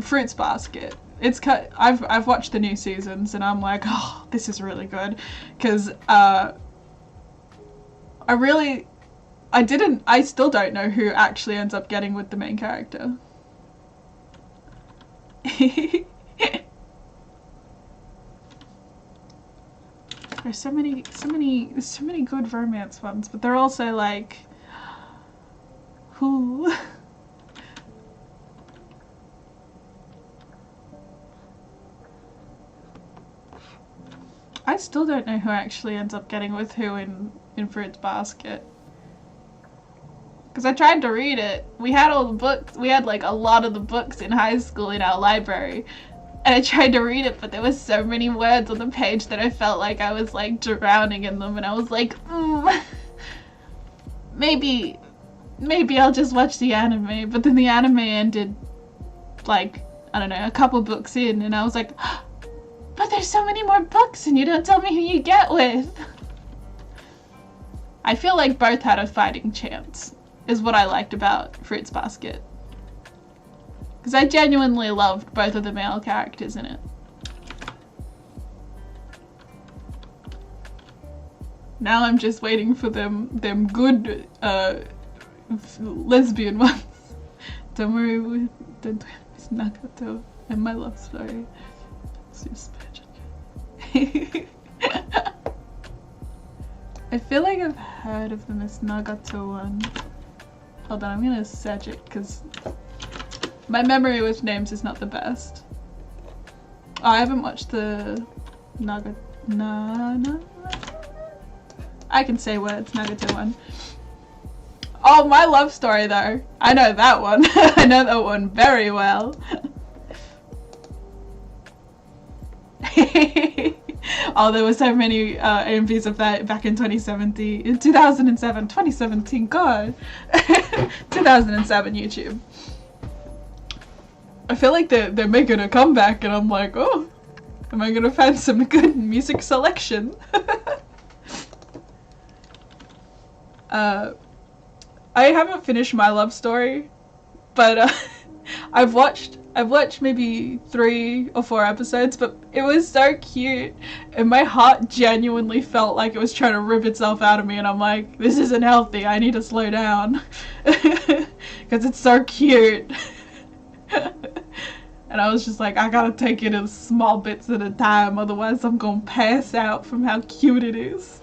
Fruits Basket. I've watched the new seasons and I'm like, oh, this is really good, because I still don't know who actually ends up getting with the main character. there's so many good romance ones, but they're also like, who? I still don't know who actually ends up getting with who in Fruits Basket. Because I tried to read it. We had all the books. We had like a lot of the books in high school in our library. And I tried to read it, but there was so many words on the page that I felt like I was like drowning in them. And I was like, maybe I'll just watch the anime. But then the anime ended like, I don't know, a couple books in. And I was like, but there's so many more books and you don't tell me who you get with. I feel like both had a fighting chance, is what I liked about Fruits Basket. Because I genuinely loved both of the male characters in it. Now I'm just waiting for them good lesbian ones. Don't worry with Miss Nagato and my love story. I feel like I've heard of the Miss Nagato one. Hold on, I'm gonna search it because my memory with names is not the best. Oh, I haven't watched the I can say words, Nagato one. Oh, My Love Story though. I know that one. I know that one very well. Oh, there were so many AMVs of that back in 2017, god. 2007 YouTube. I feel like they're making a comeback and I'm like, oh, am I gonna find some good music selection? I haven't finished My Love Story, but I've watched maybe 3 or 4 episodes, but it was so cute and my heart genuinely felt like it was trying to rip itself out of me, and I'm like, this isn't healthy, I need to slow down because it's so cute. And I was just like, I gotta take it in small bits at a time, otherwise I'm gonna pass out from how cute it is.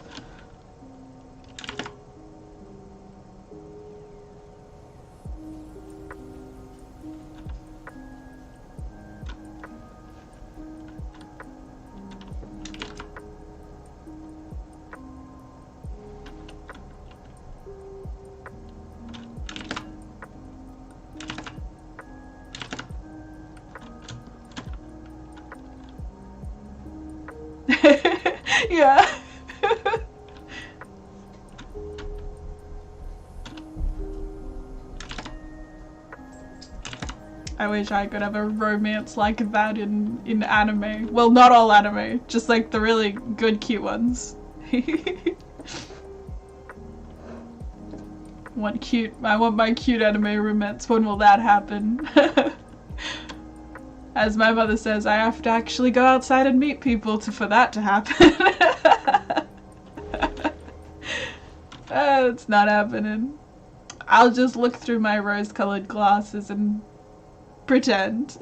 Yeah. I wish I could have a romance like that in anime. Well, not all anime, just like the really good cute ones. I want my cute anime romance. When will that happen? As my mother says, I have to actually go outside and meet people for that to happen. It's not happening. I'll just look through my rose-colored glasses and pretend.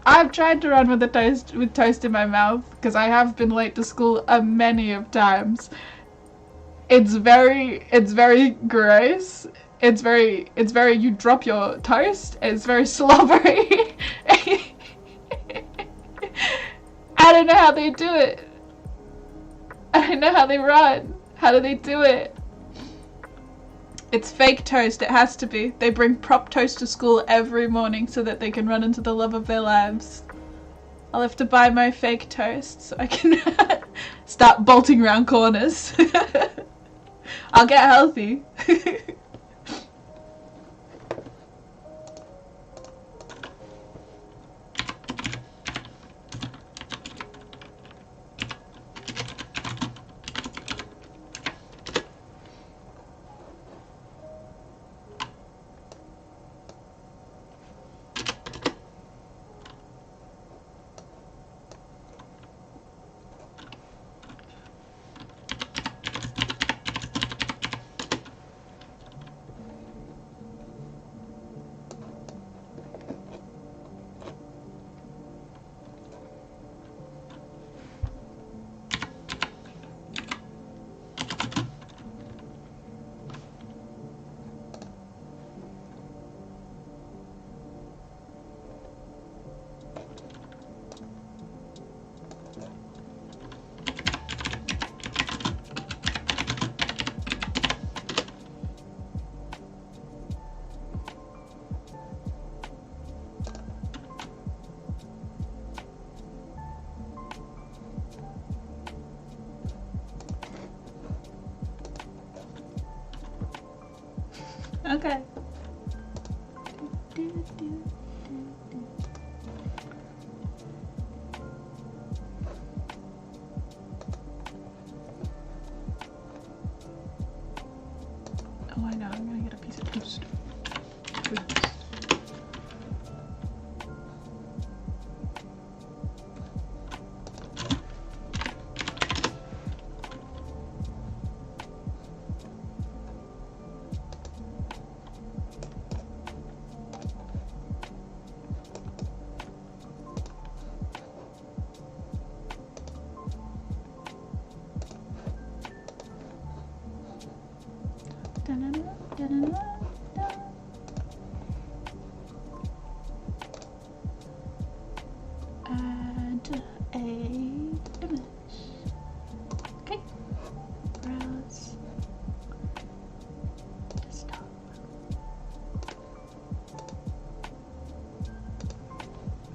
I've tried to run with toast in my mouth because I have been late to school many of times. It's very gross. It's very you drop your toast. It's very slobbery. I don't know how they do it. I don't know how they run. How do they do it? It's fake toast, it has to be. They bring prop toast to school every morning so that they can run into the love of their lives. I'll have to buy my fake toast so I can start bolting around corners. I'll get healthy. Okay. Oh, I know, I'm gonna get a piece of toast. Add a image. Okay. Browse. Desktop.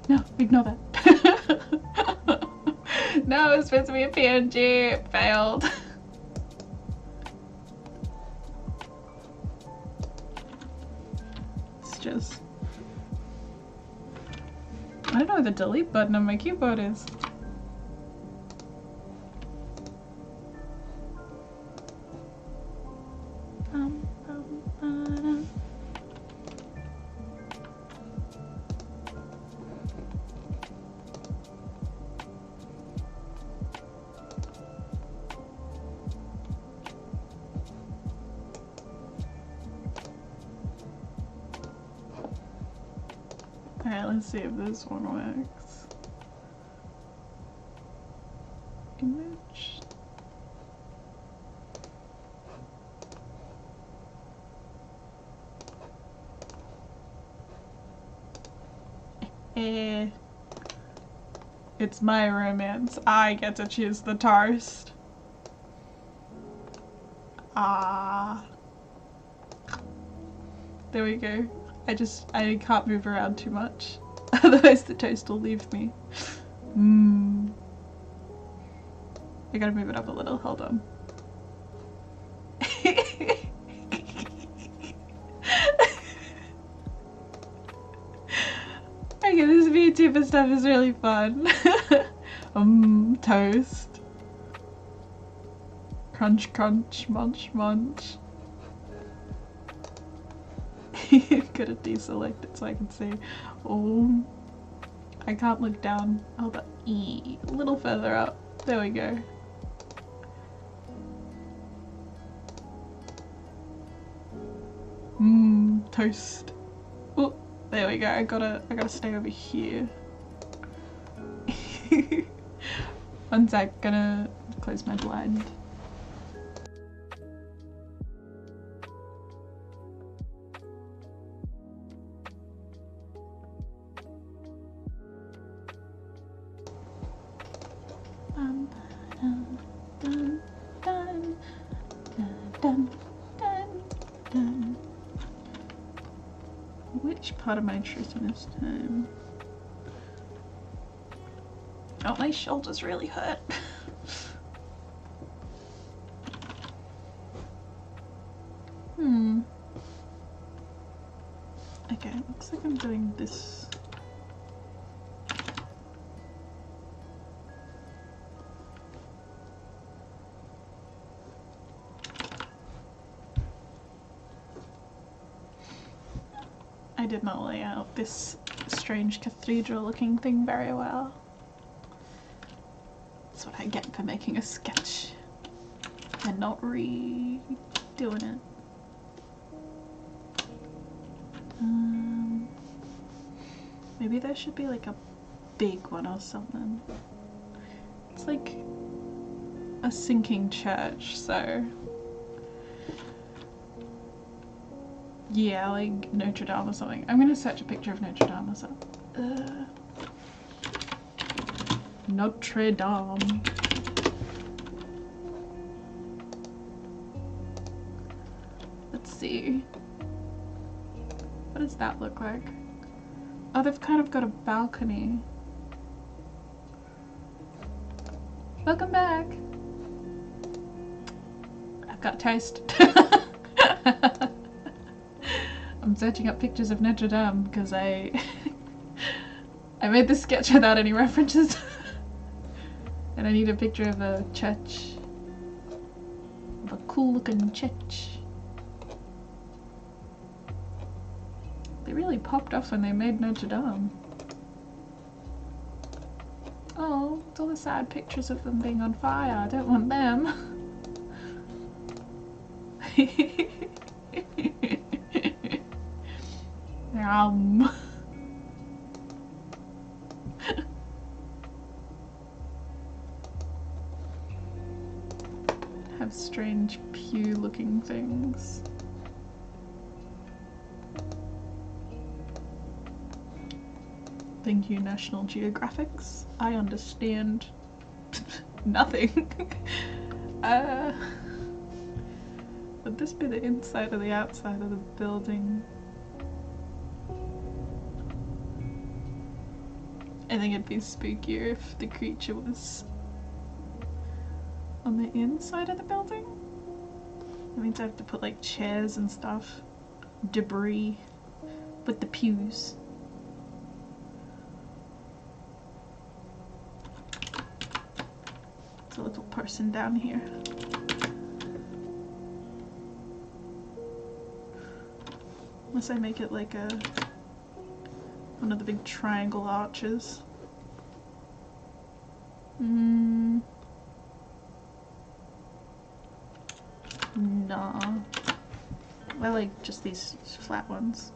No, ignore that. No, it's supposed to be a PNG. It failed. It's just... I don't know where the delete button on my keyboard is. Alright, let's see if this one works. Image. It's my romance. I get to choose the toast. Ah. There we go. I can't move around too much. Otherwise the toast will leave me. I gotta move it up a little, hold on. Okay, this Vtuber stuff is really fun. Toast. Crunch, crunch, munch, munch. Gotta deselect it so I can see. Oh, I can't look down. Hold on. A little further up. There we go. Toast. Oh, there we go. I gotta stay over here. One sec, gonna close my blind. Which part am I choosing this time? Oh, my shoulders really hurt. Okay, looks like I'm doing this. I did not lay out this strange cathedral looking thing very well. That's what I get for making a sketch and not redoing it. Maybe there should be like a big one or something. It's like a sinking church, so yeah, like Notre Dame or something. I'm gonna search a picture of Notre Dame or something. Notre Dame. Let's see. What does that look like? Oh, they've kind of got a balcony. Welcome back. I've got toast. searching up pictures of Notre Dame because I made this sketch without any references. And I need a picture of a church. Of a cool looking church. They really popped off when they made Notre Dame. Oh, it's all the sad pictures of them being on fire. I don't want them. Have strange pew looking things. Thank you, National Geographics. I understand nothing. Would this be the inside or the outside of the building? I think it'd be spookier if the creature was on the inside of the building. That means I have to put like chairs and stuff, debris with the pews. There's a little person down here. Unless I make it like one of the big triangle arches. Nah. I like just these flat ones.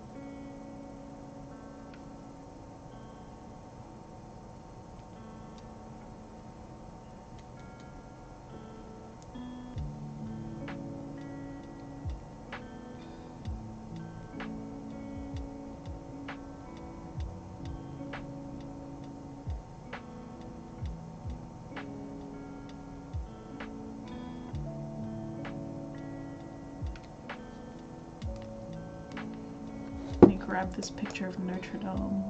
Grab this picture of Notre Dame.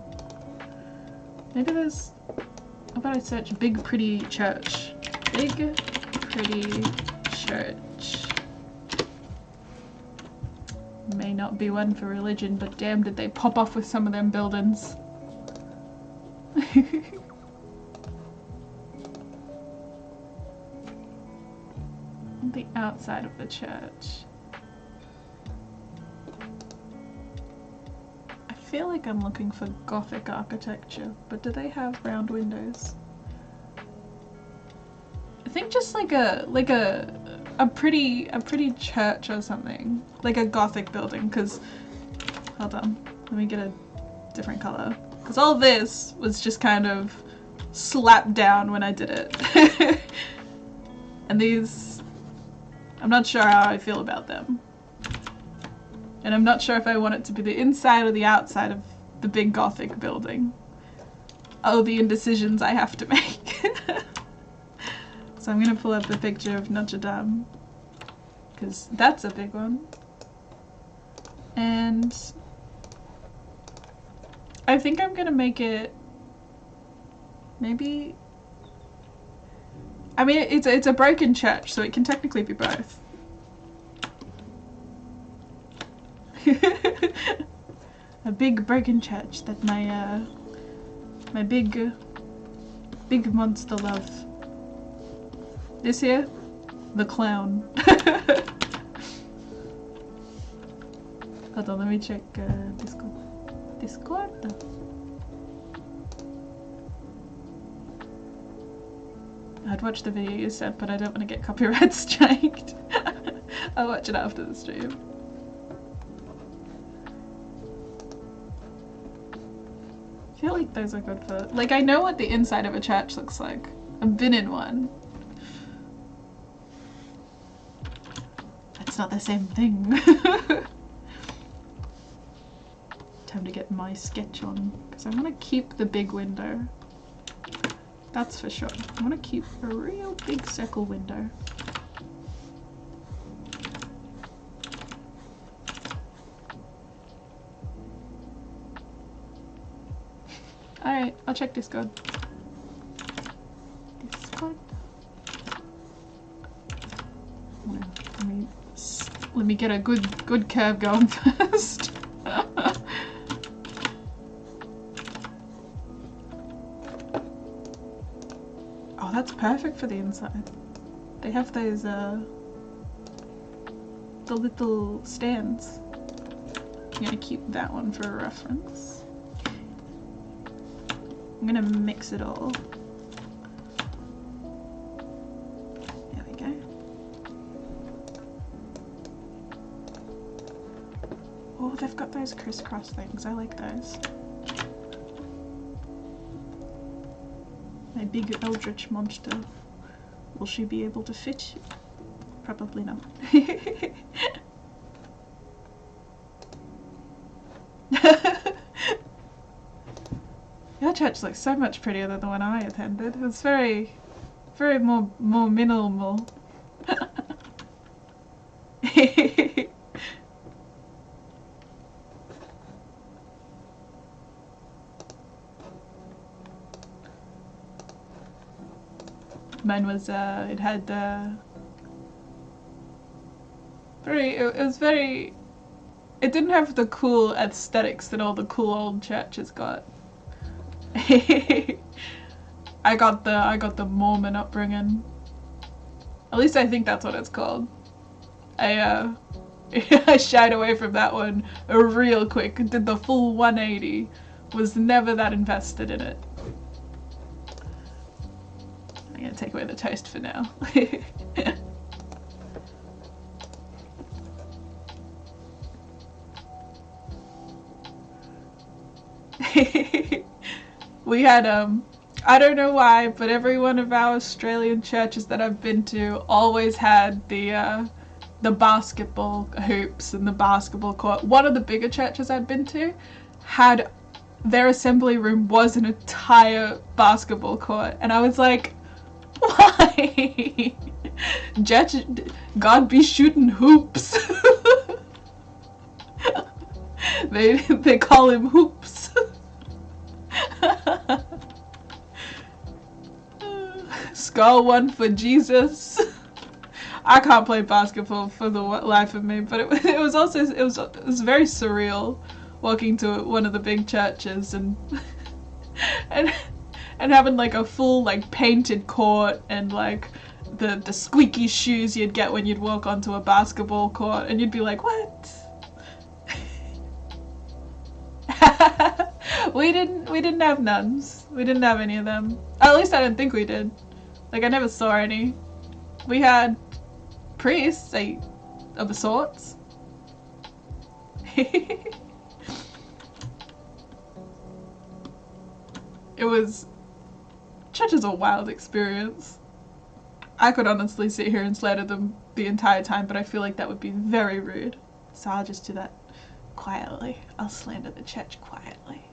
Maybe there's... How about I search big pretty church? Big pretty church. May not be one for religion, but damn did they pop off with some of them buildings. On the outside of the church. I feel like I'm looking for Gothic architecture, but do they have round windows? I think just like a pretty church or something, like a Gothic building. Because hold on, let me get a different color. Because all this was just kind of slapped down when I did it, and these, I'm not sure how I feel about them. And I'm not sure if I want it to be the inside or the outside of the big Gothic building. Oh, the indecisions I have to make. So I'm gonna pull up a picture of Notre Dame, because that's a big one. And I think I'm gonna make it maybe, I mean it's a broken church, so it can technically be both. A big broken church that my my big monster love. This here, the clown. Hold on, let me check Discord. Discord. I'd watch the video you sent, but I don't want to get copyright striked. I'll watch it after the stream. I feel like those are good for, like, I know what the inside of a church looks like. I've been in one. It's not the same thing. Time to get my sketch on, because I want to keep the big window. That's for sure. I want to keep a real big circle window. Alright, I'll check Discord. Discord. Let me get a good curve going first. Oh, that's perfect for the inside. They have those, the little stands. I'm gonna keep that one for a reference. I'm gonna mix it all. There we go. Oh, they've got those crisscross things. I like those. My big eldritch monster. Will she be able to fit? Probably not. Your church looks so much prettier than the one I attended. It was very more minimal. Mine was it had it didn't have the cool aesthetics that all the cool old churches got. I got the Mormon upbringing. At least I think that's what it's called. I shied away from that one real quick. Did the full 180. Was never that invested in it. I'm gonna take away the toast for now. We had I don't know why, but every one of our Australian churches that I've been to always had the basketball hoops and the basketball court. One of the bigger churches I'd been to had their assembly room was an entire basketball court, and I was like, why? God be shooting hoops. They call him Hoops. Skull one for Jesus. I can't play basketball for the life of me, but it was very surreal walking to one of the big churches and having like a full like painted court and like the squeaky shoes you'd get when you'd walk onto a basketball court, and you'd be like, what? We didn't have nuns. We didn't have any of them. At least I don't think we did. Like, I never saw any. We had priests, of the sorts. It was... Church is a wild experience. I could honestly sit here and slander them the entire time, but I feel like that would be very rude. So I'll just do that quietly. I'll slander the church quietly.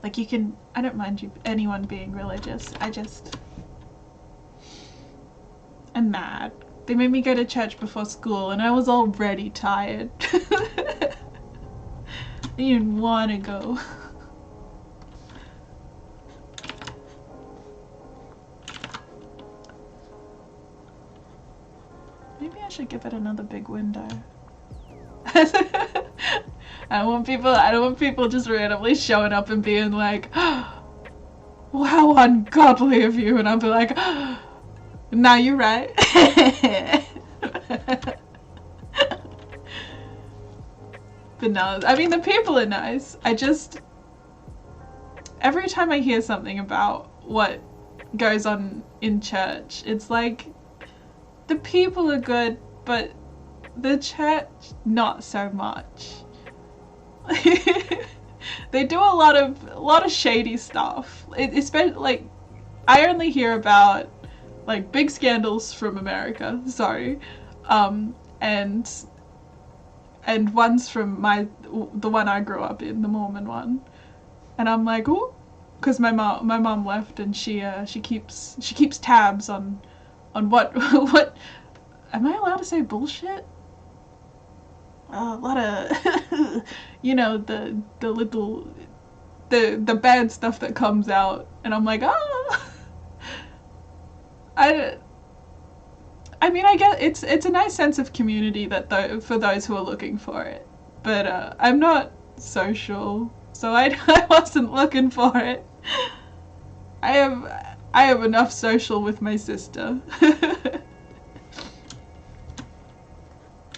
Like, you can... I don't mind anyone being religious. I'm mad. They made me go to church before school and I was already tired. I didn't want to go. Maybe I should give it another big window. I don't want people just randomly showing up and being like, oh, how ungodly of you, and I'll be like, oh, nah, you're right. But no, I mean, the people are nice. Every time I hear something about what goes on in church, it's like, the people are good, but the church, not so much. They do a lot of shady stuff. Especially, like, I only hear about like big scandals from America. Sorry, and ones from the one I grew up in, the Mormon one, and I'm like, oh, because my mom left, and she keeps tabs on what what. Am I allowed to say bullshit? A lot of, you know, the little, the bad stuff that comes out, and I'm like, oh. I mean, I get it's a nice sense of community that for those who are looking for it, but I'm not social, so I wasn't looking for it. I I have enough social with my sister.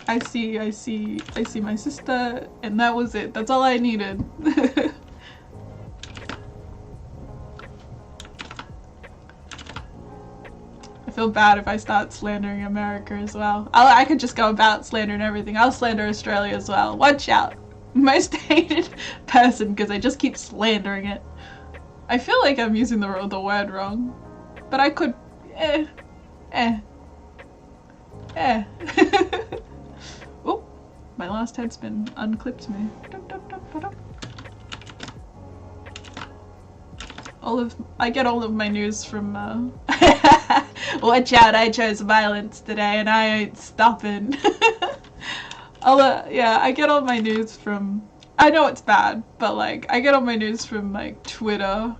I see my sister, and that was it. That's all I needed. I feel bad if I start slandering America as well. I could just go about slandering everything. I'll slander Australia as well. Watch out. Most hated person, because I just keep slandering it. I feel like I'm using the word wrong, but I could. Oh, my last headspin unclipped me. I get all of my news from. Watch out! I chose violence today, and I ain't stopping. Yeah, I get all my news from. I know it's bad, but like I get all my news from like Twitter.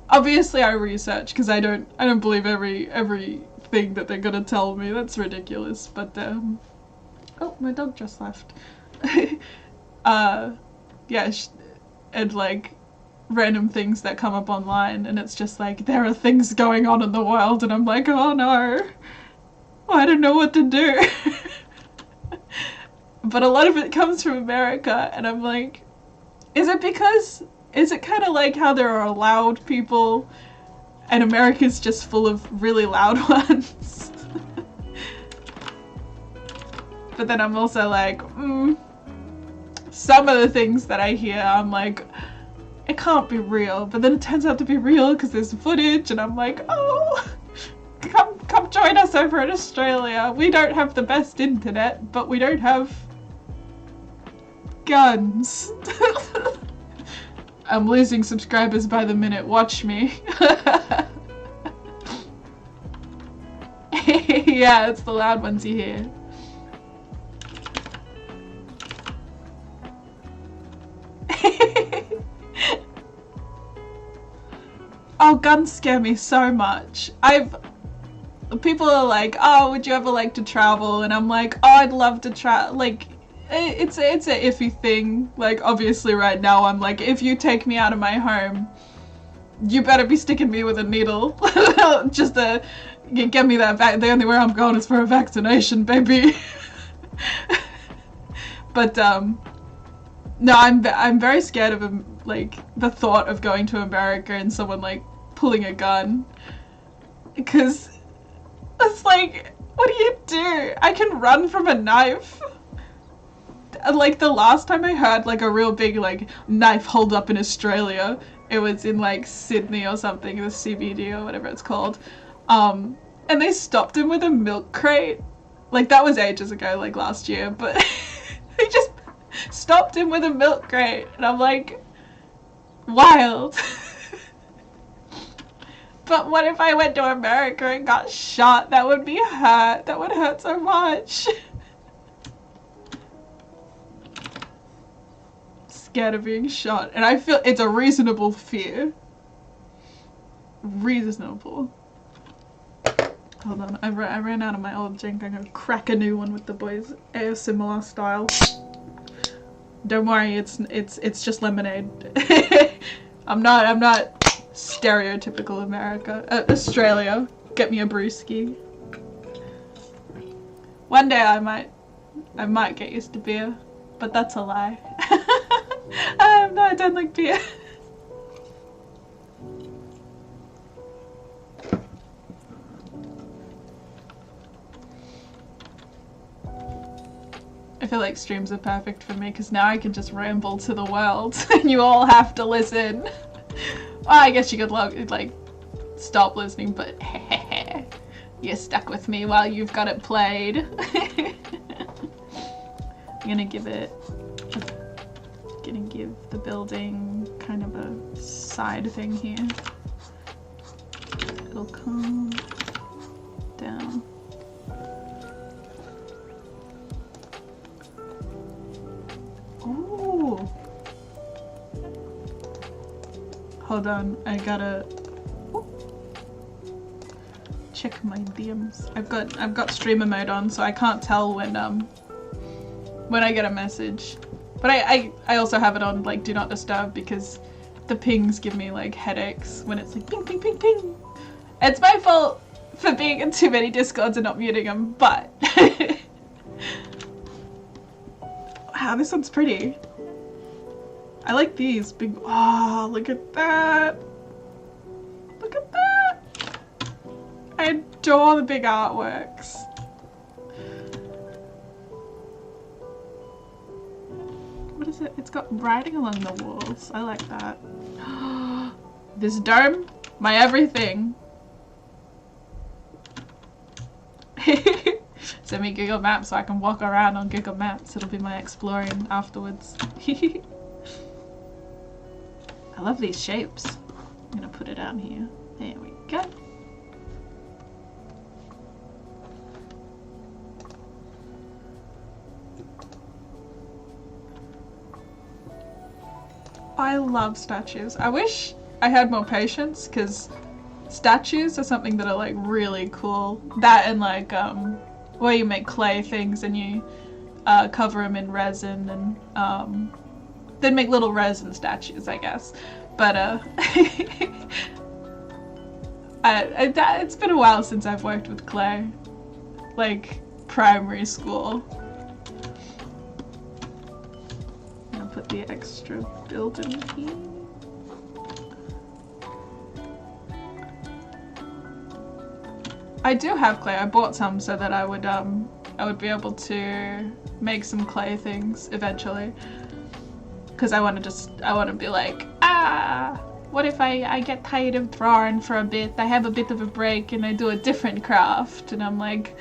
Obviously, I research because I don't believe everything that they're gonna tell me. That's ridiculous. But oh, my dog just left. Yeah, and like random things that come up online, and it's just like there are things going on in the world, and I'm like, oh no, I don't know what to do. But a lot of it comes from America, and I'm like, is it kind of like how there are loud people and America's just full of really loud ones? But then I'm also like, some of the things that I hear, I'm like, it can't be real. But then it turns out to be real because there's footage, and I'm like, oh, come join us over in Australia. We don't have the best internet, but we don't have guns. I'm losing subscribers by the minute. Watch me. Yeah, it's the loud ones you hear. Oh, guns scare me so much. People are like, oh, would you ever like to travel? And I'm like, oh, I'd love to travel. Like, it's a iffy thing. Like, obviously right now I'm like, if you take me out of my home, you better be sticking me with a needle. Just to get me that the only way I'm going is for a vaccination, baby. But no, I'm very scared of like the thought of going to America and someone like pulling a gun, because it's like, what do? I can run from a knife. Like the last time I heard like a real big like knife hold up in Australia, it was in like Sydney or something, the CBD or whatever it's called, and they stopped him with a milk crate. Like that was ages ago, like last year, but they just stopped him with a milk crate, and I'm like, wild. But what if I went to America and got shot? That would be hurt. That would hurt so much. Scared of being shot, and I feel it's a reasonable fear. Reasonable. Hold on, I ran out of my old drink. I'm gonna crack a new one with the boys, ASMR style. Don't worry, it's just lemonade. I'm not stereotypical America. Australia, get me a brewski. One day I might get used to beer, but that's a lie. I don't like beer. I feel like streams are perfect for me because now I can just ramble to the world and you all have to listen. Well, I guess you could like stop listening, but you're stuck with me while you've got it played. I'm gonna give the building kind of a side thing here. It'll come down. Ooh. Hold on, I gotta check my DMs. I've got streamer mode on, so I can't tell when I get a message. But I also have it on like do not disturb because the pings give me like headaches when it's like ping, ping, ping, ping. It's my fault for being in too many Discords and not muting them, but wow, this one's pretty. I like these big. Oh, look at that! Look at that! I adore the big artworks. What is it? It's got writing along the walls. I like that. This dome, my everything. Send me Google Maps so I can walk around on Google Maps. It'll be my exploring afterwards. I love these shapes. I'm gonna put it down here. There we go. I love statues. I wish I had more patience, because statues are something that are like really cool. That and like where you make clay things and you cover them in resin and then make little resin statues, I guess. But it's been a while since I've worked with clay, like primary school. I'll put the extra building here. I do have clay. I bought some so that I would be able to make some clay things eventually. Because I want to be like, what if I get tired of drawing for a bit, I have a bit of a break and I do a different craft, and I'm like,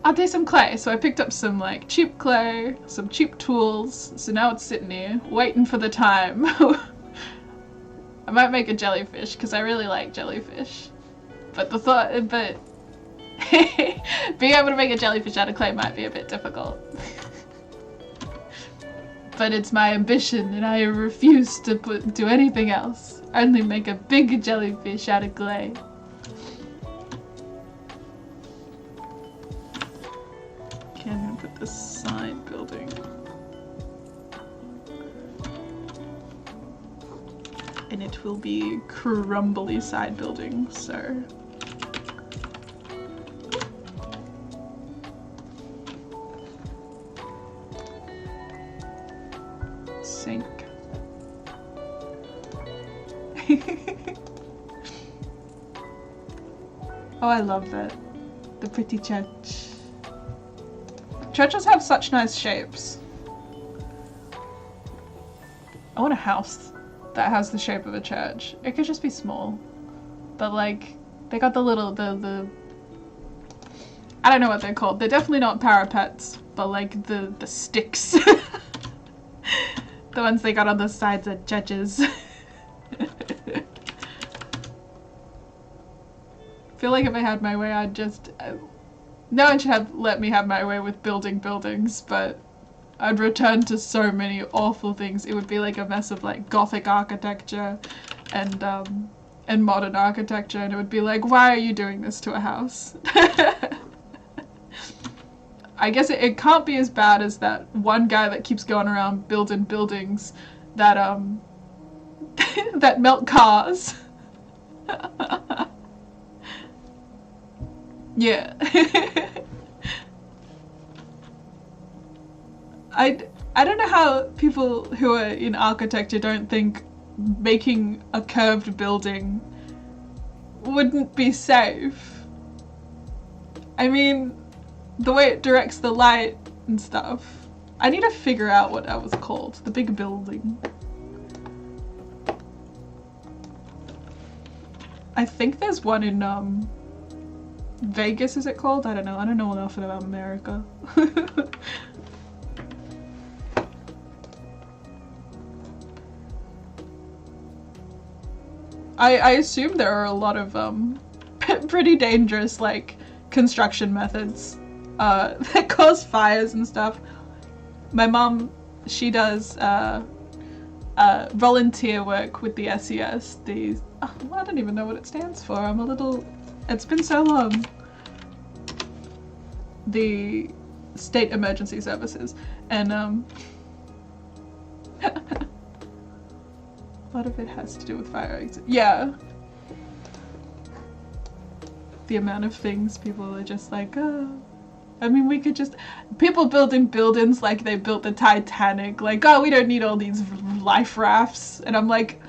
I'll do some clay. So I picked up some like cheap clay, some cheap tools, so now it's sitting here waiting for the time. I might make a jellyfish because I really like jellyfish. But being able to make a jellyfish out of clay might be a bit difficult. But it's my ambition and I refuse to do anything else. Only make a big jellyfish out of clay. Okay, I'm gonna put this side building. And it will be crumbly side building, so. Sink. Oh, I love that. The pretty church. Churches have such nice shapes. I want a house that has the shape of a church. It could just be small. But like, they got the little, the I don't know what they're called. They're definitely not parapets, but like the sticks. The ones they got on the sides of churches. Feel like if I had my way, I'd just... no one should have let me have my way with building buildings, but I'd return to so many awful things. It would be like a mess of like Gothic architecture and modern architecture, and it would be like, why are you doing this to a house? I guess it can't be as bad as that one guy that keeps going around building buildings that that melt cars. Yeah. I don't know how people who are in architecture don't think making a curved building wouldn't be safe. I mean, the way it directs the light and stuff. I need to figure out what that was called. The big building. I think there's one in Vegas, is it called? I don't know. I don't know enough about America. I assume there are a lot of pretty dangerous like construction methods that cause fires and stuff. My mom, she does volunteer work with the SES. I don't even know what it stands for. It's been so long. The State Emergency Services. And A lot of it has to do with fire exit. Yeah. The amount of things people are just like, oh. I mean, we could just... People building buildings like they built the Titanic. Like, oh, we don't need all these life rafts. And I'm like,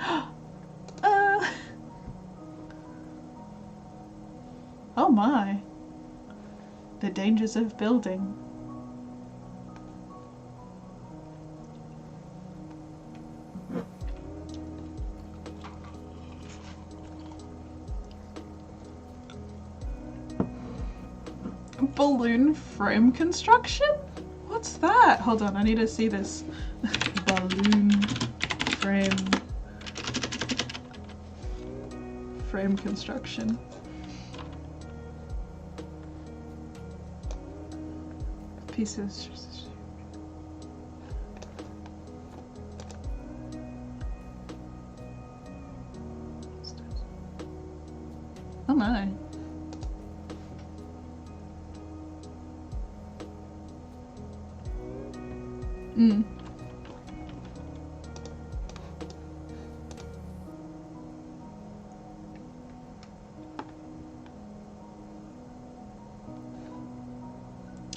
oh my. The dangers of building. Balloon frame construction? What's that? Hold on, I need to see this. Balloon frame construction. Pieces. Oh my.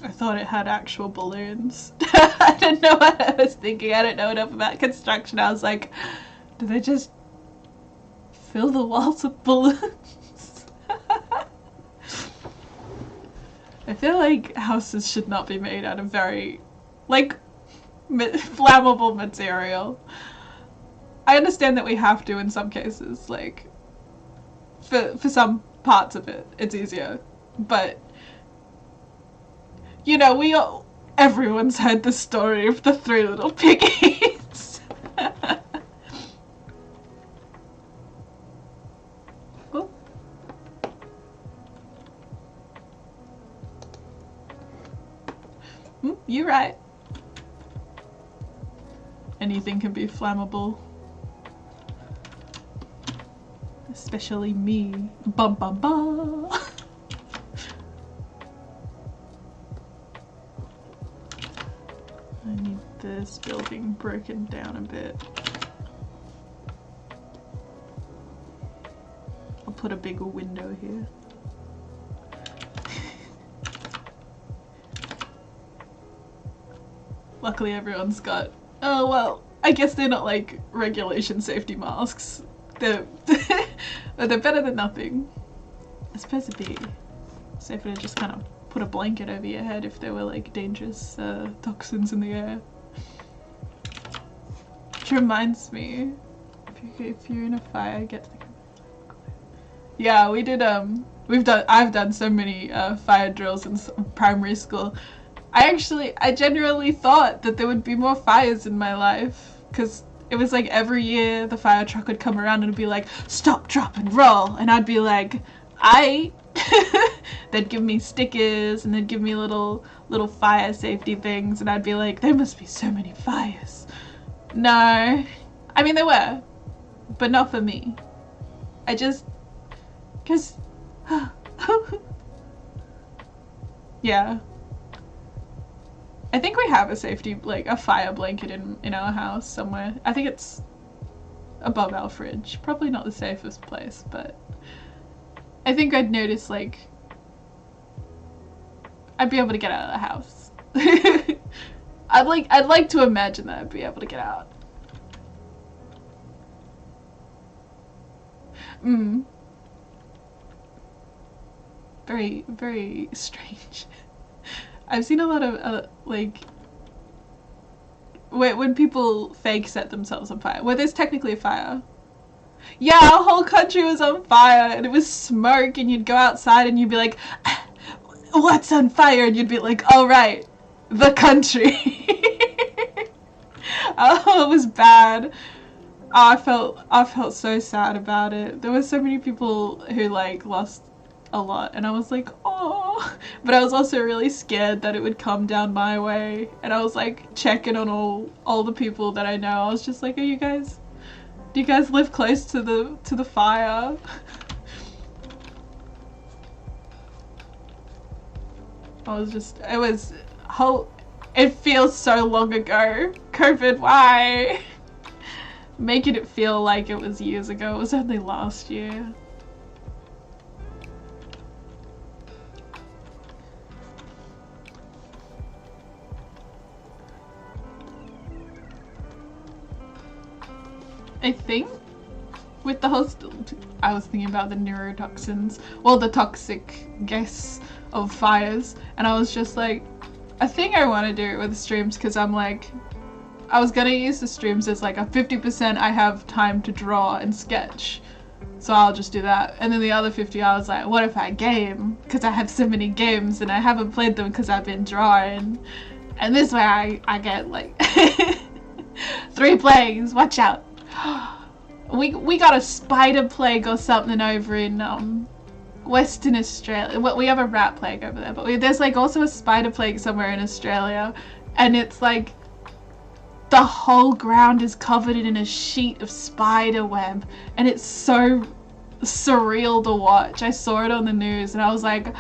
I thought it had actual balloons. I didn't know what I was thinking. I didn't know enough about construction. I was like, do they just fill the walls with balloons? I feel like houses should not be made out of very, like, flammable material. I understand that we have to in some cases, like, for some parts of it, it's easier. But, you know, everyone's heard the story of the 3 little piggies. Oh. You're right. Anything can be flammable. Especially me. Bum bum bum. I need this building broken down a bit. I'll put a bigger window here. Luckily everyone's got, oh well, I guess they're not like regulation safety masks. They're better than nothing. I suppose it'd be safer to just kind of put a blanket over your head if there were like dangerous toxins in the air. Which reminds me, if you're in a fire, get to the... Yeah, we did, I've done so many fire drills in primary school. I genuinely thought that there would be more fires in my life, because it was like every year the fire truck would come around and be like, stop, drop, and roll, and I'd be like, they'd give me stickers and they'd give me little fire safety things, and I'd be like, there must be so many fires. No, I mean there were, but not for me. Cause yeah. I think we have a safety, like a fire blanket in our house somewhere. I think it's above our fridge. Probably not the safest place, but I think I'd notice, like, I'd be able to get out of the house. I'd like to imagine that I'd be able to get out. Very, very strange. I've seen a lot of, like, when people fake set themselves on fire, where there's technically a fire. Yeah, our whole country was on fire, and it was smoke, and you'd go outside and you'd be like, what's on fire? And you'd be like, oh right, the country. Oh, it was bad. Oh, I felt so sad about it. There were so many people who, like, lost a lot, and I was like, oh, but I was also really scared that it would come down my way, and I was like checking on all the people that I know. I was just like, do you guys live close to the fire? It feels so long ago. COVID, why? making it feel like it was years ago. It was only last year. I think with the whole, I was thinking about the neurotoxins, well, the toxic gas of fires, and I was just like, I think I want to do it with the streams because I'm like, I was gonna use the streams as like a 50% I have time to draw and sketch, so I'll just do that, and then the other 50 I was like, what if I game, because I have so many games and I haven't played them because I've been drawing, and this way I get like 3 plagues, watch out. We got a spider plague or something over in Western Australia. Well, we have a rat plague over there, but there's like also a spider plague somewhere in Australia, and it's like the whole ground is covered in a sheet of spider web, and it's so surreal to watch. I saw it on the news and I was like,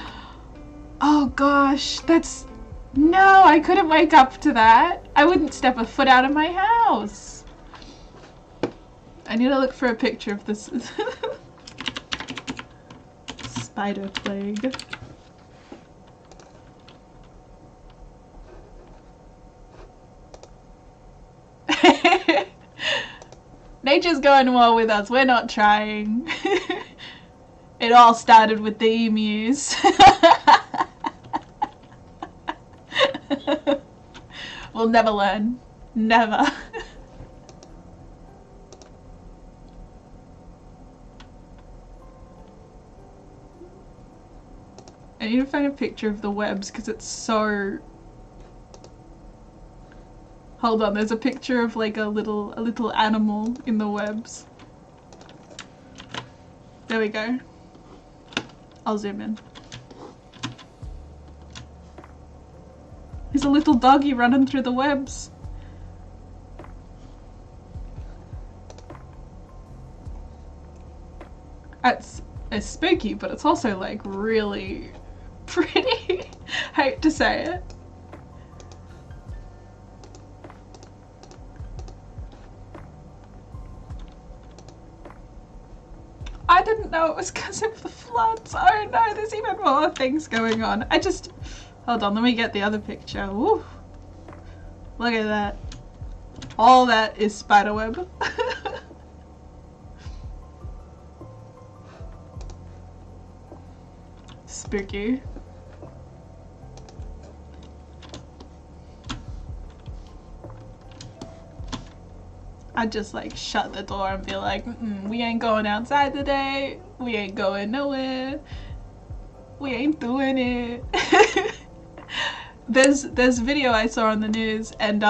oh gosh, no, I couldn't wake up to that. I wouldn't step a foot out of my house. I need to look for a picture of this spider plague. Nature's going well with us, we're not trying. It all started with the emus. We'll never learn. Never. I need to find a picture of the webs because it's so... Hold on, there's a picture of like a little animal in the webs. There we go. I'll zoom in. There's a little doggy running through the webs. It's spooky, but it's also like really pretty. Hate to say it. I didn't know it was because of the floods. Oh no, there's even more things going on. Hold on, let me get the other picture. Woo. Look at that. All that is spiderweb. Spooky. I'd just like shut the door and be like, we ain't going outside today, we ain't going nowhere, we ain't doing it. There's a video I saw on the news, and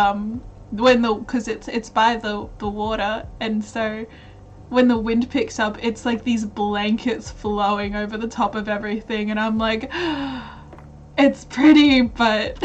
because it's by the water, and so when the wind picks up, it's like these blankets flowing over the top of everything, and I'm like, it's pretty, but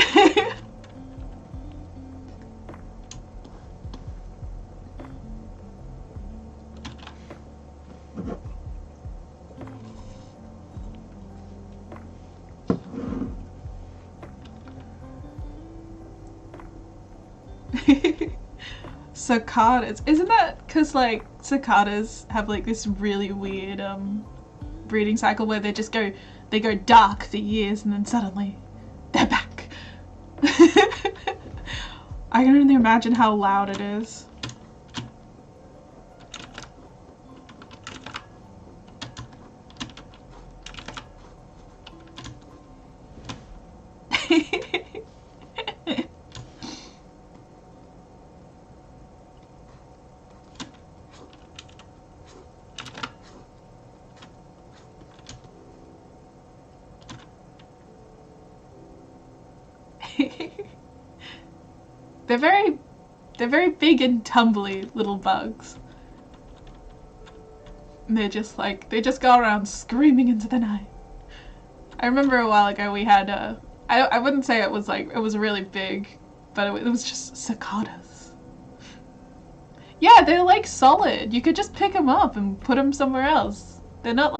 cicadas. Isn't that because like cicadas have like this really weird breeding cycle where they go dark for years and then suddenly they're back. I can only imagine how loud it is. They're very big and tumbly little bugs. And they just go around screaming into the night. I remember a while ago we had I wouldn't say it was really big, but it was just cicadas. Yeah, they're like solid. You could just pick them up and put them somewhere else. They're not